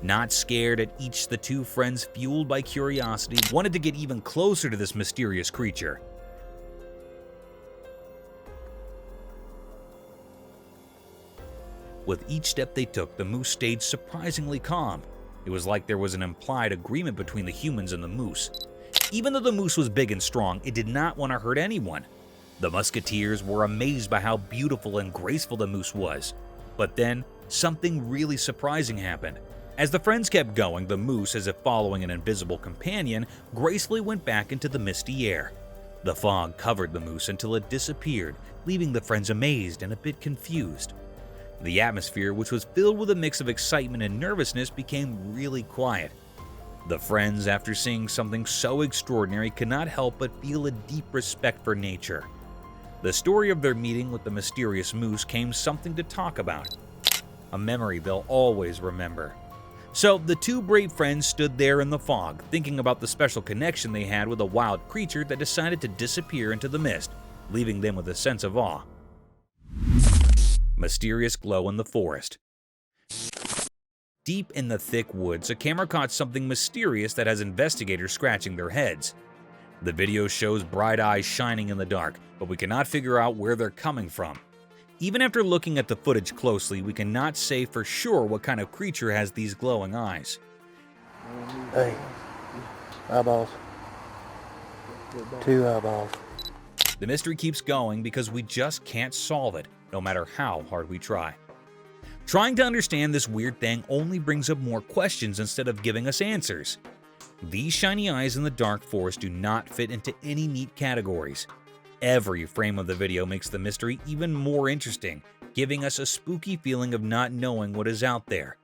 Not scared at each, the two friends, fueled by curiosity, wanted to get even closer to this mysterious creature. With each step they took, the moose stayed surprisingly calm. It was like there was an implied agreement between the humans and the moose. Even though the moose was big and strong, it did not want to hurt anyone. The musketeers were amazed by how beautiful and graceful the moose was. But then, something really surprising happened. As the friends kept going, the moose, as if following an invisible companion, gracefully went back into the misty air. The fog covered the moose until it disappeared, leaving the friends amazed and a bit confused. The atmosphere, which was filled with a mix of excitement and nervousness, became really quiet. The friends, after seeing something so extraordinary, could not help but feel a deep respect for nature. The story of their meeting with the mysterious moose came something to talk about, a memory they'll always remember. So the two brave friends stood there in the fog, thinking about the special connection they had with a wild creature that decided to disappear into the mist, leaving them with a sense of awe. Mysterious glow in the forest. Deep in the thick woods, a camera caught something mysterious that has investigators scratching their heads. The video shows bright eyes shining in the dark, but we cannot figure out where they're coming from. Even after looking at the footage closely, we cannot say for sure what kind of creature has these glowing eyes. Hey, eyeballs. 2 eyeballs. The mystery keeps going because we just can't solve it, no matter how hard we try. Trying to understand this weird thing only brings up more questions instead of giving us answers. These shiny eyes in the dark forest do not fit into any neat categories. Every frame of the video makes the mystery even more interesting, giving us a spooky feeling of not knowing what is out there.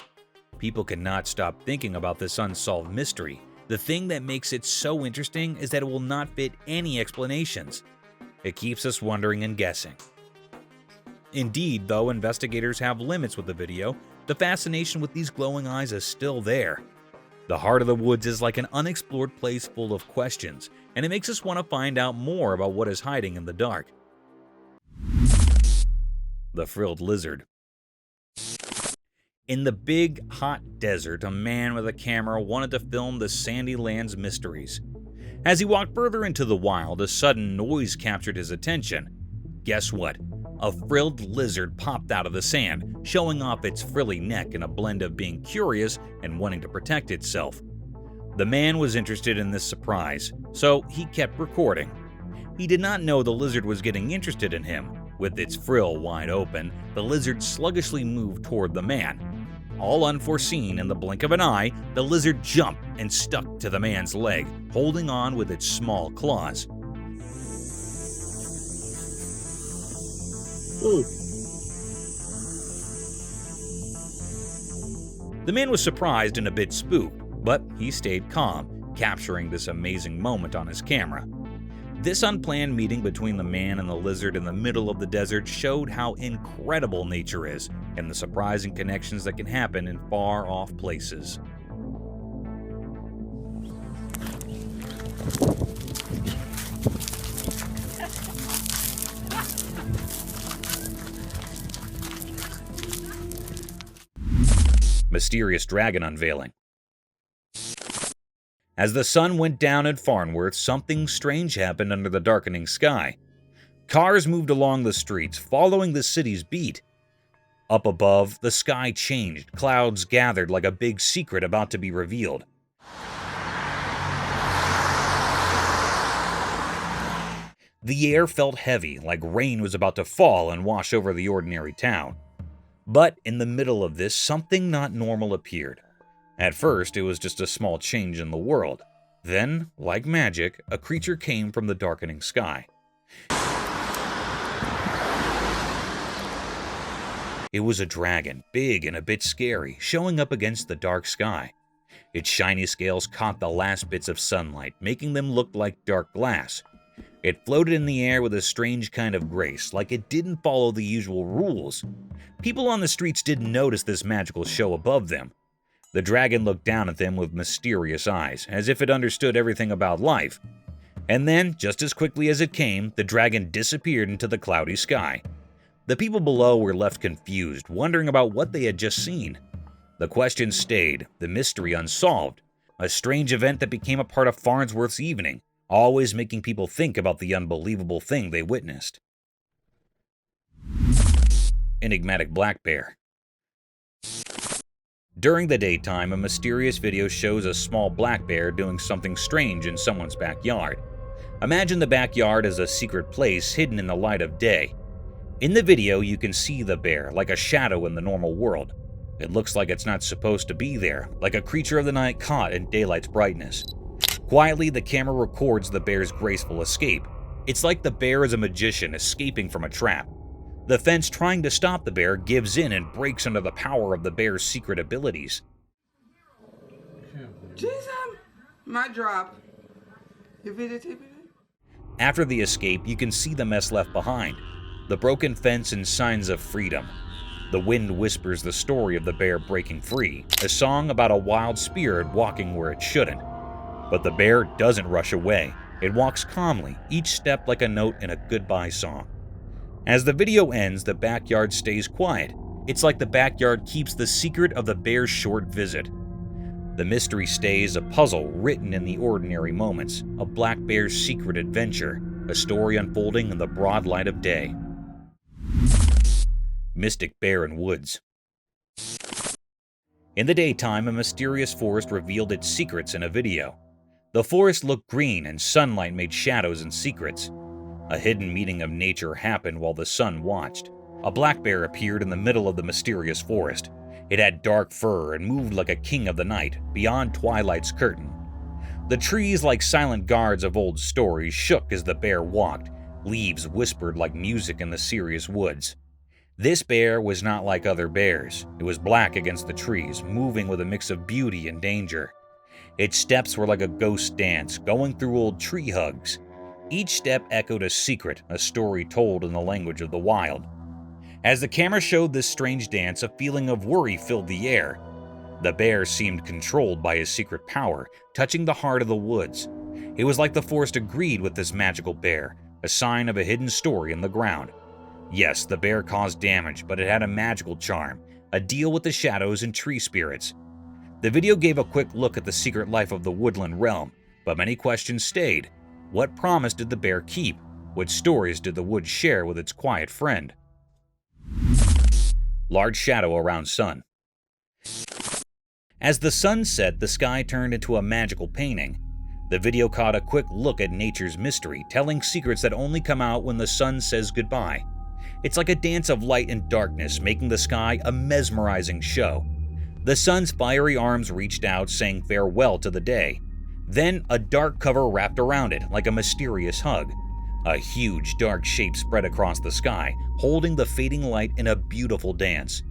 People cannot stop thinking about this unsolved mystery. The thing that makes it so interesting is that it will not fit any explanations. It keeps us wondering and guessing. Indeed, though investigators have limits with the video, the fascination with these glowing eyes is still there. The heart of the woods is like an unexplored place full of questions, and it makes us want to find out more about what is hiding in the dark. The frilled lizard. In the big, hot desert, a man with a camera wanted to film the sandy land's mysteries. As he walked further into the wild, a sudden noise captured his attention. Guess what? A frilled lizard popped out of the sand, showing off its frilly neck in a blend of being curious and wanting to protect itself. The man was interested in this surprise, so he kept recording. He did not know the lizard was getting interested in him. With its frill wide open, the lizard sluggishly moved toward the man. All unforeseen, in the blink of an eye, the lizard jumped and stuck to the man's leg, holding on with its small claws. The man was surprised and a bit spooked, but he stayed calm, capturing this amazing moment on his camera. This unplanned meeting between the man and the lizard in the middle of the desert showed how incredible nature is and the surprising connections that can happen in far-off places. Mysterious dragon unveiling. As the sun went down at Farnworth, something strange happened under the darkening sky. Cars moved along the streets, following the city's beat. Up above, the sky changed. Clouds gathered like a big secret about to be revealed. The air felt heavy, like rain was about to fall and wash over the ordinary town. But in the middle of this, something not normal appeared. At first, it was just a small change in the world. Then, like magic, a creature came from the darkening sky. It was a dragon, big and a bit scary, showing up against the dark sky. Its shiny scales caught the last bits of sunlight, making them look like dark glass. It floated in the air with a strange kind of grace, like it didn't follow the usual rules. People on the streets didn't notice this magical show above them. The dragon looked down at them with mysterious eyes, as if it understood everything about life. And then, just as quickly as it came, the dragon disappeared into the cloudy sky. The people below were left confused, wondering about what they had just seen. The question stayed, the mystery unsolved, a strange event that became a part of Farnsworth's evening, always making people think about the unbelievable thing they witnessed. Enigmatic black bear. During the daytime, a mysterious video shows a small black bear doing something strange in someone's backyard. Imagine the backyard as a secret place hidden in the light of day. In the video, you can see the bear, like a shadow in the normal world. It looks like it's not supposed to be there, like a creature of the night caught in daylight's brightness. Quietly, the camera records the bear's graceful escape. It's like the bear is a magician escaping from a trap. The fence trying to stop the bear gives in and breaks under the power of the bear's secret abilities. Jesus, my drop. After the escape, you can see the mess left behind. The broken fence and signs of freedom. The wind whispers the story of the bear breaking free, a song about a wild spirit walking where it shouldn't. But the bear doesn't rush away. It walks calmly, each step like a note in a goodbye song. As the video ends, the backyard stays quiet. It's like the backyard keeps the secret of the bear's short visit. The mystery stays a puzzle written in the ordinary moments, a black bear's secret adventure, a story unfolding in the broad light of day. Mystic bear in woods. In the daytime, a mysterious forest revealed its secrets in a video. The forest looked green and sunlight made shadows and secrets. A hidden meeting of nature happened while the sun watched. A black bear appeared in the middle of the mysterious forest. It had dark fur and moved like a king of the night, beyond twilight's curtain. The trees, like silent guards of old stories, shook as the bear walked. Leaves whispered like music in the serious woods. This bear was not like other bears. It was black against the trees, moving with a mix of beauty and danger. Its steps were like a ghost dance, going through old tree hugs. Each step echoed a secret, a story told in the language of the wild. As the camera showed this strange dance, a feeling of worry filled the air. The bear seemed controlled by his secret power, touching the heart of the woods. It was like the forest agreed with this magical bear, a sign of a hidden story in the ground. Yes, the bear caused damage, but it had a magical charm, a deal with the shadows and tree spirits. The video gave a quick look at the secret life of the woodland realm, but many questions stayed. What promise did the bear keep? What stories did the woods share with its quiet friend? Large shadow around sun. As the sun set, the sky turned into a magical painting. The video caught a quick look at nature's mystery, telling secrets that only come out when the sun says goodbye. It's like a dance of light and darkness, making the sky a mesmerizing show. The sun's fiery arms reached out, saying farewell to the day. Then a dark cover wrapped around it, like a mysterious hug. A huge dark shape spread across the sky, holding the fading light in a beautiful dance.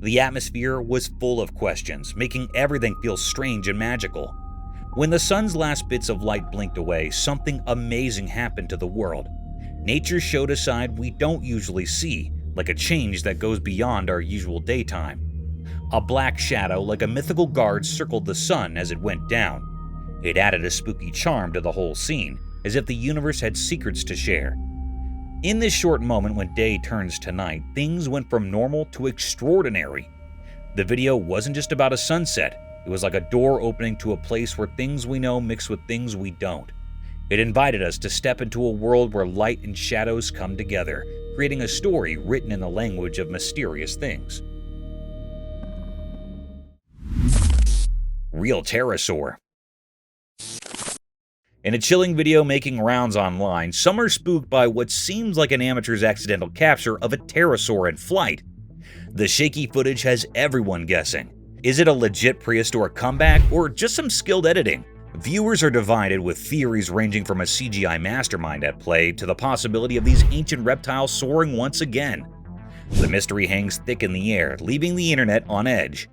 The atmosphere was full of questions, making everything feel strange and magical. When the sun's last bits of light blinked away, something amazing happened to the world. Nature showed a side we don't usually see, like a change that goes beyond our usual daytime. A black shadow, like a mythical guard, circled the sun as it went down. It added a spooky charm to the whole scene, as if the universe had secrets to share. In this short moment when day turns to night, things went from normal to extraordinary. The video wasn't just about a sunset. It was like a door opening to a place where things we know mix with things we don't. It invited us to step into a world where light and shadows come together, creating a story written in the language of mysterious things. Real pterosaur. In a chilling video making rounds online, some are spooked by what seems like an amateur's accidental capture of a pterosaur in flight. The shaky footage has everyone guessing. Is it a legit prehistoric comeback or just some skilled editing? Viewers are divided, with theories ranging from a CGI mastermind at play to the possibility of these ancient reptiles soaring once again. The mystery hangs thick in the air, leaving the internet on edge.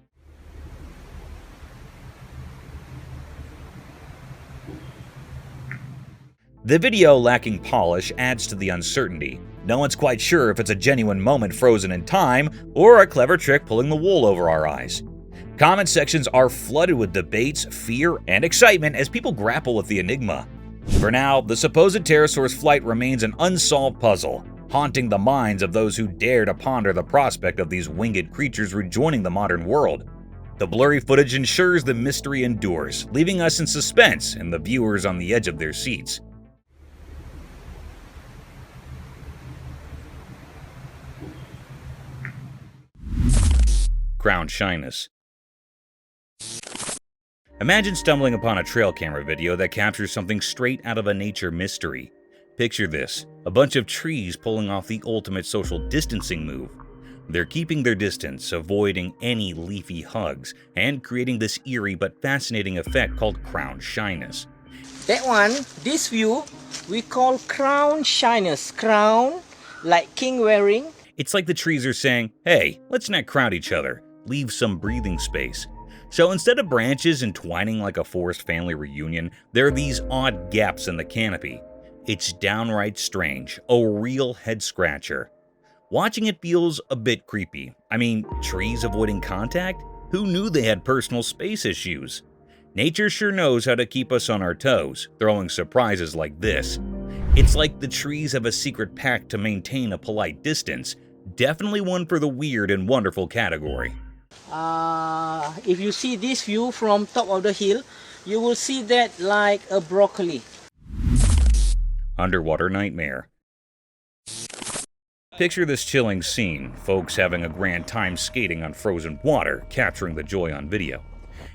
The video, lacking polish, adds to the uncertainty. No one's quite sure if it's a genuine moment frozen in time or a clever trick pulling the wool over our eyes. Comment sections are flooded with debates, fear, and excitement as people grapple with the enigma. For now, the supposed pterosaur's flight remains an unsolved puzzle, haunting the minds of those who dare to ponder the prospect of these winged creatures rejoining the modern world. The blurry footage ensures the mystery endures, leaving us in suspense and the viewers on the edge of their seats. Crown shyness. Imagine stumbling upon a trail camera video that captures something straight out of a nature mystery. Picture this: a bunch of trees pulling off the ultimate social distancing move. They're keeping their distance, avoiding any leafy hugs, and creating this eerie but fascinating effect called crown shyness. That one, this view, we call crown shyness. Crown, like king wearing. It's like the trees are saying, hey, let's not crowd each other, leave some breathing space. So instead of branches entwining like a forest family reunion, there are these odd gaps in the canopy. It's downright strange, a real head-scratcher. Watching it feels a bit creepy. I mean, trees avoiding contact? Who knew they had personal space issues? Nature sure knows how to keep us on our toes, throwing surprises like this. It's like the trees have a secret pact to maintain a polite distance. Definitely one for the weird and wonderful category. If you see this view from top of the hill, you will see that like a broccoli. Underwater nightmare. Picture this chilling scene, folks having a grand time skating on frozen water, capturing the joy on video.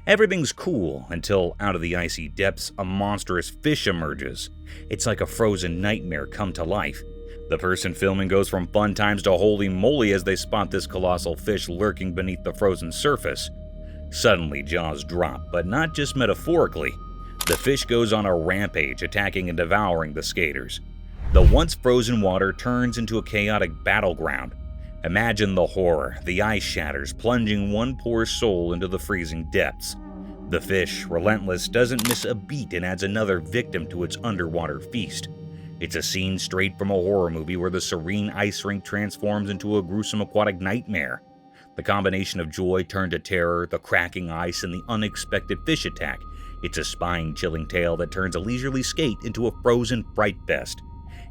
Everything's cool until out of the icy depths a monstrous fish emerges. It's like a frozen nightmare come to life. The person filming goes from fun times to holy moly as they spot this colossal fish lurking beneath the frozen surface. Suddenly, jaws drop, but not just metaphorically. The fish goes on a rampage, attacking and devouring the skaters. The once frozen water turns into a chaotic battleground. Imagine the horror. The ice shatters, plunging one poor soul into the freezing depths. The fish, relentless, doesn't miss a beat and adds another victim to its underwater feast. It's a scene straight from a horror movie where the serene ice rink transforms into a gruesome aquatic nightmare. The combination of joy turned to terror, the cracking ice, and the unexpected fish attack. It's a spine-chilling tale that turns a leisurely skate into a frozen fright fest.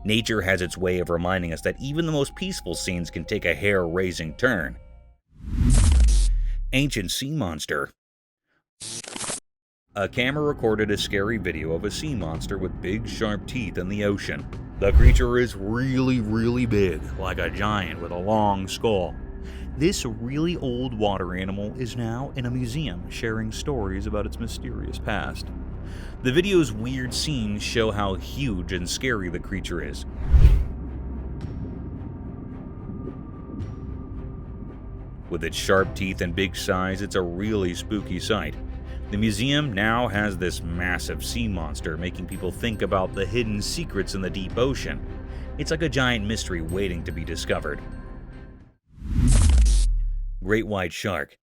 Nature has its way of reminding us that even the most peaceful scenes can take a hair-raising turn. Ancient sea monster. A camera recorded a scary video of a sea monster with big, sharp teeth in the ocean. The creature is really big, like a giant with a long skull. This really old water animal is now in a museum, sharing stories about its mysterious past. The video's weird scenes show how huge and scary the creature is. With its sharp teeth and big size, it's a really spooky sight. The museum now has this massive sea monster, making people think about the hidden secrets in the deep ocean. It's like a giant mystery waiting to be discovered. Great white shark.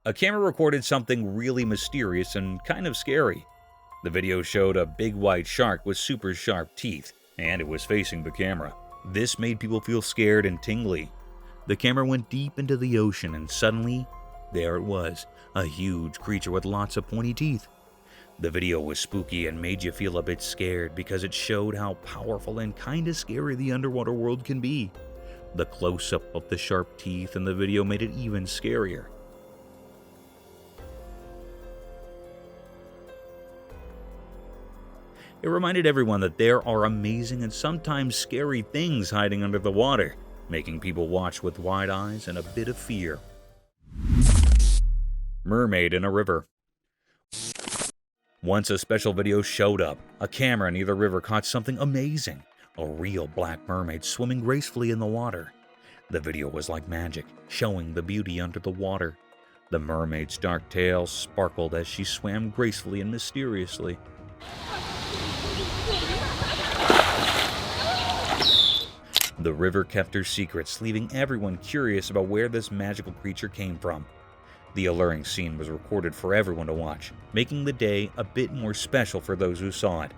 A camera recorded something really mysterious and kind of scary. The video showed a big white shark with super sharp teeth, and it was facing the camera. This made people feel scared and tingly. The camera went deep into the ocean, and suddenly, there it was, a huge creature with lots of pointy teeth. The video was spooky and made you feel a bit scared because it showed how powerful and kinda scary the underwater world can be. The close-up of the sharp teeth in the video made it even scarier. It reminded everyone that there are amazing and sometimes scary things hiding under the water, making people watch with wide eyes and a bit of fear. Mermaid in a river. Once a special video showed up, a camera near the river caught something amazing. A real black mermaid swimming gracefully in the water. The video was like magic, showing the beauty under the water. The mermaid's dark tail sparkled as she swam gracefully and mysteriously. The river kept her secrets, leaving everyone curious about where this magical creature came from. The alluring scene was recorded for everyone to watch, making the day a bit more special for those who saw it.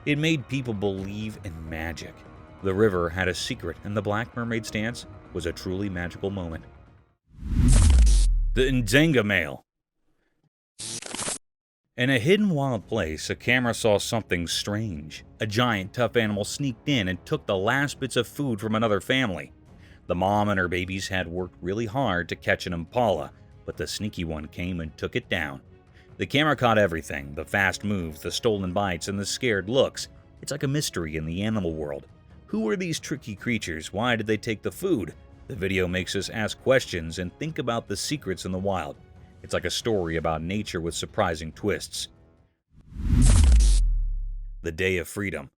It made people believe in magic. The river had a secret, and the Black Mermaid's dance was a truly magical moment. The Nzenga male. In a hidden wild place, a camera saw something strange. A giant, tough animal sneaked in and took the last bits of food from another family. The mom and her babies had worked really hard to catch an impala, but the sneaky one came and took it down. The camera caught everything, the fast moves, the stolen bites, and the scared looks. It's like a mystery in the animal world. Who are these tricky creatures? Why did they take the food? The video makes us ask questions and think about the secrets in the wild. It's like a story about nature with surprising twists. The Day of Freedom.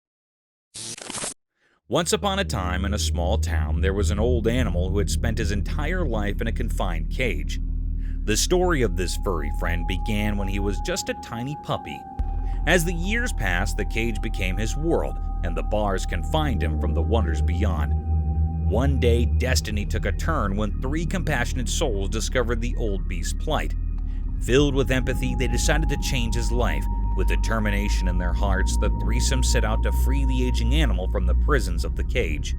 Once upon a time in a small town, there was an old animal who had spent his entire life in a confined cage. The story of this furry friend began when he was just a tiny puppy. As the years passed, the cage became his world, and the bars confined him from the wonders beyond. One day, destiny took a turn when 3 compassionate souls discovered the old beast's plight. Filled with empathy, they decided to change his life. With determination in their hearts, the threesome set out to free the aging animal from the prisons of the cage.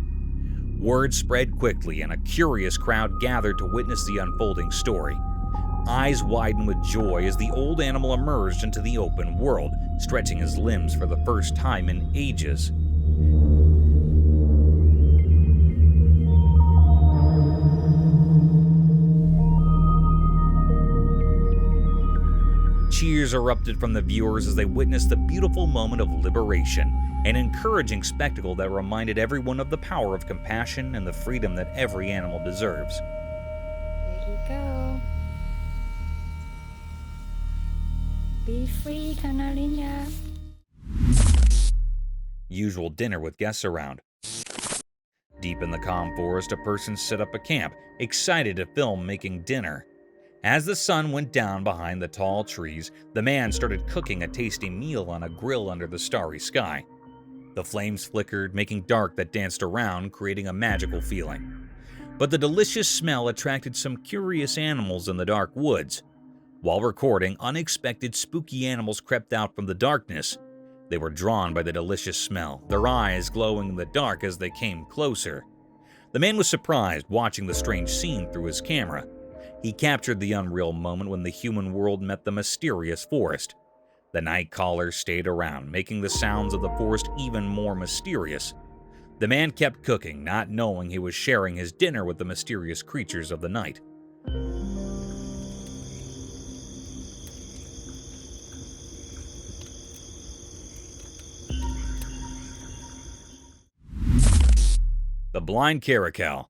Word spread quickly, and a curious crowd gathered to witness the unfolding story. Eyes widened with joy as the old animal emerged into the open world, stretching his limbs for the first time in ages. Cheers erupted from the viewers as they witnessed the beautiful moment of liberation, an encouraging spectacle that reminded everyone of the power of compassion and the freedom that every animal deserves. There you go. Be free, Canarinha. Usual dinner with guests around. Deep in the calm forest, a person set up a camp, excited to film making dinner. As the sun went down behind the tall trees, the man started cooking a tasty meal on a grill under the starry sky. The flames flickered, making dark that danced around, creating a magical feeling. But the delicious smell attracted some curious animals in the dark woods. While recording, unexpected spooky animals crept out from the darkness. They were drawn by the delicious smell, their eyes glowing in the dark as they came closer. The man was surprised watching the strange scene through his camera. He captured the unreal moment when the human world met the mysterious forest. The night callers stayed around, making the sounds of the forest even more mysterious. The man kept cooking, not knowing he was sharing his dinner with the mysterious creatures of the night. The Blind Caracal.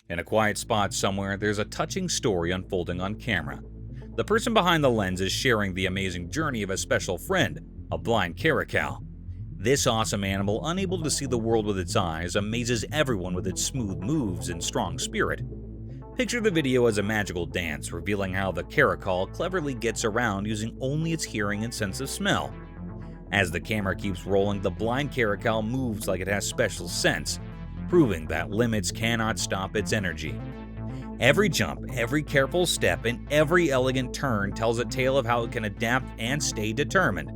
In a quiet spot somewhere, there's a touching story unfolding on camera. The person behind the lens is sharing the amazing journey of a special friend, a blind caracal. This awesome animal, unable to see the world with its eyes, amazes everyone with its smooth moves and strong spirit. Picture the video as a magical dance, revealing how the caracal cleverly gets around using only its hearing and sense of smell. As the camera keeps rolling, the blind caracal moves like it has special sense, proving that limits cannot stop its energy. Every jump, every careful step, and every elegant turn tells a tale of how it can adapt and stay determined.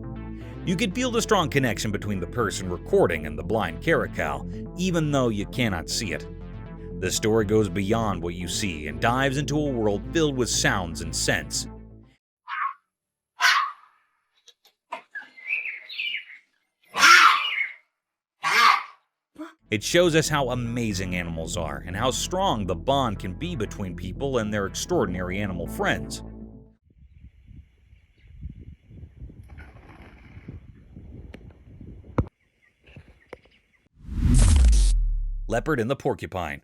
You can feel the strong connection between the person recording and the blind caracal, even though you cannot see it. The story goes beyond what you see and dives into a world filled with sounds and scents. It shows us how amazing animals are and how strong the bond can be between people and their extraordinary animal friends. Leopard and the porcupine.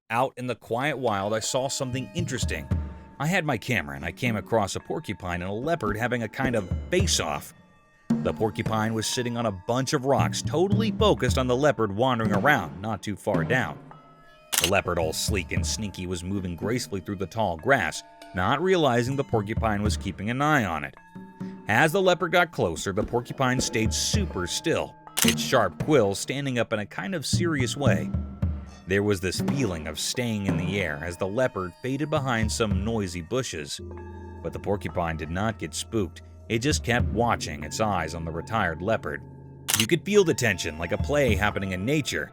Out in the quiet wild, I saw something interesting. I had my camera and I came across a porcupine and a leopard having a kind of face-off. The porcupine was sitting on a bunch of rocks, totally focused on the leopard wandering around, not too far down. The leopard, all sleek and sneaky, was moving gracefully through the tall grass, not realizing the porcupine was keeping an eye on it. As the leopard got closer, the porcupine stayed super still, its sharp quills standing up in a kind of serious way. There was this feeling of staying in the air as the leopard faded behind some noisy bushes. But the porcupine did not get spooked. It just kept watching, its eyes on the retired leopard. You could feel the tension, like a play happening in nature.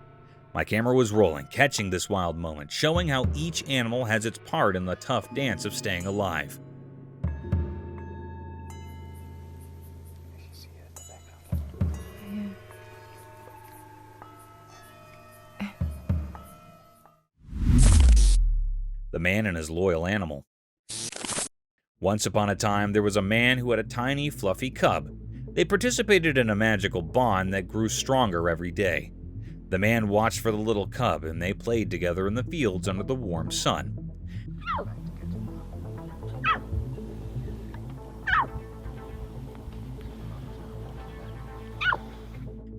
My camera was rolling, catching this wild moment, showing how each animal has its part in the tough dance of staying alive. The man and his loyal animal. Once upon a time, there was a man who had a tiny, fluffy cub. They participated in a magical bond that grew stronger every day. The man watched for the little cub, and they played together in the fields under the warm sun.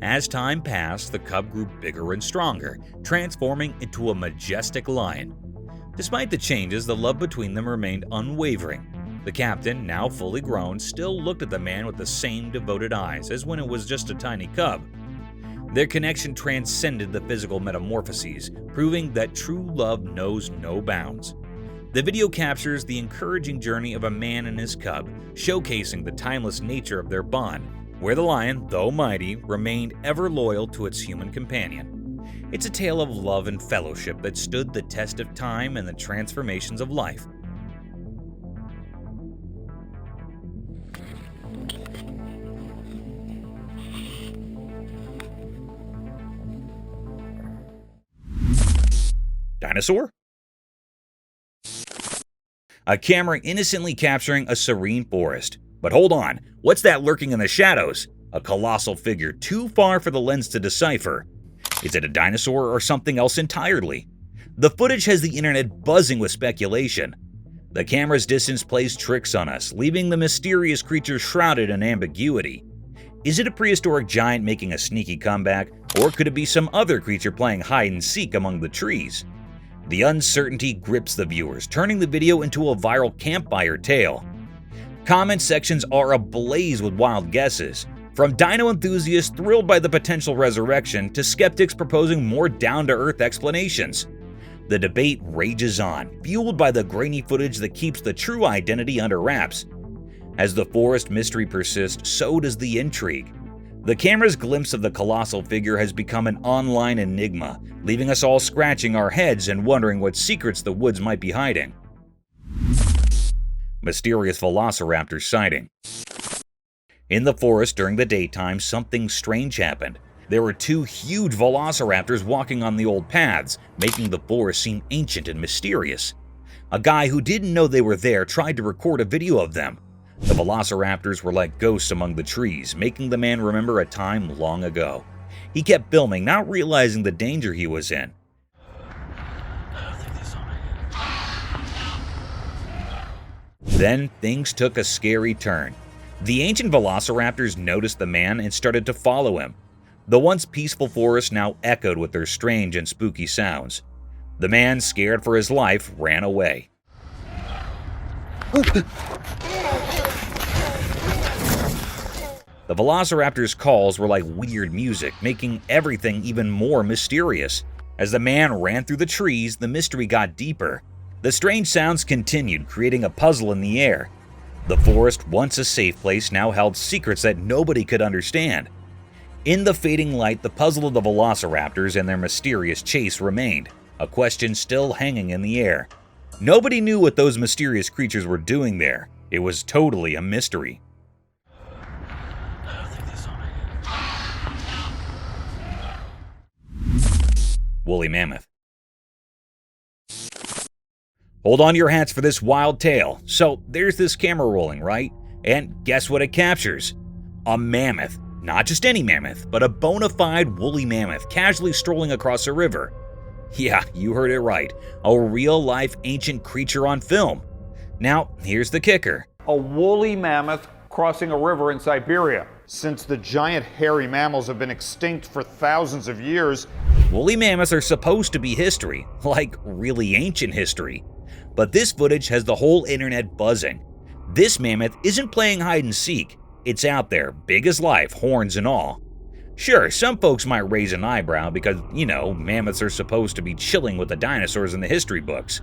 As time passed, the cub grew bigger and stronger, transforming into a majestic lion. Despite the changes, the love between them remained unwavering. The captain, now fully grown, still looked at the man with the same devoted eyes as when it was just a tiny cub. Their connection transcended the physical metamorphoses, proving that true love knows no bounds. The video captures the encouraging journey of a man and his cub, showcasing the timeless nature of their bond, where the lion, though mighty, remained ever loyal to its human companion. It's a tale of love and fellowship that stood the test of time and the transformations of life. Dinosaur? A camera innocently capturing a serene forest. But hold on, what's that lurking in the shadows? A colossal figure too far for the lens to decipher. Is it a dinosaur or something else entirely? The footage has the internet buzzing with speculation. The camera's distance plays tricks on us, leaving the mysterious creature shrouded in ambiguity. Is it a prehistoric giant making a sneaky comeback, or could it be some other creature playing hide and seek among the trees? The uncertainty grips the viewers, turning the video into a viral campfire tale. Comment sections are ablaze with wild guesses. From dino enthusiasts thrilled by the potential resurrection to skeptics proposing more down-to-earth explanations. The debate rages on, fueled by the grainy footage that keeps the true identity under wraps. As the forest mystery persists, so does the intrigue. The camera's glimpse of the colossal figure has become an online enigma, leaving us all scratching our heads and wondering what secrets the woods might be hiding. Mysterious velociraptor sighting. In the forest during the daytime, something strange happened. There were two huge velociraptors walking on the old paths, making the forest seem ancient and mysterious. A guy who didn't know they were there tried to record a video of them. The velociraptors were like ghosts among the trees, making the man remember a time long ago. He kept filming, not realizing the danger he was in. Then things took a scary turn. The ancient velociraptors noticed the man and started to follow him. The once peaceful forest now echoed with their strange and spooky sounds. The man, scared for his life, ran away. The velociraptors' calls were like weird music, making everything even more mysterious. As the man ran through the trees, the mystery got deeper. The strange sounds continued, creating a puzzle in the air. The forest, once a safe place, now held secrets that nobody could understand. In the fading light, the puzzle of the velociraptors and their mysterious chase remained, a question still hanging in the air. Nobody knew what those mysterious creatures were doing there. It was totally a mystery. Woolly mammoth. Hold on to your hats for this wild tale. So there's this camera rolling, right? And guess what it captures? A mammoth. Not just any mammoth, but a bona fide woolly mammoth casually strolling across a river. Yeah, you heard it right. A real-life ancient creature on film. Now, here's the kicker. A woolly mammoth crossing a river in Siberia. Since the giant hairy mammals have been extinct for thousands of years, woolly mammoths are supposed to be history, like really ancient history. But this footage has the whole internet buzzing. This mammoth isn't playing hide and seek. It's out there, big as life, horns and all. Sure, some folks might raise an eyebrow because, mammoths are supposed to be chilling with the dinosaurs in the history books.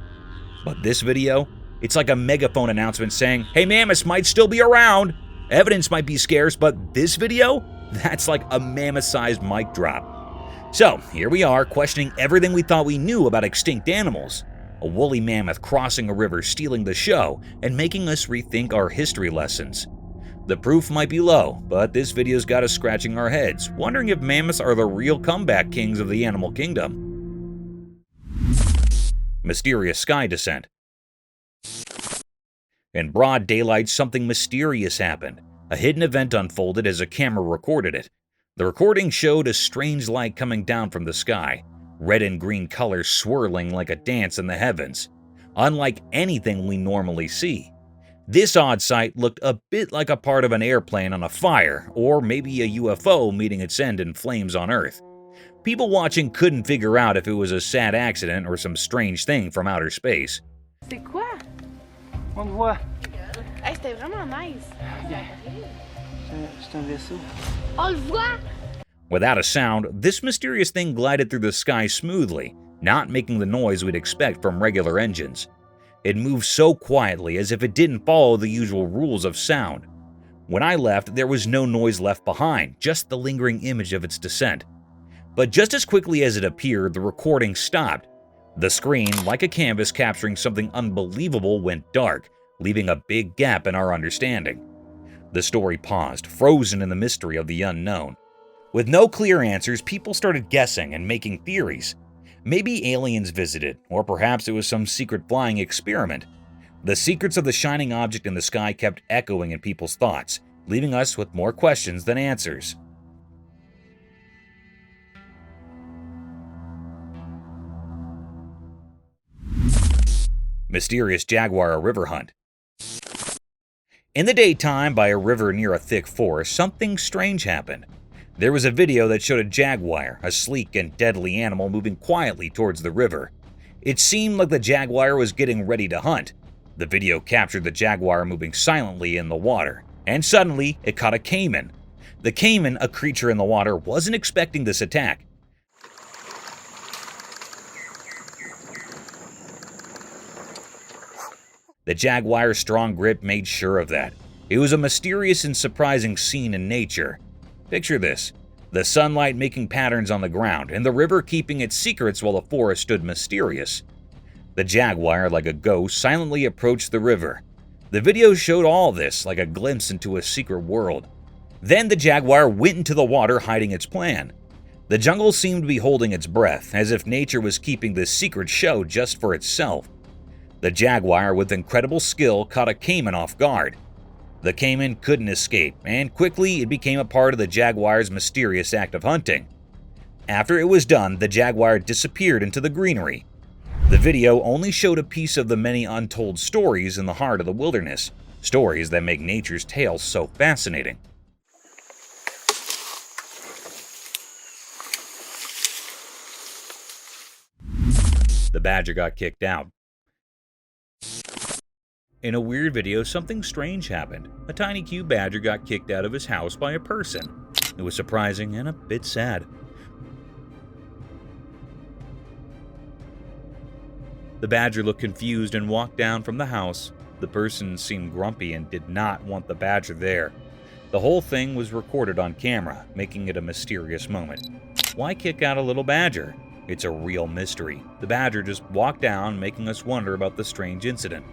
But this video, it's like a megaphone announcement saying, hey, mammoths might still be around. Evidence might be scarce, but this video, that's like a mammoth-sized mic drop. So, here we are, questioning everything we thought we knew about extinct animals. A woolly mammoth crossing a river, stealing the show, and making us rethink our history lessons. The proof might be low, but this video's got us scratching our heads, wondering if mammoths are the real comeback kings of the animal kingdom. Mysterious sky descent. In broad daylight, something mysterious happened. A hidden event unfolded as a camera recorded it. The recording showed a strange light coming down from the sky, red and green colors swirling like a dance in the heavens, unlike anything we normally see. This odd sight looked a bit like a part of an airplane on a fire, or maybe a UFO meeting its end in flames on Earth. People watching couldn't figure out if it was a sad accident or some strange thing from outer space. C'est quoi? On voit. Hey, c'était vraiment nice. C'est un vaisseau. On le voit! Without a sound, this mysterious thing glided through the sky smoothly, not making the noise we'd expect from regular engines. It moved so quietly as if it didn't follow the usual rules of sound. When I left, there was no noise left behind, just the lingering image of its descent. But just as quickly as it appeared, the recording stopped. The screen, like a canvas capturing something unbelievable, went dark, leaving a big gap in our understanding. The story paused, frozen in the mystery of the unknown. With no clear answers, people started guessing and making theories. Maybe aliens visited, or perhaps it was some secret flying experiment. The secrets of the shining object in the sky kept echoing in people's thoughts, leaving us with more questions than answers. Mysterious jaguar river hunt. In the daytime, by a river near a thick forest, something strange happened. There was a video that showed a jaguar, a sleek and deadly animal, moving quietly towards the river. It seemed like the jaguar was getting ready to hunt. The video captured the jaguar moving silently in the water, and suddenly it caught a caiman. The caiman, a creature in the water, wasn't expecting this attack. The jaguar's strong grip made sure of that. It was a mysterious and surprising scene in nature. Picture this: the sunlight making patterns on the ground, and the river keeping its secrets while the forest stood mysterious. The jaguar, like a ghost, silently approached the river. The video showed all this like a glimpse into a secret world. Then the jaguar went into the water, hiding its plan. The jungle seemed to be holding its breath, as if nature was keeping this secret show just for itself. The jaguar, with incredible skill, caught a caiman off guard. The caiman couldn't escape, and quickly it became a part of the jaguar's mysterious act of hunting. After it was done, the jaguar disappeared into the greenery. The video only showed a piece of the many untold stories in the heart of the wilderness, stories that make nature's tales so fascinating. The badger got kicked out. In a weird video, something strange happened. A tiny cute badger got kicked out of his house by a person. It was surprising and a bit sad. The badger looked confused and walked down from the house. The person seemed grumpy and did not want the badger there. The whole thing was recorded on camera, making it a mysterious moment. Why kick out a little badger? It's a real mystery. The badger just walked down, making us wonder about the strange incident.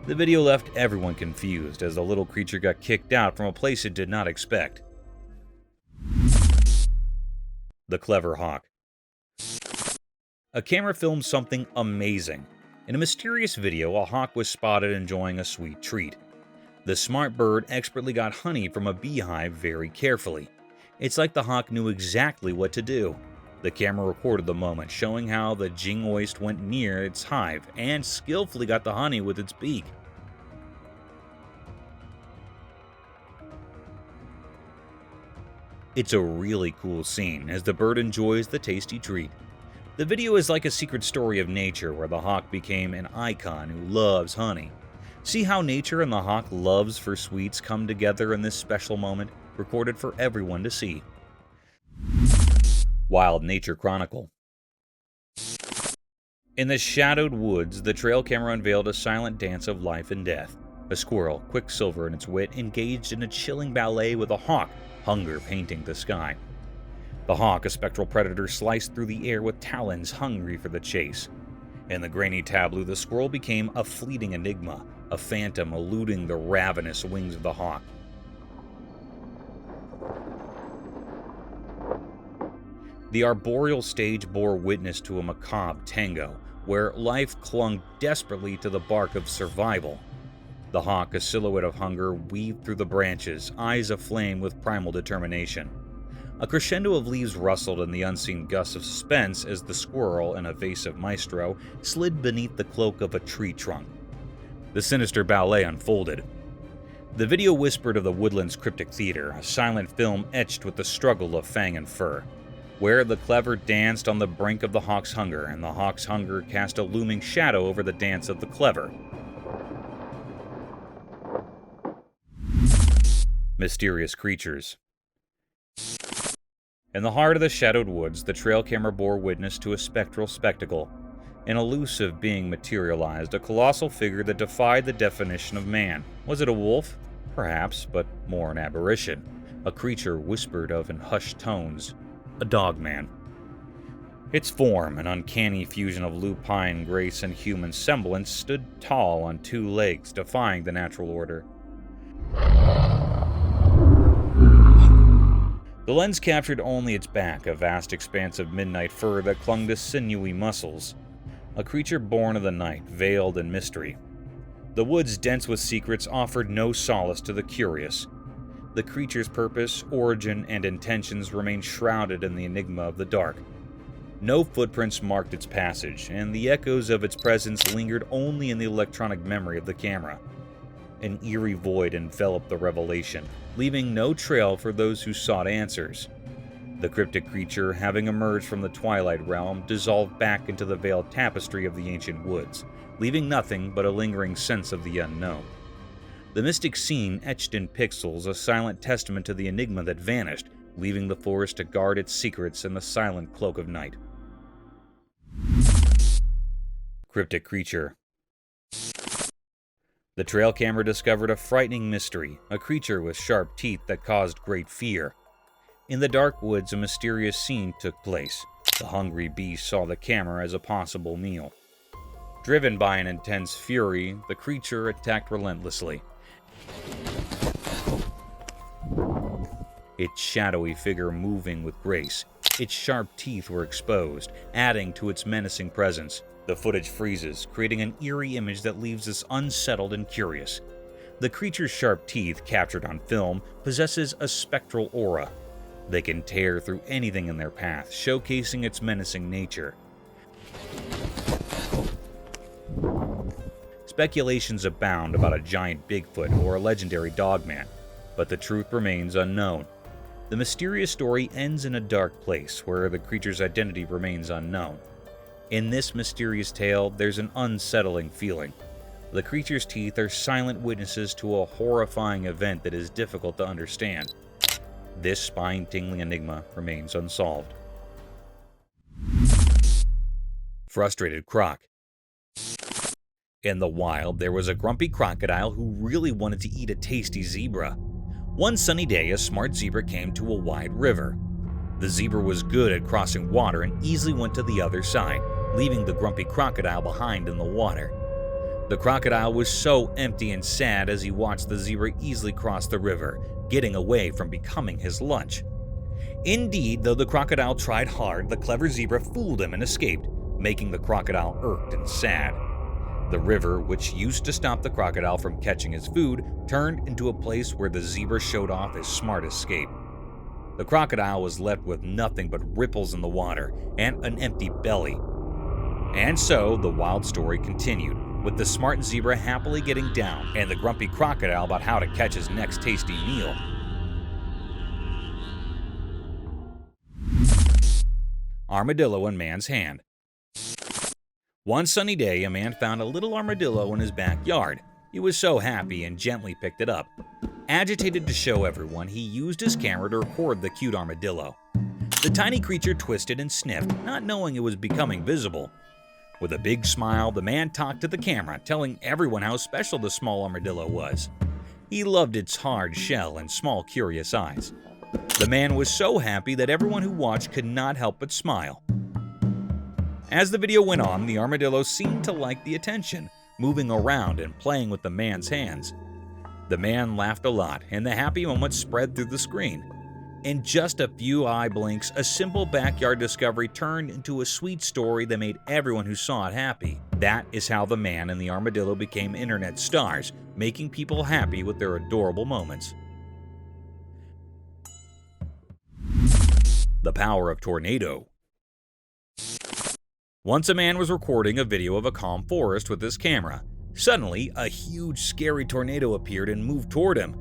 The video left everyone confused as the little creature got kicked out from a place it did not expect. The clever hawk. A camera filmed something amazing. In a mysterious video, a hawk was spotted enjoying a sweet treat. The smart bird expertly got honey from a beehive very carefully. It's like the hawk knew exactly what to do. The camera recorded the moment, showing how the jingoist went near its hive and skillfully got the honey with its beak. It's a really cool scene as the bird enjoys the tasty treat. The video is like a secret story of nature where the hawk became an icon who loves honey. See how nature and the hawk loves for sweets come together in this special moment, recorded for everyone to see. Wild Nature Chronicle. In the shadowed woods, the trail camera unveiled a silent dance of life and death. A squirrel, Quicksilver in its wit, engaged in a chilling ballet with a hawk, Hunger, painting the sky. The hawk, a spectral predator, sliced through the air with talons, hungry for the chase. In the grainy tableau, the squirrel became a fleeting enigma, a phantom eluding the ravenous wings of the hawk. The arboreal stage bore witness to a macabre tango, where life clung desperately to the bark of survival. The hawk, a silhouette of hunger, weaved through the branches, eyes aflame with primal determination. A crescendo of leaves rustled in the unseen gusts of suspense as the squirrel, an evasive maestro, slid beneath the cloak of a tree trunk. The sinister ballet unfolded. The video whispered of the woodland's cryptic theater, a silent film etched with the struggle of fang and fur, where the clever danced on the brink of the hawk's hunger, and the hawk's hunger cast a looming shadow over the dance of the clever. Mysterious creatures. In the heart of the shadowed woods, the trail camera bore witness to a spectral spectacle. An elusive being materialized, a colossal figure that defied the definition of man. Was it a wolf? Perhaps, but more an apparition. A creature whispered of in hushed tones. A dogman. Its form, an uncanny fusion of lupine grace and human semblance, stood tall on two legs, defying the natural order. The lens captured only its back, a vast expanse of midnight fur that clung to sinewy muscles. A creature born of the night, veiled in mystery. The woods, dense with secrets, offered no solace to the curious. The creature's purpose, origin, and intentions remained shrouded in the enigma of the dark. No footprints marked its passage, and the echoes of its presence lingered only in the electronic memory of the camera. An eerie void enveloped the revelation, leaving no trail for those who sought answers. The cryptic creature, having emerged from the twilight realm, dissolved back into the veiled tapestry of the ancient woods, leaving nothing but a lingering sense of the unknown. The mystic scene etched in pixels, a silent testament to the enigma that vanished, leaving the forest to guard its secrets in the silent cloak of night. Cryptic creature. The trail camera discovered a frightening mystery, a creature with sharp teeth that caused great fear. In the dark woods, a mysterious scene took place. The hungry beast saw the camera as a possible meal. Driven by an intense fury, the creature attacked relentlessly. Its shadowy figure moving with grace. Its sharp teeth were exposed, adding to its menacing presence. The footage freezes, creating an eerie image that leaves us unsettled and curious. The creature's sharp teeth, captured on film, possesses a spectral aura. They can tear through anything in their path, showcasing its menacing nature. Speculations abound about a giant Bigfoot or a legendary Dogman, but the truth remains unknown. The mysterious story ends in a dark place where the creature's identity remains unknown. In this mysterious tale, there's an unsettling feeling. The creature's teeth are silent witnesses to a horrifying event that is difficult to understand. This spine-tingling enigma remains unsolved. Frustrated croc. In the wild, there was a grumpy crocodile who really wanted to eat a tasty zebra. One sunny day, a smart zebra came to a wide river. The zebra was good at crossing water and easily went to the other side, leaving the grumpy crocodile behind in the water. The crocodile was so empty and sad as he watched the zebra easily cross the river, getting away from becoming his lunch. Indeed, though the crocodile tried hard, the clever zebra fooled him and escaped, making the crocodile irked and sad. The river, which used to stop the crocodile from catching his food, turned into a place where the zebra showed off his smart escape. The crocodile was left with nothing but ripples in the water and an empty belly. And so, the wild story continued, with the smart zebra happily getting down and the grumpy crocodile about how to catch his next tasty meal. Armadillo in man's hand. One sunny day, a man found a little armadillo in his backyard. He was so happy and gently picked it up. Agitated to show everyone, he used his camera to record the cute armadillo. The tiny creature twisted and sniffed, not knowing it was becoming visible. With a big smile, the man talked to the camera, telling everyone how special the small armadillo was. He loved its hard shell and small, curious eyes. The man was so happy that everyone who watched could not help but smile. As the video went on, the armadillo seemed to like the attention, moving around and playing with the man's hands. The man laughed a lot, and the happy moment spread through the screen. In just a few eye blinks, a simple backyard discovery turned into a sweet story that made everyone who saw it happy. That is how the man and the armadillo became internet stars, making people happy with their adorable moments. The power of tornado. Once a man was recording a video of a calm forest with his camera. Suddenly, a huge, scary tornado appeared and moved toward him.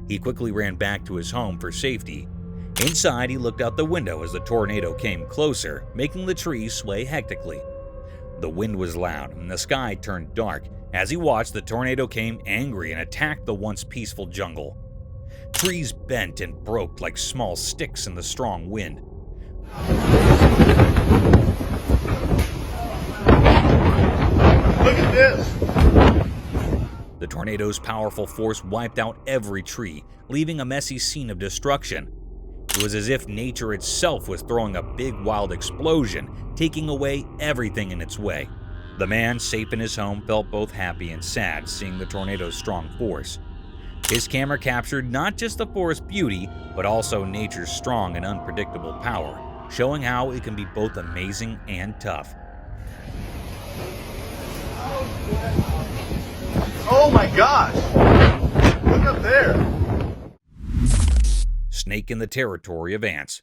He quickly ran back to his home for safety. Inside, he looked out the window as the tornado came closer, making the trees sway hectically. The wind was loud and the sky turned dark. As he watched, the tornado came angry and attacked the once peaceful jungle. Trees bent and broke like small sticks in the strong wind. Look at this! The tornado's powerful force wiped out every tree, leaving a messy scene of destruction. It was as if nature itself was throwing a big wild explosion, taking away everything in its way. The man, safe in his home, felt both happy and sad seeing the tornado's strong force. His camera captured not just the forest's beauty, but also nature's strong and unpredictable power, showing how it can be both amazing and tough. Oh my gosh! Look up there! Snake in the territory of ants.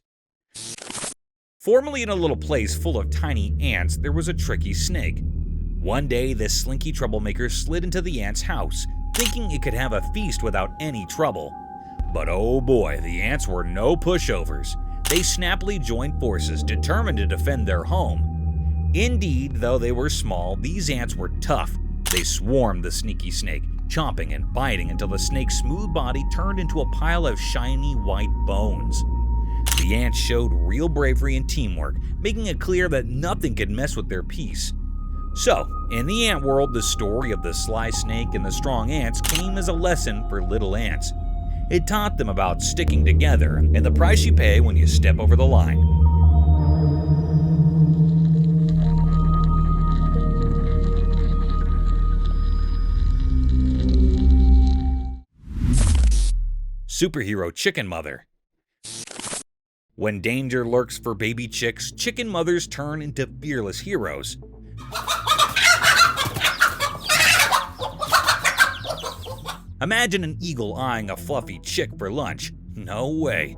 Formerly in a little place full of tiny ants, there was a tricky snake. One day, this slinky troublemaker slid into the ant's house, thinking it could have a feast without any trouble. But oh boy, the ants were no pushovers. They snappily joined forces, determined to defend their home. Indeed, though they were small, these ants were tough. They swarmed the sneaky snake, chomping and biting until the snake's smooth body turned into a pile of shiny white bones. The ants showed real bravery and teamwork, making it clear that nothing could mess with their peace. So, in the ant world, the story of the sly snake and the strong ants came as a lesson for little ants. It taught them about sticking together and the price you pay when you step over the line. Superhero Chicken Mother. When danger lurks for baby chicks, chicken mothers turn into fearless heroes. Imagine an eagle eyeing a fluffy chick for lunch. No way.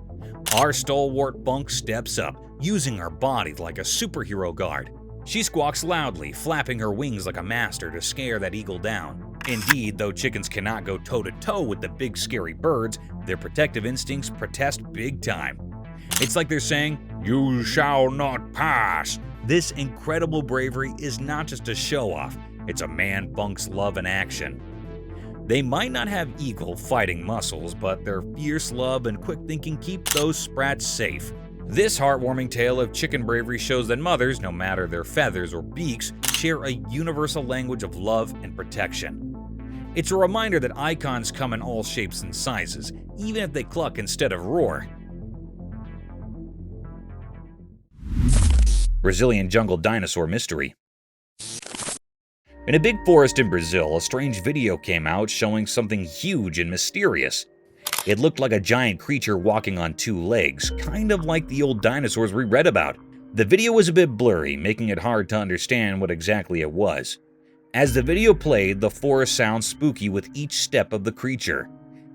Our stalwart bunk steps up, using her body like a superhero guard. She squawks loudly, flapping her wings like a master to scare that eagle down. Indeed, though chickens cannot go toe-to-toe with the big scary birds, their protective instincts protest big time. It's like they're saying, "You shall not pass." This incredible bravery is not just a show-off, it's a man bunk's love in action. They might not have eagle fighting muscles, but their fierce love and quick thinking keep those sprats safe. This heartwarming tale of chicken bravery shows that mothers, no matter their feathers or beaks, share a universal language of love and protection. It's a reminder that icons come in all shapes and sizes, even if they cluck instead of roar. Brazilian jungle dinosaur mystery. In a big forest in Brazil, a strange video came out showing something huge and mysterious. It looked like a giant creature walking on two legs, kind of like the old dinosaurs we read about. The video was a bit blurry, making it hard to understand what exactly it was. As the video played, the forest sounded spooky with each step of the creature.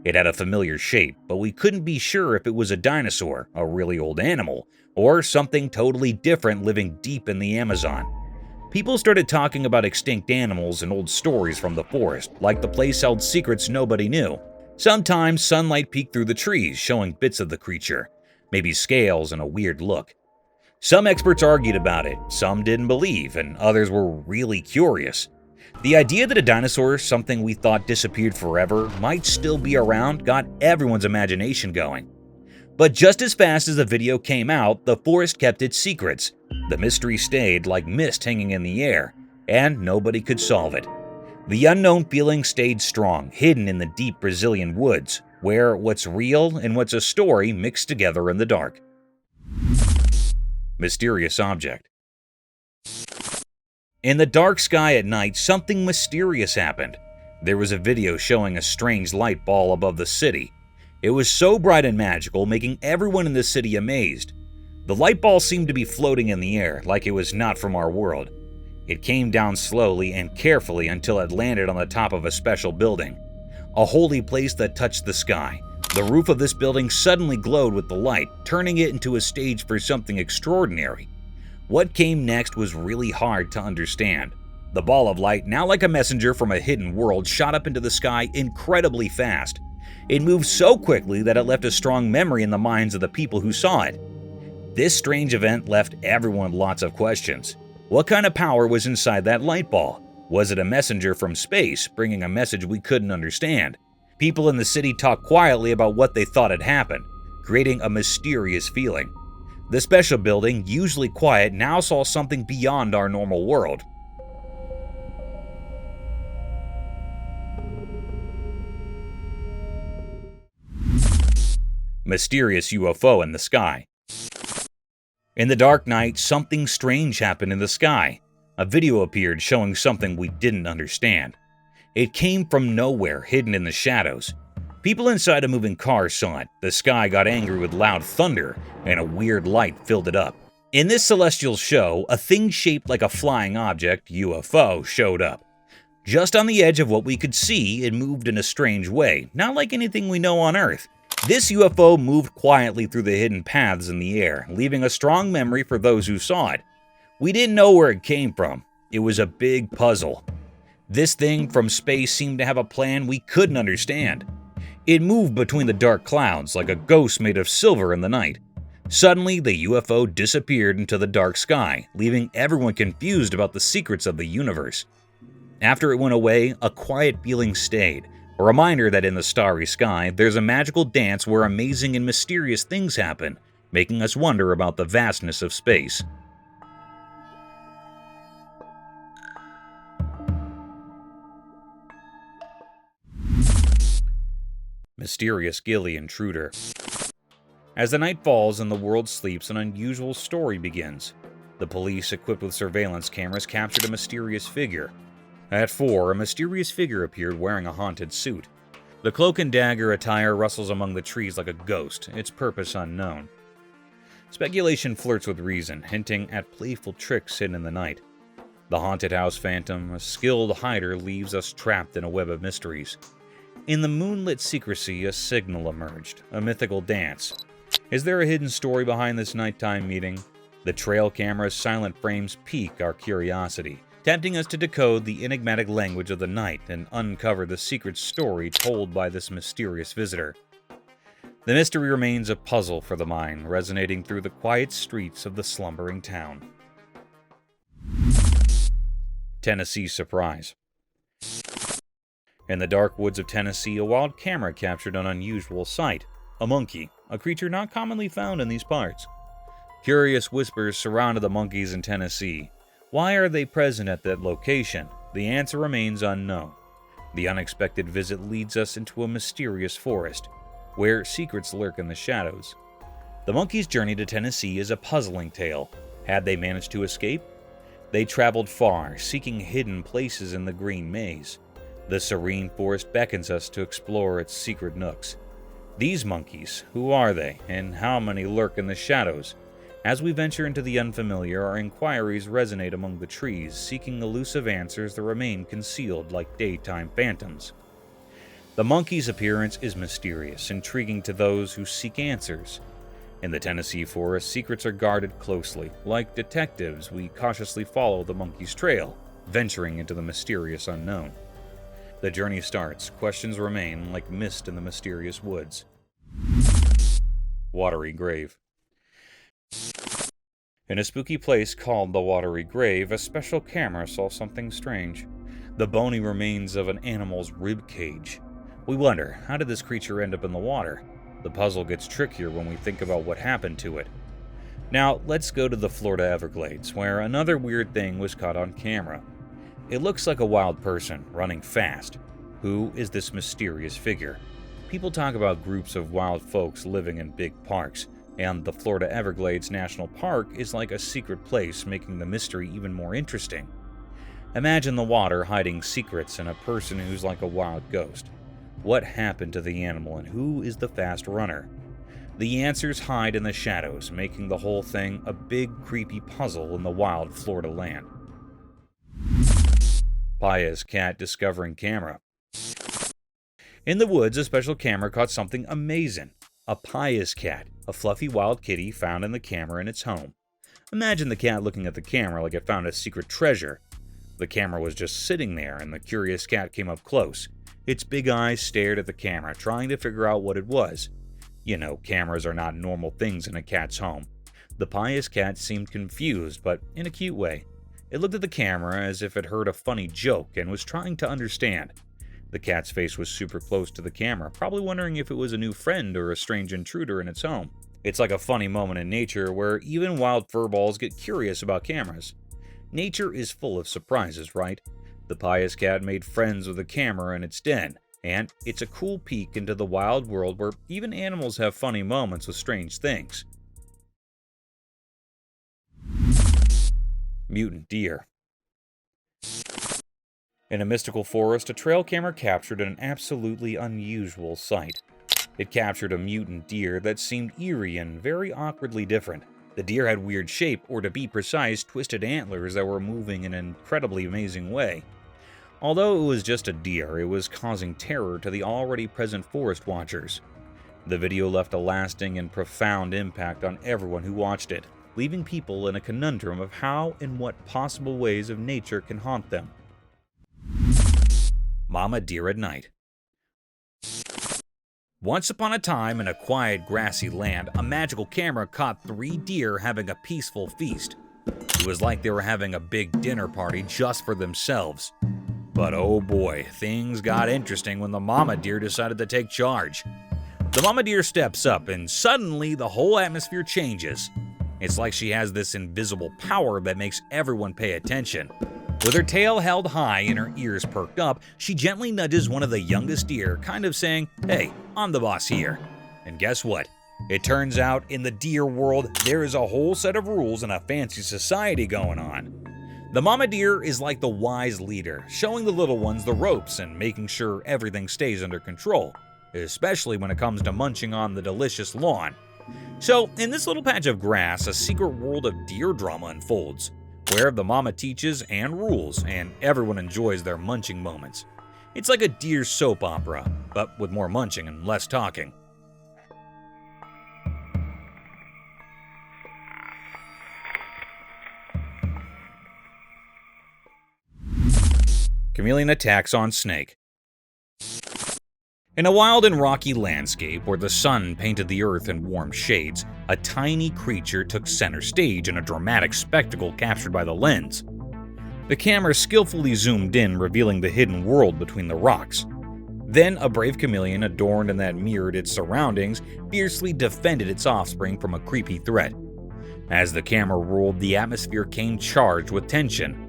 It had a familiar shape, but we couldn't be sure if it was a dinosaur, a really old animal, or something totally different living deep in the Amazon. People started talking about extinct animals and old stories from the forest, like the place held secrets nobody knew. Sometimes sunlight peeked through the trees, showing bits of the creature, maybe scales and a weird look. Some experts argued about it, some didn't believe, and others were really curious. The idea that a dinosaur, something we thought disappeared forever, might still be around got everyone's imagination going. But just as fast as the video came out, the forest kept its secrets. The mystery stayed like mist hanging in the air, and nobody could solve it. The unknown feeling stayed strong, hidden in the deep Brazilian woods, where what's real and what's a story mixed together in the dark. Mysterious object. In the dark sky at night, something mysterious happened. There was a video showing a strange light ball above the city. It was so bright and magical, making everyone in the city amazed. The light ball seemed to be floating in the air, like it was not from our world. It came down slowly and carefully until it landed on the top of a special building, a holy place that touched the sky. The roof of this building suddenly glowed with the light, turning it into a stage for something extraordinary. What came next was really hard to understand. The ball of light, now like a messenger from a hidden world, shot up into the sky incredibly fast. It moved so quickly that it left a strong memory in the minds of the people who saw it. This strange event left everyone lots of questions. What kind of power was inside that light ball? Was it a messenger from space, bringing a message we couldn't understand? People in the city talked quietly about what they thought had happened, creating a mysterious feeling. The special building, usually quiet, now saw something beyond our normal world. Mysterious UFO in the sky. In the dark night, something strange happened in the sky. A video appeared showing something we didn't understand. It came from nowhere, hidden in the shadows. People inside a moving car saw it. The sky got angry with loud thunder, and a weird light filled it up. In this celestial show, a thing shaped like a flying object, UFO, showed up. Just on the edge of what we could see, it moved in a strange way, not like anything we know on Earth. This UFO moved quietly through the hidden paths in the air, leaving a strong memory for those who saw it. We didn't know where it came from. It was a big puzzle. This thing from space seemed to have a plan we couldn't understand. It moved between the dark clouds like a ghost made of silver in the night. Suddenly, the UFO disappeared into the dark sky, leaving everyone confused about the secrets of the universe. After it went away, a quiet feeling stayed, a reminder that in the starry sky, there's a magical dance where amazing and mysterious things happen, making us wonder about the vastness of space. Mysterious Gilly Intruder. As the night falls and the world sleeps, an unusual story begins. The police, equipped with surveillance cameras, captured a mysterious figure. At 4, a mysterious figure appeared wearing a haunted suit. The cloak and dagger attire rustles among the trees like a ghost, its purpose unknown. Speculation flirts with reason, hinting at playful tricks hidden in the night. The haunted house phantom, a skilled hider, leaves us trapped in a web of mysteries. In the moonlit secrecy, a signal emerged, a mythical dance. Is there a hidden story behind this nighttime meeting? The trail camera's silent frames pique our curiosity, tempting us to decode the enigmatic language of the night and uncover the secret story told by this mysterious visitor. The mystery remains a puzzle for the mind, resonating through the quiet streets of the slumbering town. Tennessee Surprise. In the dark woods of Tennessee, a wild camera captured an unusual sight. A monkey, a creature not commonly found in these parts. Curious whispers surrounded the monkeys in Tennessee. Why are they present at that location? The answer remains unknown. The unexpected visit leads us into a mysterious forest, where secrets lurk in the shadows. The monkeys' journey to Tennessee is a puzzling tale. Had they managed to escape? They traveled far, seeking hidden places in the green maze. The serene forest beckons us to explore its secret nooks. These monkeys, who are they, and how many lurk in the shadows? As we venture into the unfamiliar, our inquiries resonate among the trees, seeking elusive answers that remain concealed like daytime phantoms. The monkey's appearance is mysterious, intriguing to those who seek answers. In the Tennessee forest, secrets are guarded closely. Like detectives, we cautiously follow the monkey's trail, venturing into the mysterious unknown. The journey starts, questions remain like mist in the mysterious woods. Watery Grave. In a spooky place called the Watery Grave, a special camera saw something strange. The bony remains of an animal's rib cage. We wonder, how did this creature end up in the water? The puzzle gets trickier when we think about what happened to it. Now, let's go to the Florida Everglades, where another weird thing was caught on camera. It looks like a wild person, running fast. Who is this mysterious figure? People talk about groups of wild folks living in big parks, and the Florida Everglades National Park is like a secret place, making the mystery even more interesting. Imagine the water hiding secrets and a person who's like a wild ghost. What happened to the animal, and who is the fast runner? The answers hide in the shadows, making the whole thing a big, creepy puzzle in the wild Florida land. Paya's cat discovering camera. In the woods, a special camera caught something amazing. A Paya's cat, a fluffy wild kitty found in the camera in its home. Imagine the cat looking at the camera like it found a secret treasure. The camera was just sitting there, and the curious cat came up close. Its big eyes stared at the camera, trying to figure out what it was. You know, cameras are not normal things in a cat's home. The Paya's cat seemed confused, but in a cute way. It looked at the camera as if it heard a funny joke and was trying to understand. The cat's face was super close to the camera, probably wondering if it was a new friend or a strange intruder in its home. It's like a funny moment in nature where even wild furballs get curious about cameras. Nature is full of surprises, right? The Paya's cat made friends with the camera in its den, and it's a cool peek into the wild world where even animals have funny moments with strange things. Mutant deer. In a mystical forest, a trail camera captured an absolutely unusual sight. It captured a mutant deer that seemed eerie and very awkwardly different. The deer had weird shape, or to be precise, twisted antlers that were moving in an incredibly amazing way. Although it was just a deer, it was causing terror to the already present forest watchers. The video left a lasting and profound impact on everyone who watched it, leaving people in a conundrum of how and what possible ways of nature can haunt them. Mama Deer at Night. Once upon a time in a quiet grassy land, a magical camera caught 3 deer having a peaceful feast. It was like they were having a big dinner party just for themselves. But oh boy, things got interesting when the mama deer decided to take charge. The mama deer steps up and suddenly the whole atmosphere changes. It's like she has this invisible power that makes everyone pay attention. With her tail held high and her ears perked up, she gently nudges one of the youngest deer, kind of saying, "Hey, I'm the boss here." And guess what? It turns out in the deer world, there is a whole set of rules and a fancy society going on. The mama deer is like the wise leader, showing the little ones the ropes and making sure everything stays under control, especially when it comes to munching on the delicious lawn. So, in this little patch of grass, a secret world of deer drama unfolds, where the mama teaches and rules, and everyone enjoys their munching moments. It's like a deer soap opera, but with more munching and less talking. Chameleon attacks on snake. In a wild and rocky landscape where the sun painted the earth in warm shades, a tiny creature took center stage in a dramatic spectacle captured by the lens. The camera skillfully zoomed in, revealing the hidden world between the rocks. Then a brave chameleon adorned and that mirrored its surroundings fiercely defended its offspring from a creepy threat. As the camera rolled, the atmosphere came charged with tension.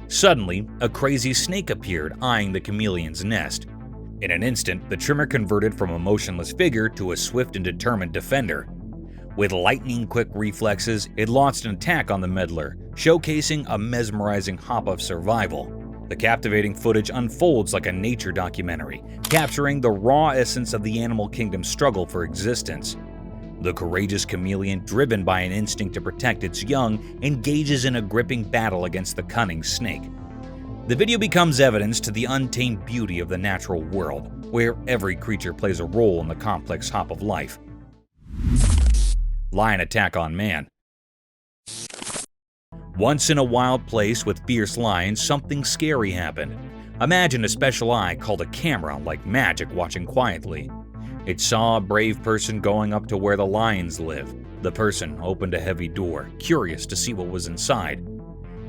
Suddenly, a crazy snake appeared, eyeing the chameleon's nest. In an instant, the trimmer converted from a motionless figure to a swift and determined defender. With lightning-quick reflexes, it launched an attack on the meddler, showcasing a mesmerizing hop of survival. The captivating footage unfolds like a nature documentary, capturing the raw essence of the animal kingdom's struggle for existence. The courageous chameleon, driven by an instinct to protect its young, engages in a gripping battle against the cunning snake. The video becomes evidence to the untamed beauty of the natural world, where every creature plays a role in the complex hop of life. Lion attack on man. Once in a wild place with fierce lions, something scary happened. Imagine a special eye called a camera, like magic, watching quietly. It saw a brave person going up to where the lions live. The person opened a heavy door, curious to see what was inside.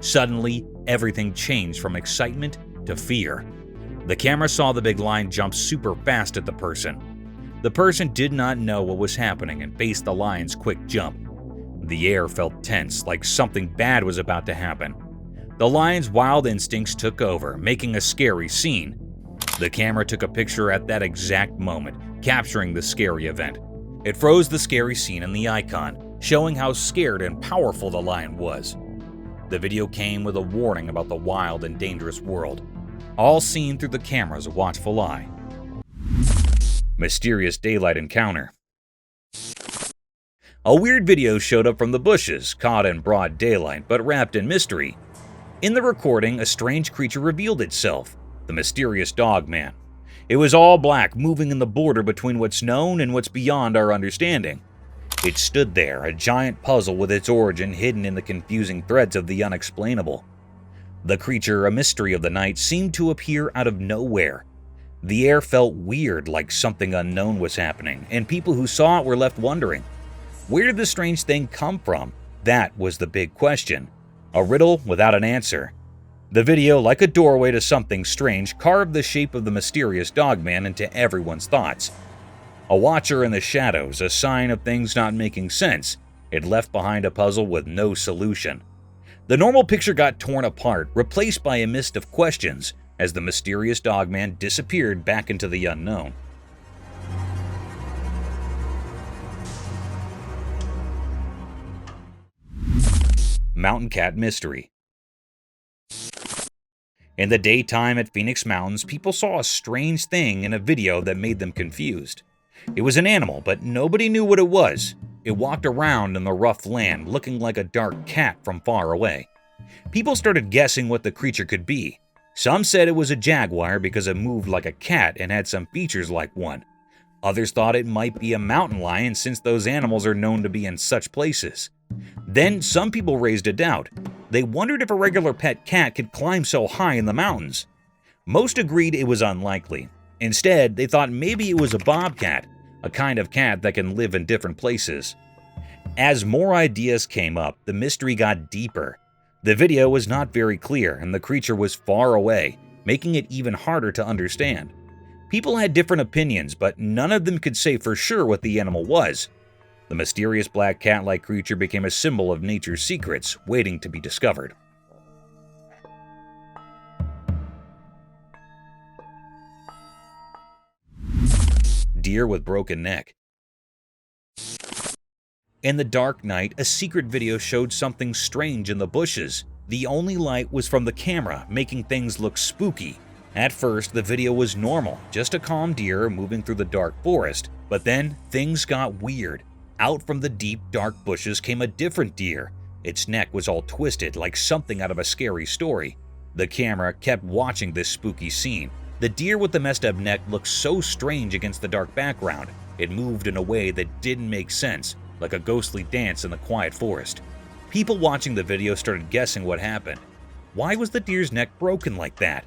Suddenly, everything changed from excitement to fear. The camera saw the big lion jump super fast at the person. The person did not know what was happening and faced the lion's quick jump. The air felt tense, like something bad was about to happen. The lion's wild instincts took over, making a scary scene. The camera took a picture at that exact moment, capturing the scary event. It froze the scary scene in the icon, showing how scared and powerful the lion was. The video came with a warning about the wild and dangerous world, all seen through the camera's watchful eye. Mysterious daylight encounter. A weird video showed up from the bushes, caught in broad daylight but wrapped in mystery. In the recording, a strange creature revealed itself, the mysterious dog man. It was all black, moving in the border between what's known and what's beyond our understanding. It stood there, a giant puzzle with its origin hidden in the confusing threads of the unexplainable. The creature, a mystery of the night, seemed to appear out of nowhere. The air felt weird, like something unknown was happening, and people who saw it were left wondering, where did the strange thing come from? That was the big question. A riddle without an answer. The video, like a doorway to something strange, carved the shape of the mysterious dogman into everyone's thoughts. A watcher in the shadows, a sign of things not making sense. It left behind a puzzle with no solution. The normal picture got torn apart, replaced by a mist of questions, as the mysterious dogman disappeared back into the unknown. Mountain cat mystery. In the daytime at Phoenix Mountains, people saw a strange thing in a video that made them confused. It was an animal, but nobody knew what it was. It walked around in the rough land, looking like a dark cat from far away. People started guessing what the creature could be. Some said it was a jaguar because it moved like a cat and had some features like one. Others thought it might be a mountain lion since those animals are known to be in such places. Then some people raised a doubt. They wondered if a regular pet cat could climb so high in the mountains. Most agreed it was unlikely. Instead, they thought maybe it was a bobcat, a kind of cat that can live in different places. As more ideas came up, the mystery got deeper. The video was not very clear and the creature was far away, making it even harder to understand. People had different opinions, but none of them could say for sure what the animal was. The mysterious black cat-like creature became a symbol of nature's secrets, waiting to be discovered. Deer with broken neck. In the dark night, a secret video showed something strange in the bushes. The only light was from the camera, making things look spooky. At first, the video was normal, just a calm deer moving through the dark forest. But then, things got weird. Out from the deep, dark bushes came a different deer. Its neck was all twisted, like something out of a scary story. The camera kept watching this spooky scene. The deer with the messed up neck looked so strange against the dark background. It moved in a way that didn't make sense, like a ghostly dance in the quiet forest. People watching the video started guessing what happened. Why was the deer's neck broken like that?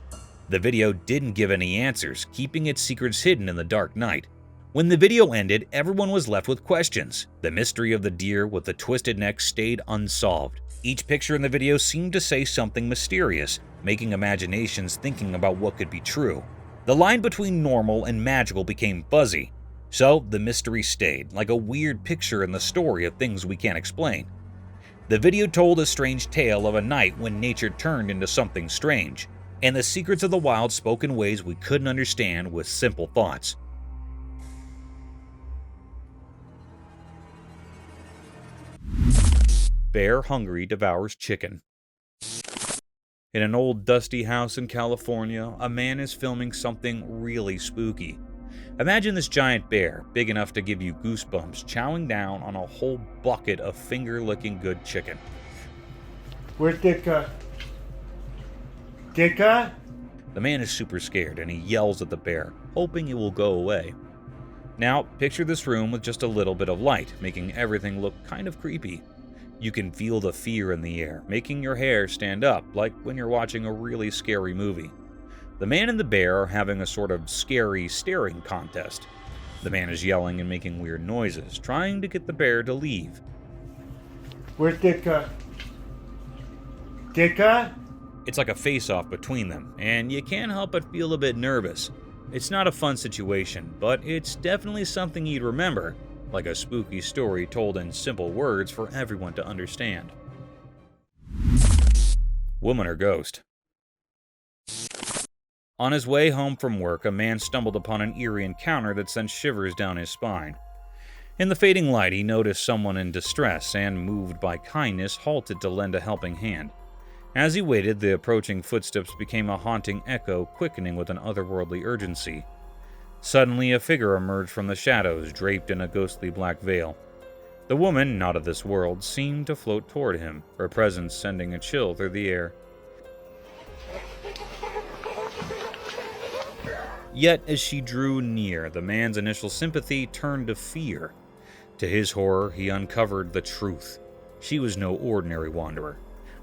The video didn't give any answers, keeping its secrets hidden in the dark night. When the video ended, everyone was left with questions. The mystery of the deer with the twisted neck stayed unsolved. Each picture in the video seemed to say something mysterious, making imaginations thinking about what could be true. The line between normal and magical became fuzzy. So the mystery stayed, like a weird picture in the story of things we can't explain. The video told a strange tale of a night when nature turned into something strange, and the secrets of the wild spoke in ways we couldn't understand with simple thoughts. Bear hungry devours chicken. In an old dusty house in California, a man is filming something really spooky. Imagine this giant bear, big enough to give you goosebumps, chowing down on a whole bucket of finger-licking good chicken. Where's Ditka? Ditka? The man is super scared and he yells at the bear, hoping it will go away. Now, picture this room with just a little bit of light, making everything look kind of creepy. You can feel the fear in the air, making your hair stand up, like when you're watching a really scary movie. The man and the bear are having a sort of scary staring contest. The man is yelling and making weird noises, trying to get the bear to leave. Where's Ditka? Ditka? It's like a face-off between them, and you can't help but feel a bit nervous. It's not a fun situation, but it's definitely something you'd remember, like a spooky story told in simple words for everyone to understand. Woman or ghost? On his way home from work, a man stumbled upon an eerie encounter that sent shivers down his spine. In the fading light, he noticed someone in distress and, moved by kindness, halted to lend a helping hand. As he waited, the approaching footsteps became a haunting echo, quickening with an otherworldly urgency. Suddenly, a figure emerged from the shadows, draped in a ghostly black veil. The woman, not of this world, seemed to float toward him, her presence sending a chill through the air. Yet, as she drew near, the man's initial sympathy turned to fear. To his horror, he uncovered the truth. She was no ordinary wanderer.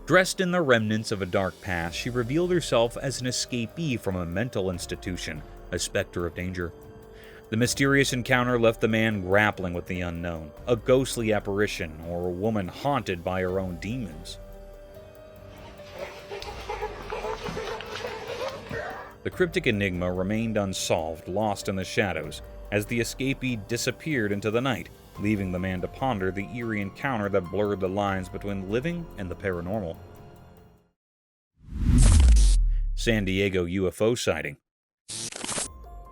Dressed in the remnants of a dark past, she revealed herself as an escapee from a mental institution, a specter of danger. The mysterious encounter left the man grappling with the unknown, a ghostly apparition or a woman haunted by her own demons. The cryptic enigma remained unsolved, lost in the shadows, as the escapee disappeared into the night, leaving the man to ponder the eerie encounter that blurred the lines between living and the paranormal. San Diego UFO sighting.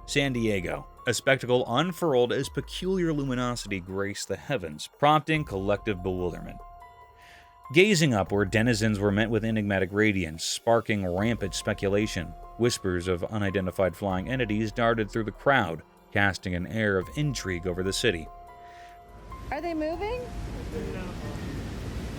San Diego, a spectacle unfurled as peculiar luminosity graced the heavens, prompting collective bewilderment. Gazing upward, denizens were met with enigmatic radiance, sparking rampant speculation. Whispers of unidentified flying entities darted through the crowd, casting an air of intrigue over the city. Are they moving?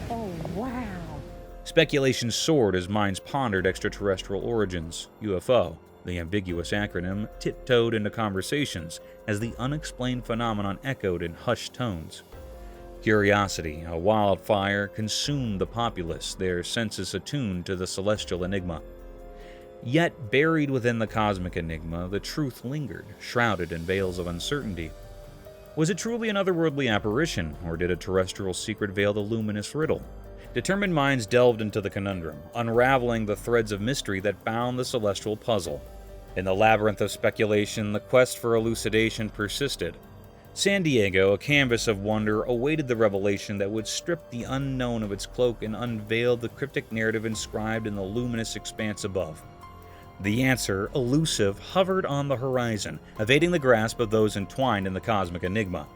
Oh, wow. Speculation soared as minds pondered extraterrestrial origins. UFO, the ambiguous acronym, tiptoed into conversations as the unexplained phenomenon echoed in hushed tones. Curiosity, a wildfire, consumed the populace, their senses attuned to the celestial enigma. Yet, buried within the cosmic enigma, the truth lingered, shrouded in veils of uncertainty. Was it truly an otherworldly apparition, or did a terrestrial secret veil the luminous riddle? Determined minds delved into the conundrum, unraveling the threads of mystery that bound the celestial puzzle. In the labyrinth of speculation, the quest for elucidation persisted. San Diego, a canvas of wonder, awaited the revelation that would strip the unknown of its cloak and unveil the cryptic narrative inscribed in the luminous expanse above. The answer, elusive, hovered on the horizon, evading the grasp of those entwined in the cosmic enigma.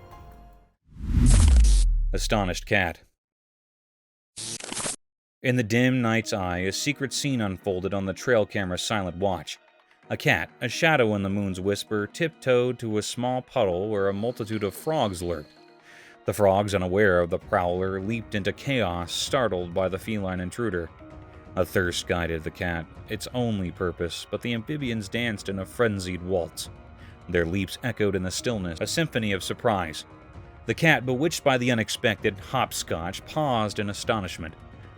Astonished cat. In the dim night's eye, a secret scene unfolded on the trail camera's silent watch. A cat, a shadow in the moon's whisper, tiptoed to a small puddle where a multitude of frogs lurked. The frogs, unaware of the prowler, leaped into chaos, startled by the feline intruder. A thirst guided the cat, its only purpose, but the amphibians danced in a frenzied waltz. Their leaps echoed in the stillness, a symphony of surprise. The cat, bewitched by the unexpected hopscotch, paused in astonishment.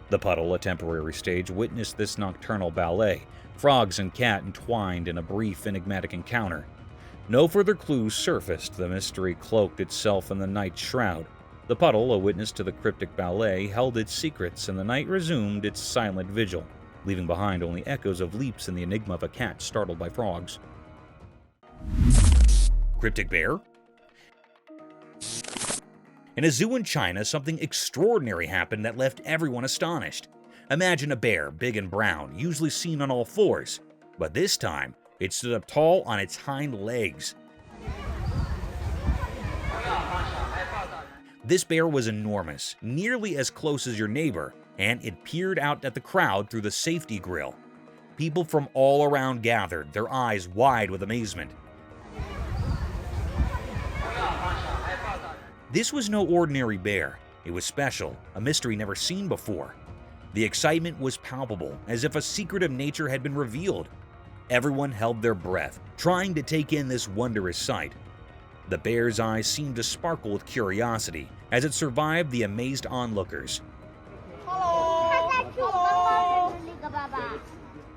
The puddle, a temporary stage, witnessed this nocturnal ballet, frogs and cat entwined in a brief, enigmatic encounter. No further clues surfaced, the mystery cloaked itself in the night shroud. The puddle, a witness to the cryptic ballet, held its secrets, and the night resumed its silent vigil, leaving behind only echoes of leaps and the enigma of a cat startled by frogs. Cryptic bear? In a zoo in China, something extraordinary happened that left everyone astonished. Imagine a bear, big and brown, usually seen on all fours, but this time, it stood up tall on its hind legs. This bear was enormous, nearly as close as your neighbor, and it peered out at the crowd through the safety grill. People from all around gathered, their eyes wide with amazement. This was no ordinary bear. It was special, a mystery never seen before. The excitement was palpable, as if a secret of nature had been revealed. Everyone held their breath, trying to take in this wondrous sight. The bear's eyes seemed to sparkle with curiosity as it survived the amazed onlookers.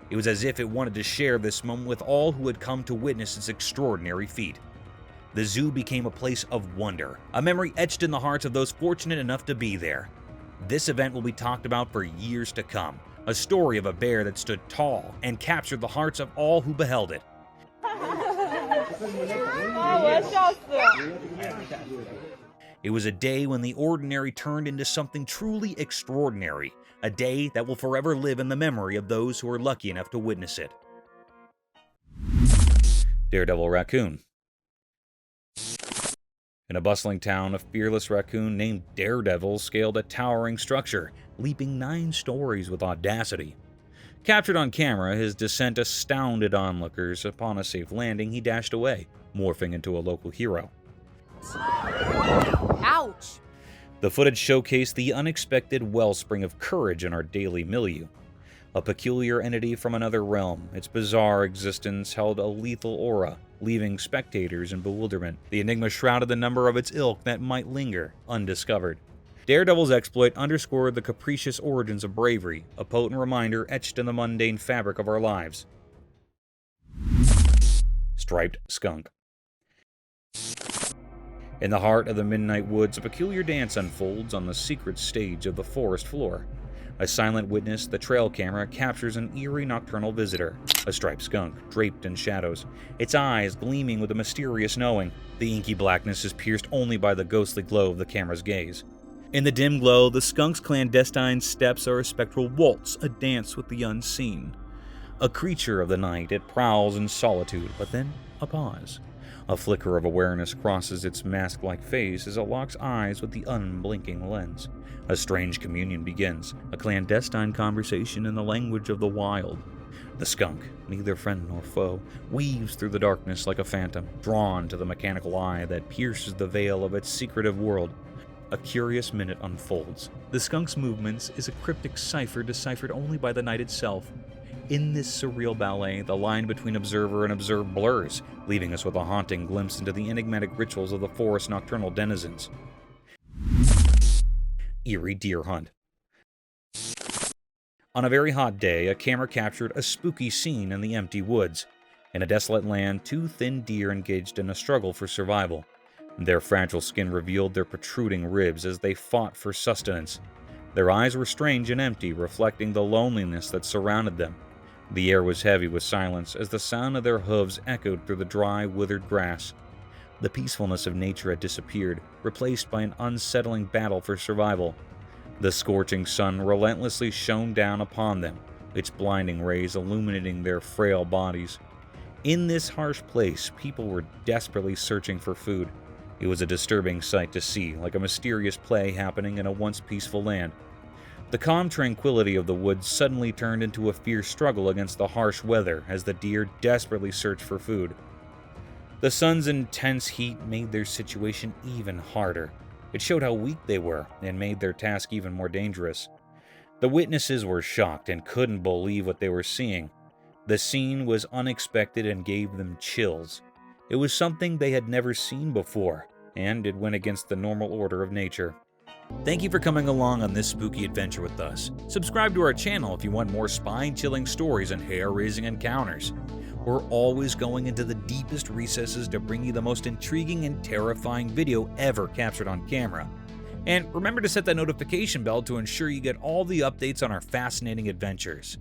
It was as if it wanted to share this moment with all who had come to witness its extraordinary feat. The zoo became a place of wonder, a memory etched in the hearts of those fortunate enough to be there. This event will be talked about for years to come, a story of a bear that stood tall and captured the hearts of all who beheld it. It was a day when the ordinary turned into something truly extraordinary, a day that will forever live in the memory of those who were lucky enough to witness it. Daredevil raccoon. In a bustling town, a fearless raccoon named Daredevil scaled a towering structure, leaping 9 stories with audacity. Captured on camera, his descent astounded onlookers. Upon a safe landing, he dashed away, morphing into a local hero. Ouch! The footage showcased the unexpected wellspring of courage in our daily milieu. A peculiar entity from another realm, its bizarre existence held a lethal aura, leaving spectators in bewilderment. The enigma shrouded the number of its ilk that might linger, undiscovered. Daredevil's exploit underscored the capricious origins of bravery, a potent reminder etched in the mundane fabric of our lives. Striped skunk. In the heart of the midnight woods, a peculiar dance unfolds on the secret stage of the forest floor. A silent witness, the trail camera captures an eerie nocturnal visitor, a striped skunk draped in shadows, its eyes gleaming with a mysterious knowing. The inky blackness is pierced only by the ghostly glow of the camera's gaze. In the dim glow, the skunk's clandestine steps are a spectral waltz, a dance with the unseen. A creature of the night, it prowls in solitude, but then a pause. A flicker of awareness crosses its mask-like face as it locks eyes with the unblinking lens. A strange communion begins, a clandestine conversation in the language of the wild. The skunk, neither friend nor foe, weaves through the darkness like a phantom, drawn to the mechanical eye that pierces the veil of its secretive world. A curious minute unfolds. The skunk's movements is a cryptic cipher deciphered only by the night itself. In this surreal ballet, the line between observer and observed blurs, leaving us with a haunting glimpse into the enigmatic rituals of the forest's nocturnal denizens. Eerie deer hunt. On a very hot day, a camera captured a spooky scene in the empty woods. In a desolate land, 2 thin deer engaged in a struggle for survival. Their fragile skin revealed their protruding ribs as they fought for sustenance. Their eyes were strange and empty, reflecting the loneliness that surrounded them. The air was heavy with silence as the sound of their hooves echoed through the dry, withered grass. The peacefulness of nature had disappeared, replaced by an unsettling battle for survival. The scorching sun relentlessly shone down upon them, its blinding rays illuminating their frail bodies. In this harsh place, people were desperately searching for food. It was a disturbing sight to see, like a mysterious play happening in a once peaceful land. The calm tranquility of the woods suddenly turned into a fierce struggle against the harsh weather as the deer desperately searched for food. The sun's intense heat made their situation even harder. It showed how weak they were and made their task even more dangerous. The witnesses were shocked and couldn't believe what they were seeing. The scene was unexpected and gave them chills. It was something they had never seen before, and it went against the normal order of nature. Thank you for coming along on this spooky adventure with us. Subscribe to our channel if you want more spine-chilling stories and hair-raising encounters. We're always going into the deepest recesses to bring you the most intriguing and terrifying video ever captured on camera. And remember to set that notification bell to ensure you get all the updates on our fascinating adventures.